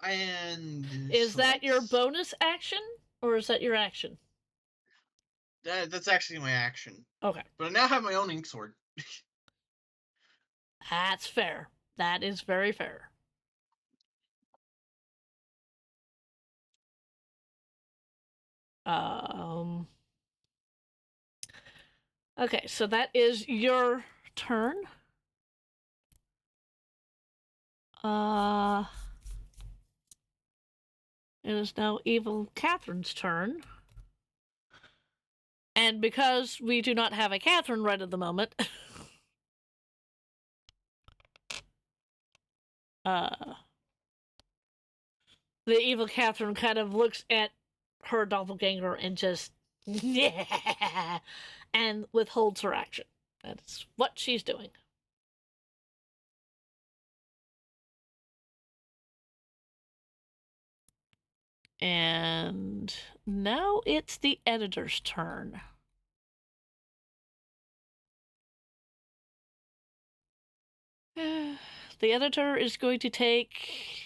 And Is so that your let's. bonus action, or is that your action? That's actually my action. Okay, But I now have my own ink sword. that's fair. That is very fair. Um. Okay, so that is your turn. Uh. It is now Evil Catherine's turn. And because we do not have a Catherine right at the moment, uh, the Evil Catherine kind of looks at her doppelganger and just and withholds her action. That's what she's doing. And now it's the editor's turn. The editor is going to take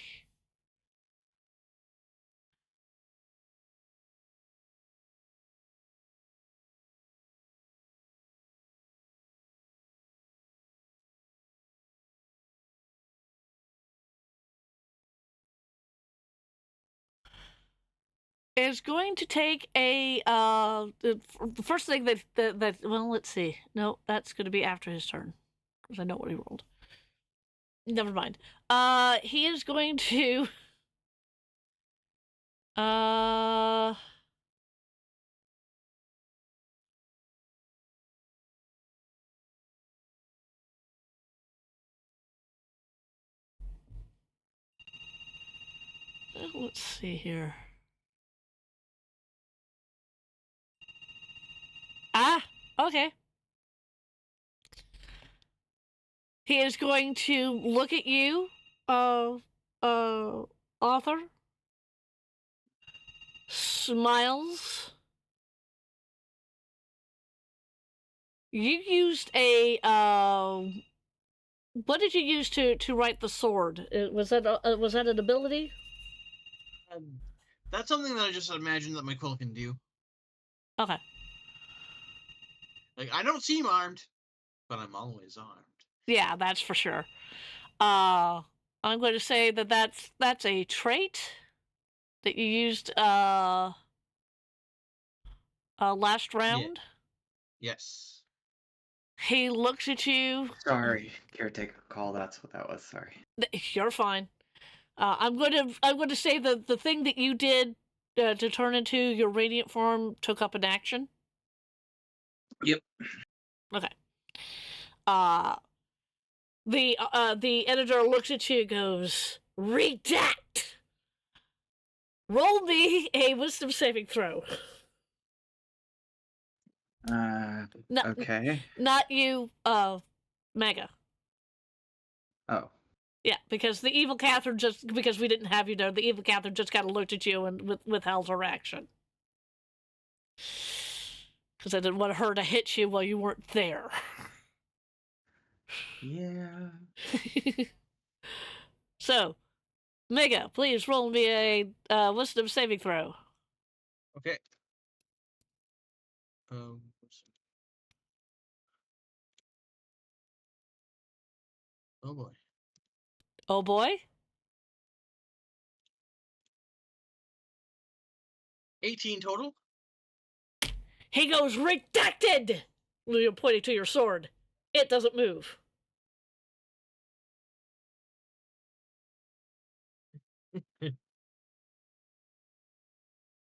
is going to take a the first thing that well, let's see. No, that's going to be after his turn because I know what he rolled. Never mind. He is going to uh. Let's see here. Ah, okay. He is going to look at you, author, smiles. You used a, what did you use to write the sword? Was that an ability? That's something that I just imagine that my quill can do. Okay. Like, I don't seem armed, but I'm always armed. Yeah, that's for sure. I'm going to say that that's a trait that you used, last round. Yes. He looks at you. Sorry, caretaker call. That's what that was. Sorry. You're fine. I'm going to say that the thing that you did to turn into your radiant form took up an action. Yep. Okay. The editor looks at you and goes, "Redact. Roll me a wisdom saving throw." Okay. Not you, Mega. Oh. Yeah, because the evil Catherine because we didn't have you there, the evil Catherine just kind of looked at you and withheld her action. Because I didn't want her to hit you while you weren't there. Yeah. So, Mega, please roll me a wisdom saving throw. Okay. Oh boy. Oh boy. 18 total. He goes, "Redacted!" You're pointing to your sword. It doesn't move.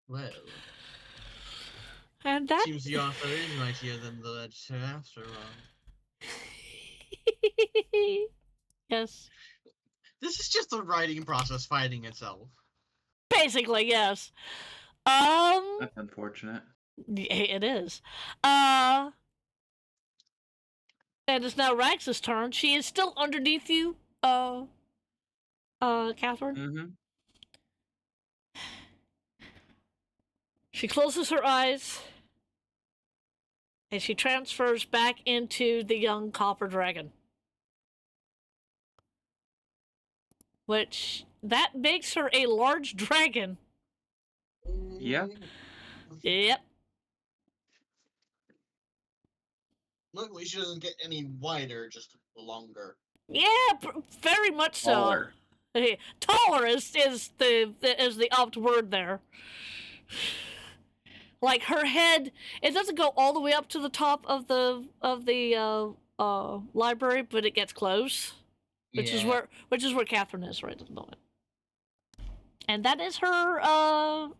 Well, And that... seems the author is mightier than the editor after all. Yes. This is just the writing process fighting itself. Basically, yes. That's unfortunate. It is. And it's now Rax's turn. She is still underneath you, Catherine. Mm-hmm. She closes her eyes, and she transfers back into the young copper dragon. Which, that makes her a large dragon. Yep. Yep. Luckily, she doesn't get any wider, just longer. Yeah, very much so. Taller. Taller is the opt word there. Like her head, it doesn't go all the way up to the top of the library, but it gets close, which is where Catherine is right at the moment. And that is her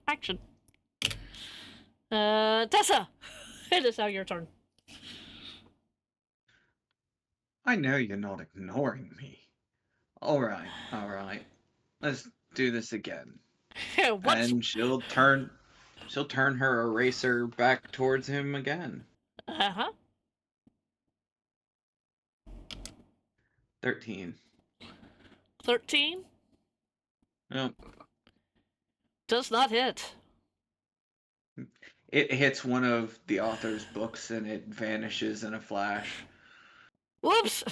action. Tessa, it is now your turn. I know you're not ignoring me. All right. Let's do this again. And she'll turn her eraser back towards him again. 13. 13? Yep. Does not hit. It hits one of the author's books and it vanishes in a flash. Whoops!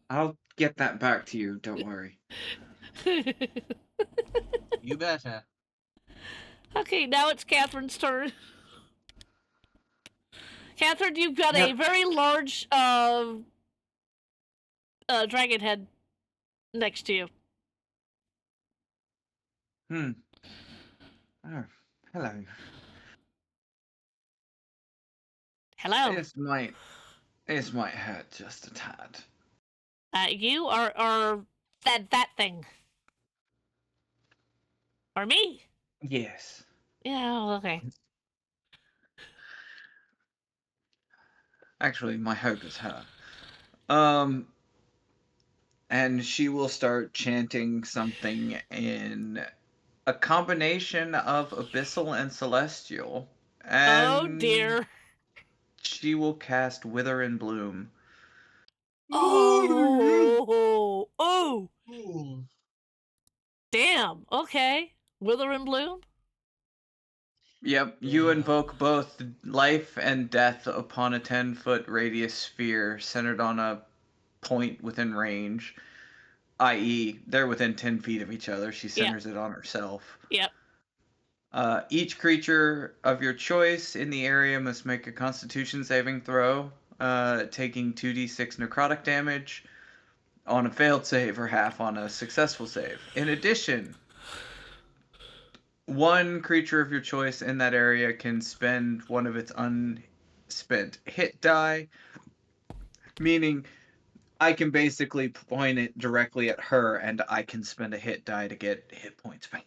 I'll get that back to you, don't worry. You better. Okay, now it's Catherine's turn. Catherine, you've got a very large dragon head next to you. Oh, hello. Hello. This might hurt just a tad. You are that thing. Or me? Yes. Yeah, well, okay. Actually, my hope is her. Um, and she will start chanting something in a combination of abyssal and celestial, Oh and dear. she will cast Wither and Bloom. Oh, oh, Ooh. damn. Okay. Wither and Bloom? Yep, you Yeah. invoke both life and death upon a 10-foot radius sphere centered on a point within range, i.e., they're within 10 feet of each other. She Yep, centers it on herself. yep. Each creature of your choice in the area must make a Constitution saving throw, taking 2d6 necrotic damage on a failed save or half on a successful save. In addition, one creature of your choice in that area can spend one of its unspent hit die, meaning I can basically point it directly at her and I can spend a hit die to get hit points back.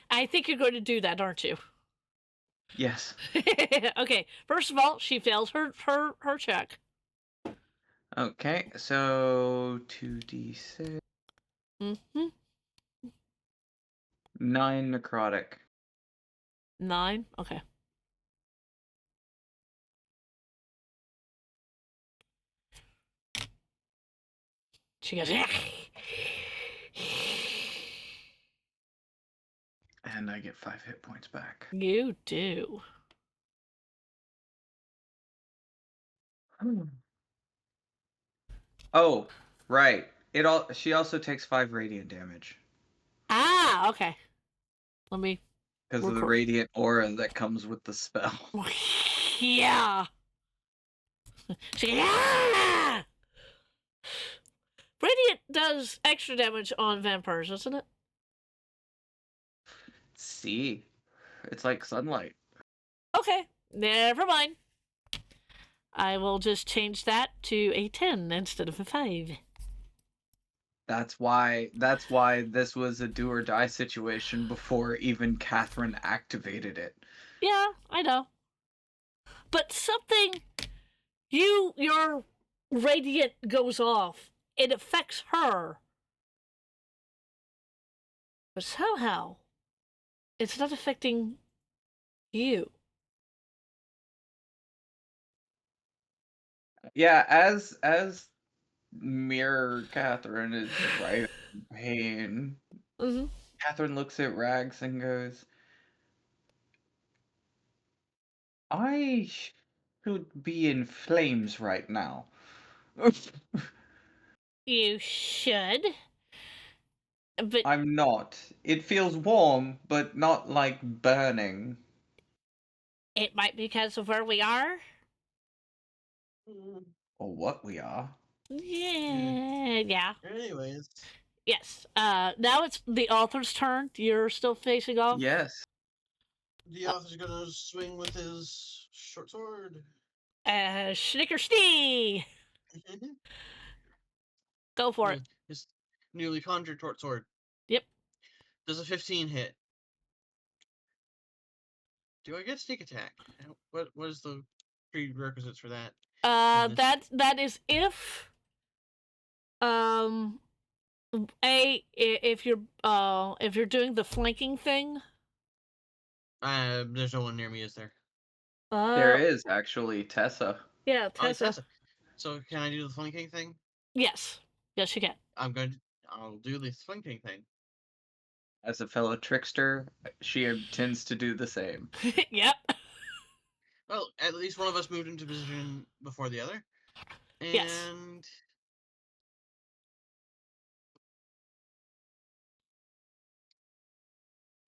I think you're going to do that, aren't you? Yes. Okay. First of all, she fails her check. Okay, so 2d6, Mm-hmm. 9 necrotic. 9. Okay. She goes. And I get 5 hit points back. You do. Oh, right. She also takes 5 radiant damage Ah, okay. Let me because of the record. radiant aura that comes with the spell. Yeah. Yeah. Radiant does extra damage on vampires, doesn't it? See, it's like sunlight. Okay. Never mind. I will just change that to a 10 instead of a 5. That's why this was a do or die situation before even Catherine activated it. Yeah, I know. But something your radiant goes off. It affects her. But somehow it's not affecting you. Yeah, as Mirror Catherine is right in pain, Mm-hmm. Catherine looks at Rags and goes, I should be in flames right now. You should. But I'm not. It feels warm, but not like burning. it might be because of where we are. Or what we are. Yeah, yeah. Anyways, Yes. Now it's the author's turn. You're still facing off. Yes. the author's gonna swing with his short sword. Schnickersnee! Go for it. His newly conjured short sword. Yep. Does a 15 hit? Do I get sneak attack? What is the prerequisites for that? in this? That is um if you're doing the flanking thing. There's no one near me, is there? There is actually Tessa. Yeah, Oh, Tessa. Tessa. So can I do the flanking thing? Yes. Yes, you can. I'll do the flanking thing. As a fellow trickster, she intends to do the same. Yep. Well, at least one of us moved into position before the other. Yes. And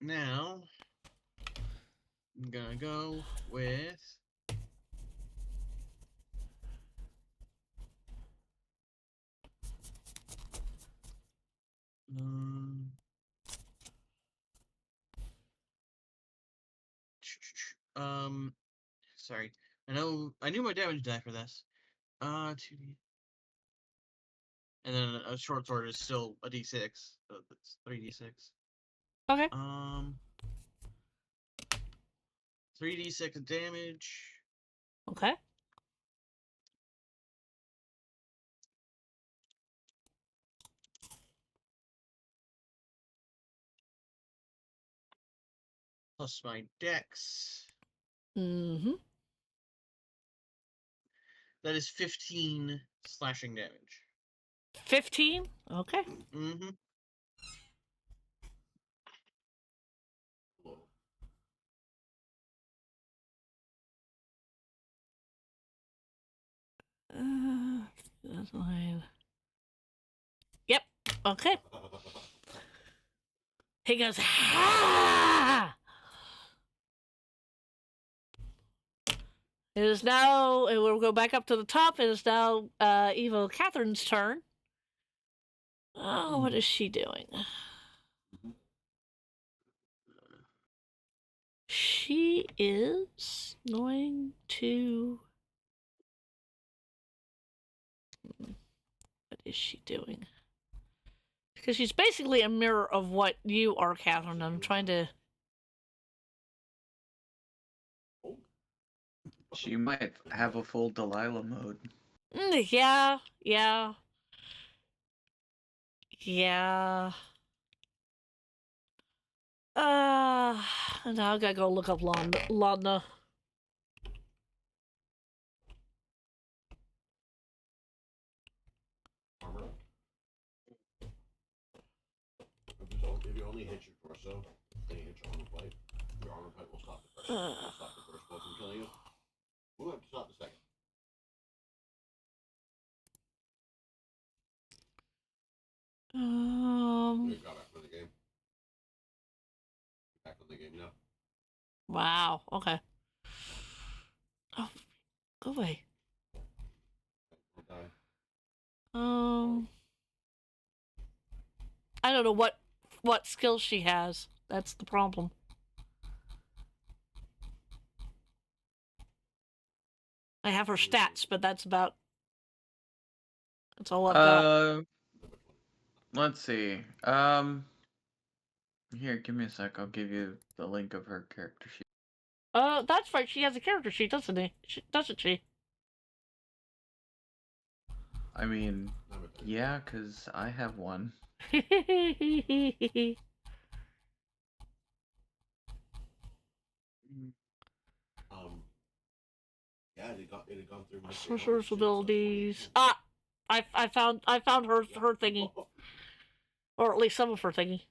now I'm gonna go with um Sorry. I knew my damage die for this. 2d. And then a short sword is still a d6. So it's 3d6. Okay. 3d6 damage. Okay. Plus my dex. Mm-hmm. That is 15 slashing damage. 15? Okay. Mm-hmm. That's fine. Yep. Okay. He goes, ha! It is now, and we'll go back up to the top. It is now Evil Catherine's turn. Oh, what is she doing? She is going to... What is she doing? Because she's basically a mirror of what you are, Catherine. I'm trying to... She might have a full Delilah mode. Yeah. Now I gotta go look up Laudna. Armor. If you only hit your torso, then you hit your armor plate. Your armor plate will stop the first. Will stop the first blow from killing you. We'll have to stop the second. You got back from the game. Back on the game now. Wow. Okay. Oh, go away. Don't die. I don't know what skills she has. That's the problem. I have her stats, but that's all I've got. Let's see. Here, give me a sec. I'll give you the link of her character sheet. That's right. She has a character sheet, doesn't she? I mean, yeah, 'cause I have one. Yeah, it had gone through my Sorcerer's abilities. I found her thingy, or at least some of her thingy.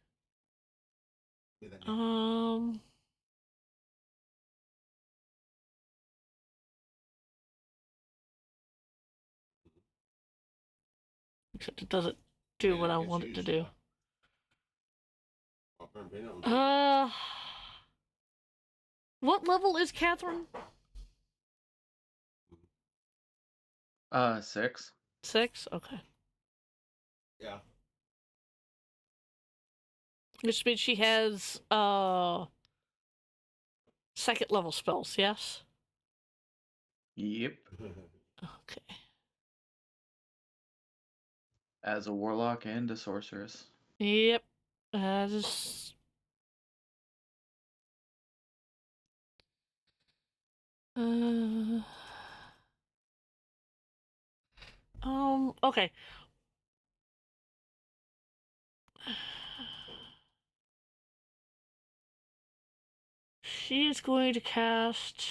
Except it doesn't do what I want it to do. What level is Catherine? 6. 6? Okay. Yeah. Which means she has, second level spells, yes? Yep. Okay. As a warlock and a sorceress. Yep. Just... okay. She is going to cast...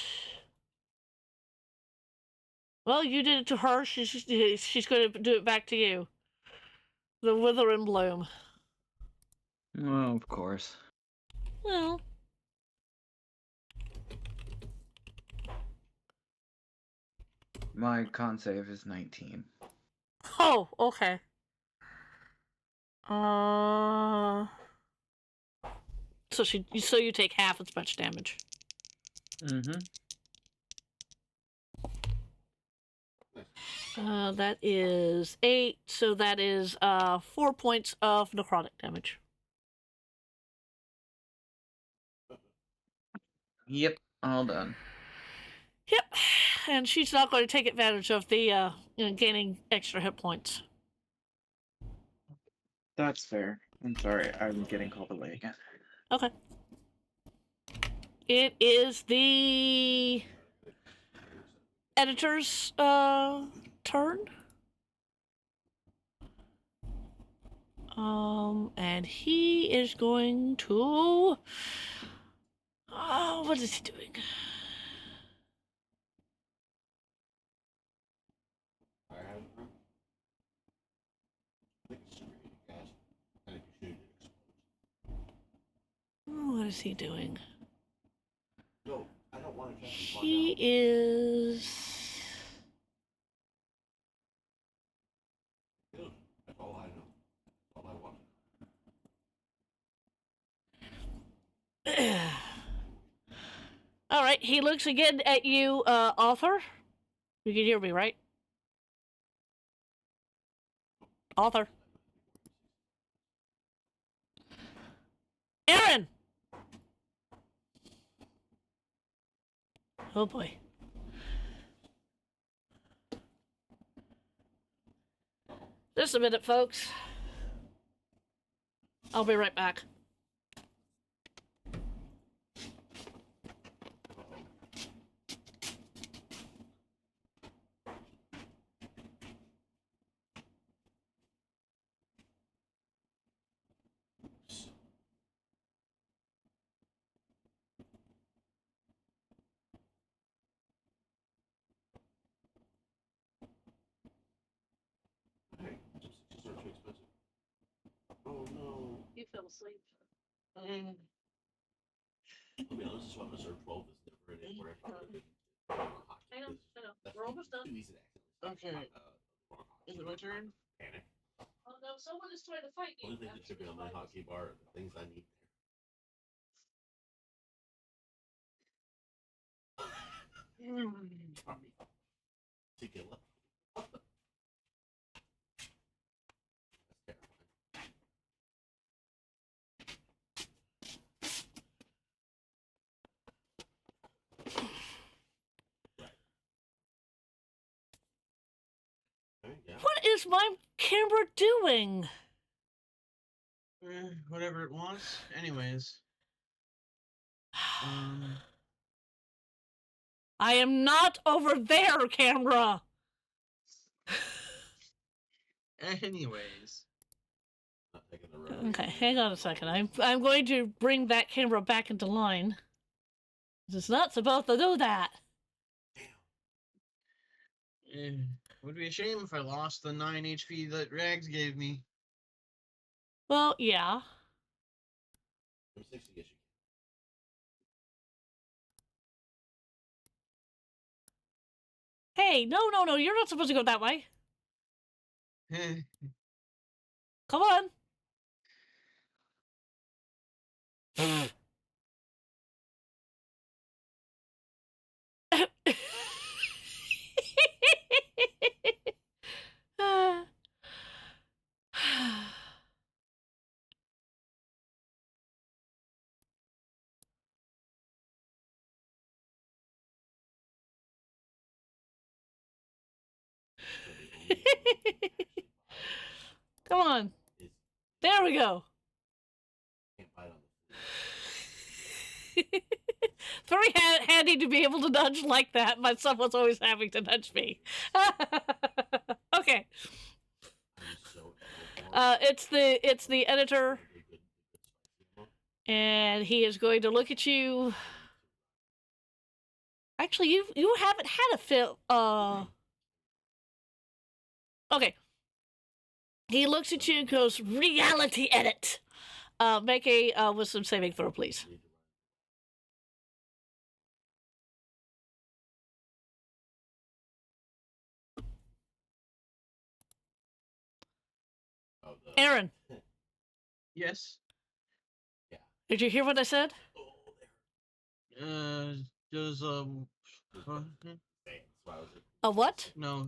Well, you did it to her. She's going to do it back to you. The Wither and Bloom. Oh, of course. Well... My con save is 19. Oh, okay. So you take half as much damage. Mm-hmm. That is 8, so that is 4 points of necrotic damage. Yep. All done. Yep. And she's not going to take advantage of the gaining extra hit points. That's fair. I'm sorry, I'm getting called away again. Okay. It is the editor's turn. And he is going to. Oh, what is he doing? I have it. I think it's superheated gas. I think you shoot it explodes. Oh, what is he doing? No, I don't want to check and find He out. is. Good. That's all I know. That's all I want. All right, he looks again at you, Arthur. You can hear me, right? Arthur. Aaron! Oh boy. Just a minute, folks. I'll be right back. Hey, just are too expensive. Oh no. You fell asleep. I'll be honest, this one reserve 12 is never an where I I know. We're almost done. Too easy to Okay. accidentally. Is it my turn? Panic. Oh no, someone is trying to fight you. Only thing that should be on my hotkey bar are the things I need there. Sorry. Tequila. That's terrifying. Okay, yeah. What is my camera doing? Whatever it wants. Anyways. I am not over there, camera. Anyways. Not taking the road. Okay, hang on a second. I'm going to bring that camera back into line. It's not supposed to do that. Would be a shame if I lost the 9 HP that Rags gave me. Well, yeah. I'm 60 issue. Hey, no, you're not supposed to go that way. Eh, Come on. Come on. There we go. Can't bite on It's very handy to be able to nudge like that, but someone's always having to nudge me. Okay. It's the editor, and he is going to look at you. Actually, you haven't had a film. Okay. He looks at you and goes, "Reality edit." Make a wisdom saving throw, please. Aaron, yes. did you hear what I said? Does A what? no.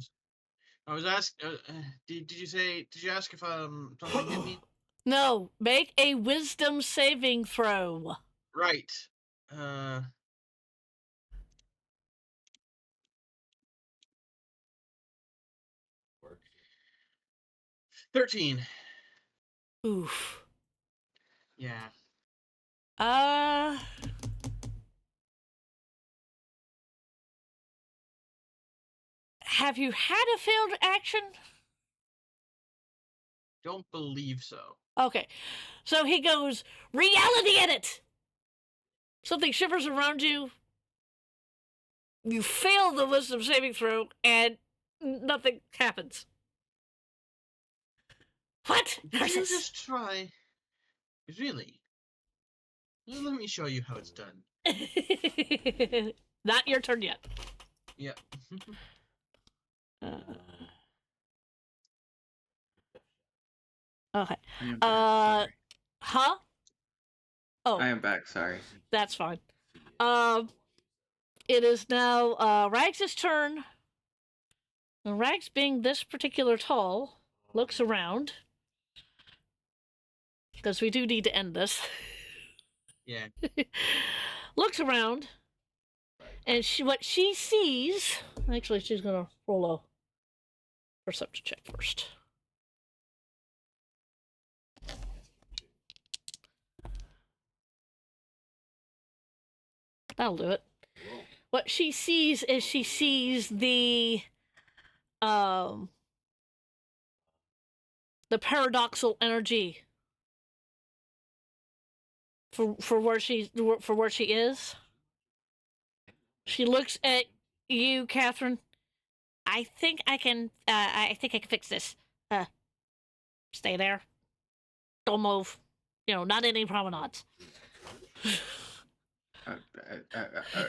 I was asked. Did you ask if something hit me? No, make a wisdom saving throw. Right. 13. Oof. Yeah. Have you had a failed action? Don't believe so. Okay. So he goes, reality edit! Something shivers around you. You fail the wisdom saving throw, and nothing happens. What? Did you just try? Really? Well, let me show you how it's done. Not your turn yet. Yep. Okay. I am back, sorry. Huh? Oh, I am back, sorry. that's fine. It is now Rags' turn. And Rags, being this particular tall, looks around. Because we do need to end this. Yeah. Looks around. And what she sees... Actually, she's going to roll a perception check first. That'll do it. What she sees is she sees the paradoxal energy for where she is. She looks at you, Catherine. I think I can fix this. Stay there. Don't move. You know, not any promenades.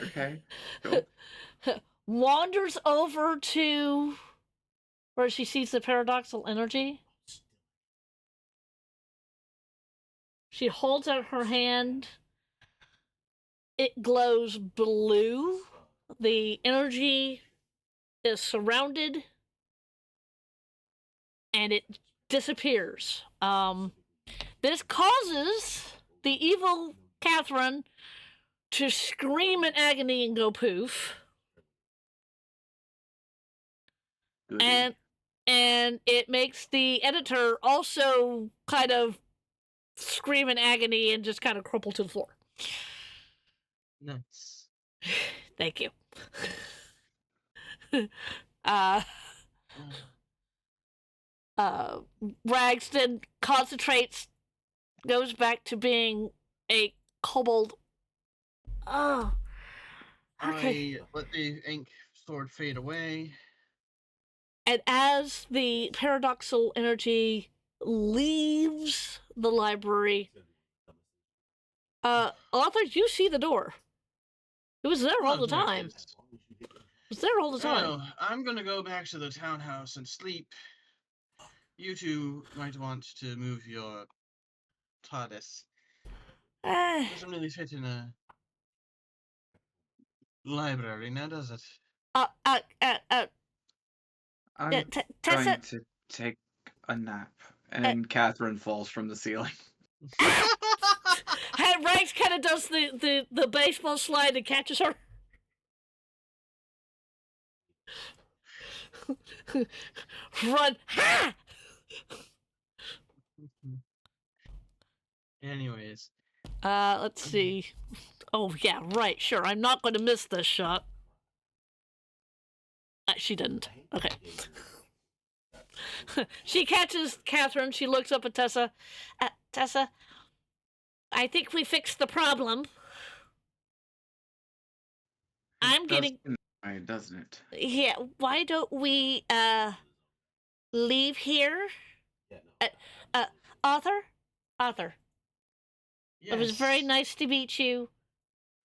Okay. Cool. Wanders over to where she sees the paradoxal energy. She holds out her hand. It glows blue. The energy is surrounded. And it disappears. This causes the evil Catherine to scream in agony and go poof. Goody. And it makes the editor also kind of scream in agony and just kind of crumple to the floor. Nice. Thank you. Rags then concentrates, goes back to being a kobold. Oh. Okay. I let the ink sword fade away. And as the paradoxal energy leaves the library, Arthur, you see the door. It was there all the time. It was there all the time. Oh, I'm gonna go back to the townhouse and sleep. You two might want to move your TARDIS. Doesn't really fit in a library now, does it? I'm Tessa. trying to take a nap, and Catherine falls from the ceiling. Rags kind of does the baseball slide and catches her. Run! Ha! Anyways. Let's see. Oh, yeah, right, sure. I'm not going to miss this shot. She didn't. Okay. She catches Catherine. She looks up at Tessa. Tessa, I think we fixed the problem. I'm getting... Right, doesn't it? Yeah, why don't we, leave here? Arthur? Yes. It was very nice to meet you.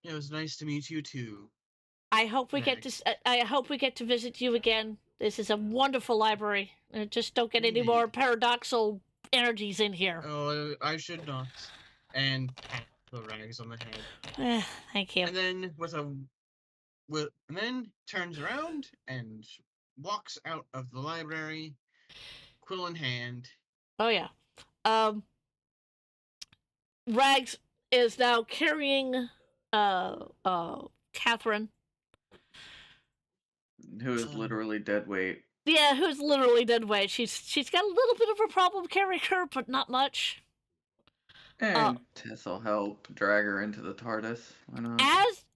It was nice to meet you too. I hope we get to visit you again. This is a wonderful library. Just don't get any more paradoxal energies in here. Oh, I should not. And pat the Rags on the head. Thank you. And then and then turns around and walks out of the library, quill in hand. Oh yeah. Rags is now carrying Catherine, Who is literally dead weight. Yeah, who's literally dead weight. She's got a little bit of a problem carrying her, but not much. And Tess'll help drag her into the TARDIS. Why not?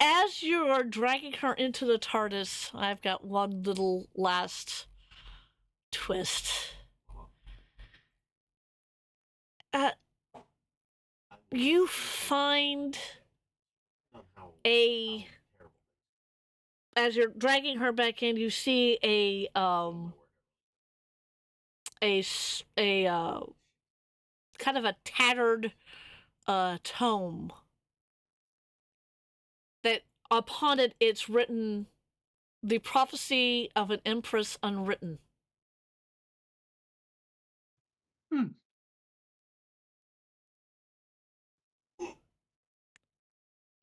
As you are dragging her into the TARDIS, I've got one little last twist. You find as you're dragging her back in, you see a kind of a tattered tome that upon it it's written the prophecy of an empress unwritten.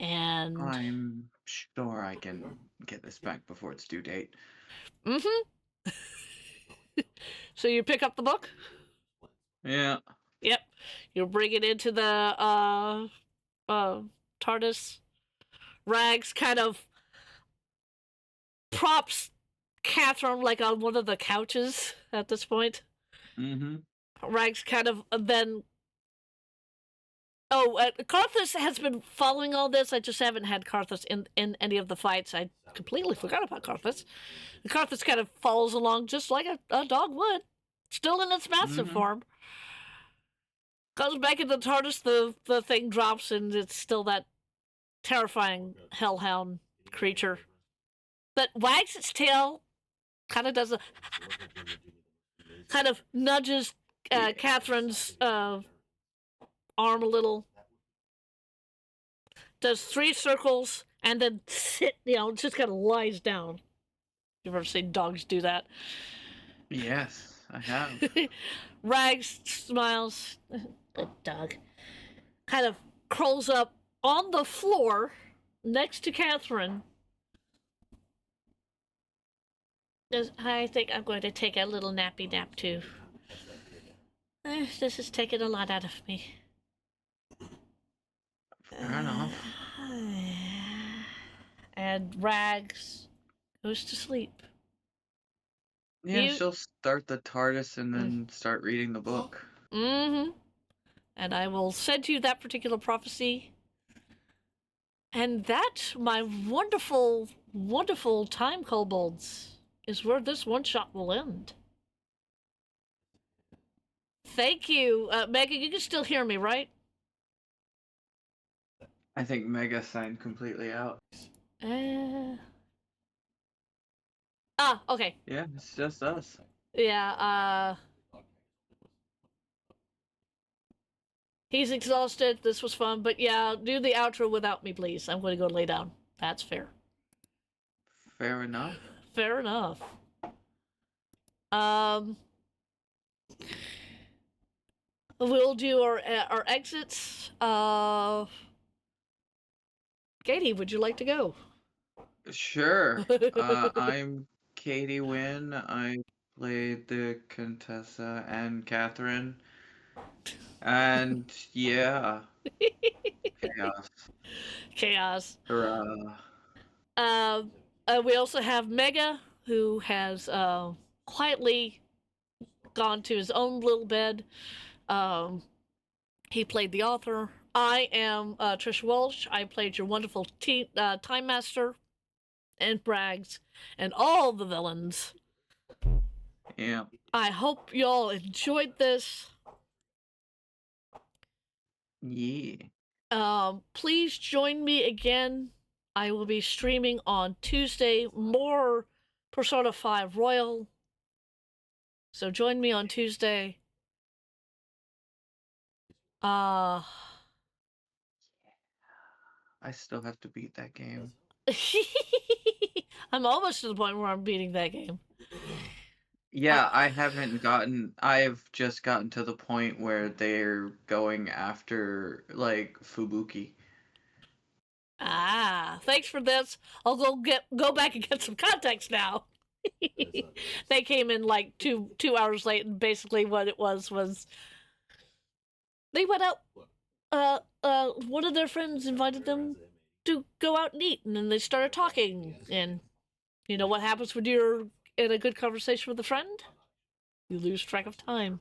And I'm sure I can get this back before its due date. So you pick up the book? Yeah. Yep. You bring it into the TARDIS. Rags kind of props Catherine like on one of the couches at this point. Rags kind of then. Karthus has been following all this. I just haven't had Karthus in any of the fights. I completely forgot about Karthus. Karthus kind of follows along just like a dog would, still in its massive form. Goes back into the TARDIS, the thing drops, and it's still that terrifying hellhound creature that wags its tail, kind of does kind of nudges Catherine's arm a little, does 3 circles, and then just kind of lies down. You've ever seen dogs do that? Yes, I have. Rags smiles. Good dog. Kind of curls up on the floor next to Catherine. I think I'm going to take a little nappy nap too. This is taking a lot out of me. Fair enough. And Rags goes to sleep. Yeah, she'll start the TARDIS and then start reading the book. And I will send you that particular prophecy. And that, my wonderful, wonderful time kobolds, is where this one-shot will end. Thank you. Megan, you can still hear me, right? I think Mega signed completely out. Okay. Yeah, it's just us. Yeah, he's exhausted. This was fun, but yeah, do the outro without me, please. I'm going to go lay down. That's fair. Fair enough. Fair enough. We'll do our exits. Katie, would you like to go? Sure. I'm Katie Wynn. I played the Contessa and Catherine. And yeah. Chaos. Hurrah. We also have Mega, who has quietly gone to his own little bed. He played the author. I am Trish Walsh. I played your wonderful Time Master and Braggs and all the villains. Yeah. I hope y'all enjoyed this. Yeah. Please join me again. I will be streaming on Tuesday more Persona 5 Royal. So join me on Tuesday. I still have to beat that game. I'm almost to the point where I'm beating that game. Yeah, I've just gotten to the point where they're going after, like, Fubuki. Thanks for this. I'll go back and get some context now. They came in like two hours late, and basically what it was they went out. One of their friends invited them to go out and eat, and then they started talking. And you know what happens when you're in a good conversation with a friend, you lose track of time.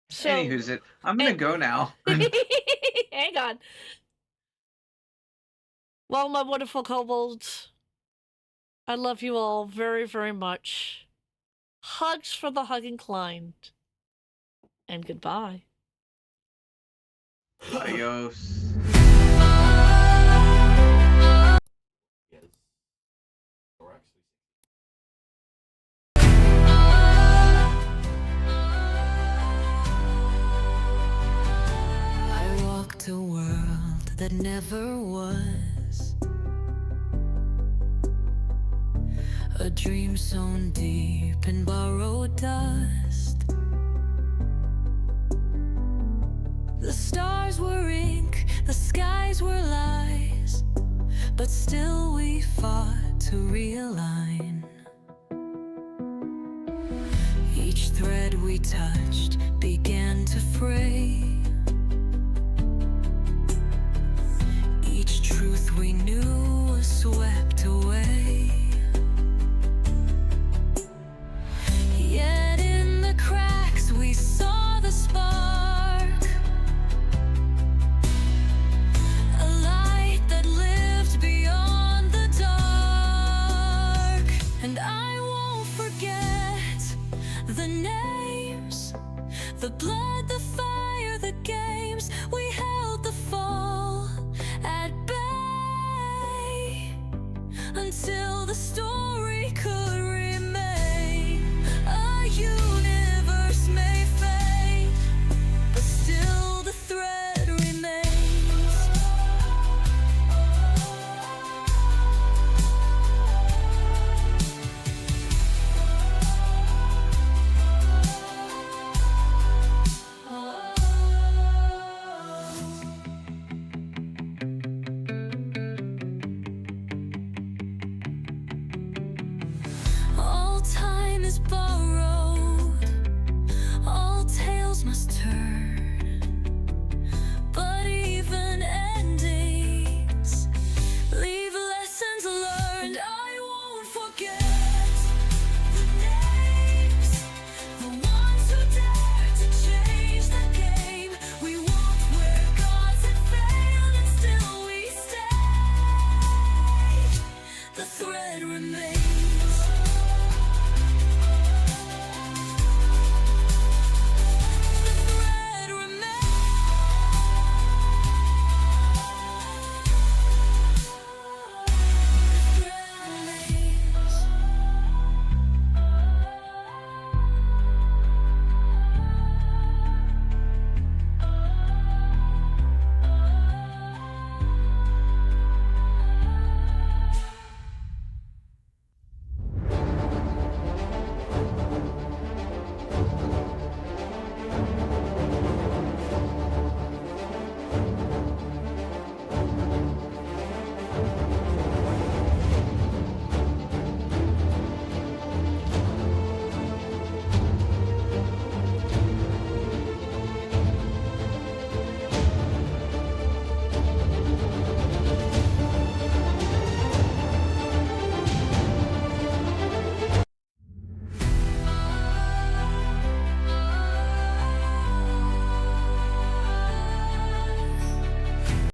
So, Anywho's it. I'm gonna go now. hang on. Well, my wonderful kobolds, I love you all very, very much. Hugs for the hugging client. And goodbye. Adios. Yes. Or actually, I walked a world that never was, a dream sown deep in borrowed dust. The stars were ink, the skies were lies, but still we fought to realign. Each thread we touched began to fray. Each truth we knew was swept away. Yet in the cracks we saw the spark, a light that lived beyond the dark. And I won't forget the names, the blood, the fire, the games. We held the fall at bay until the story could remain. A universe may fade, but still the thread remains. All time is but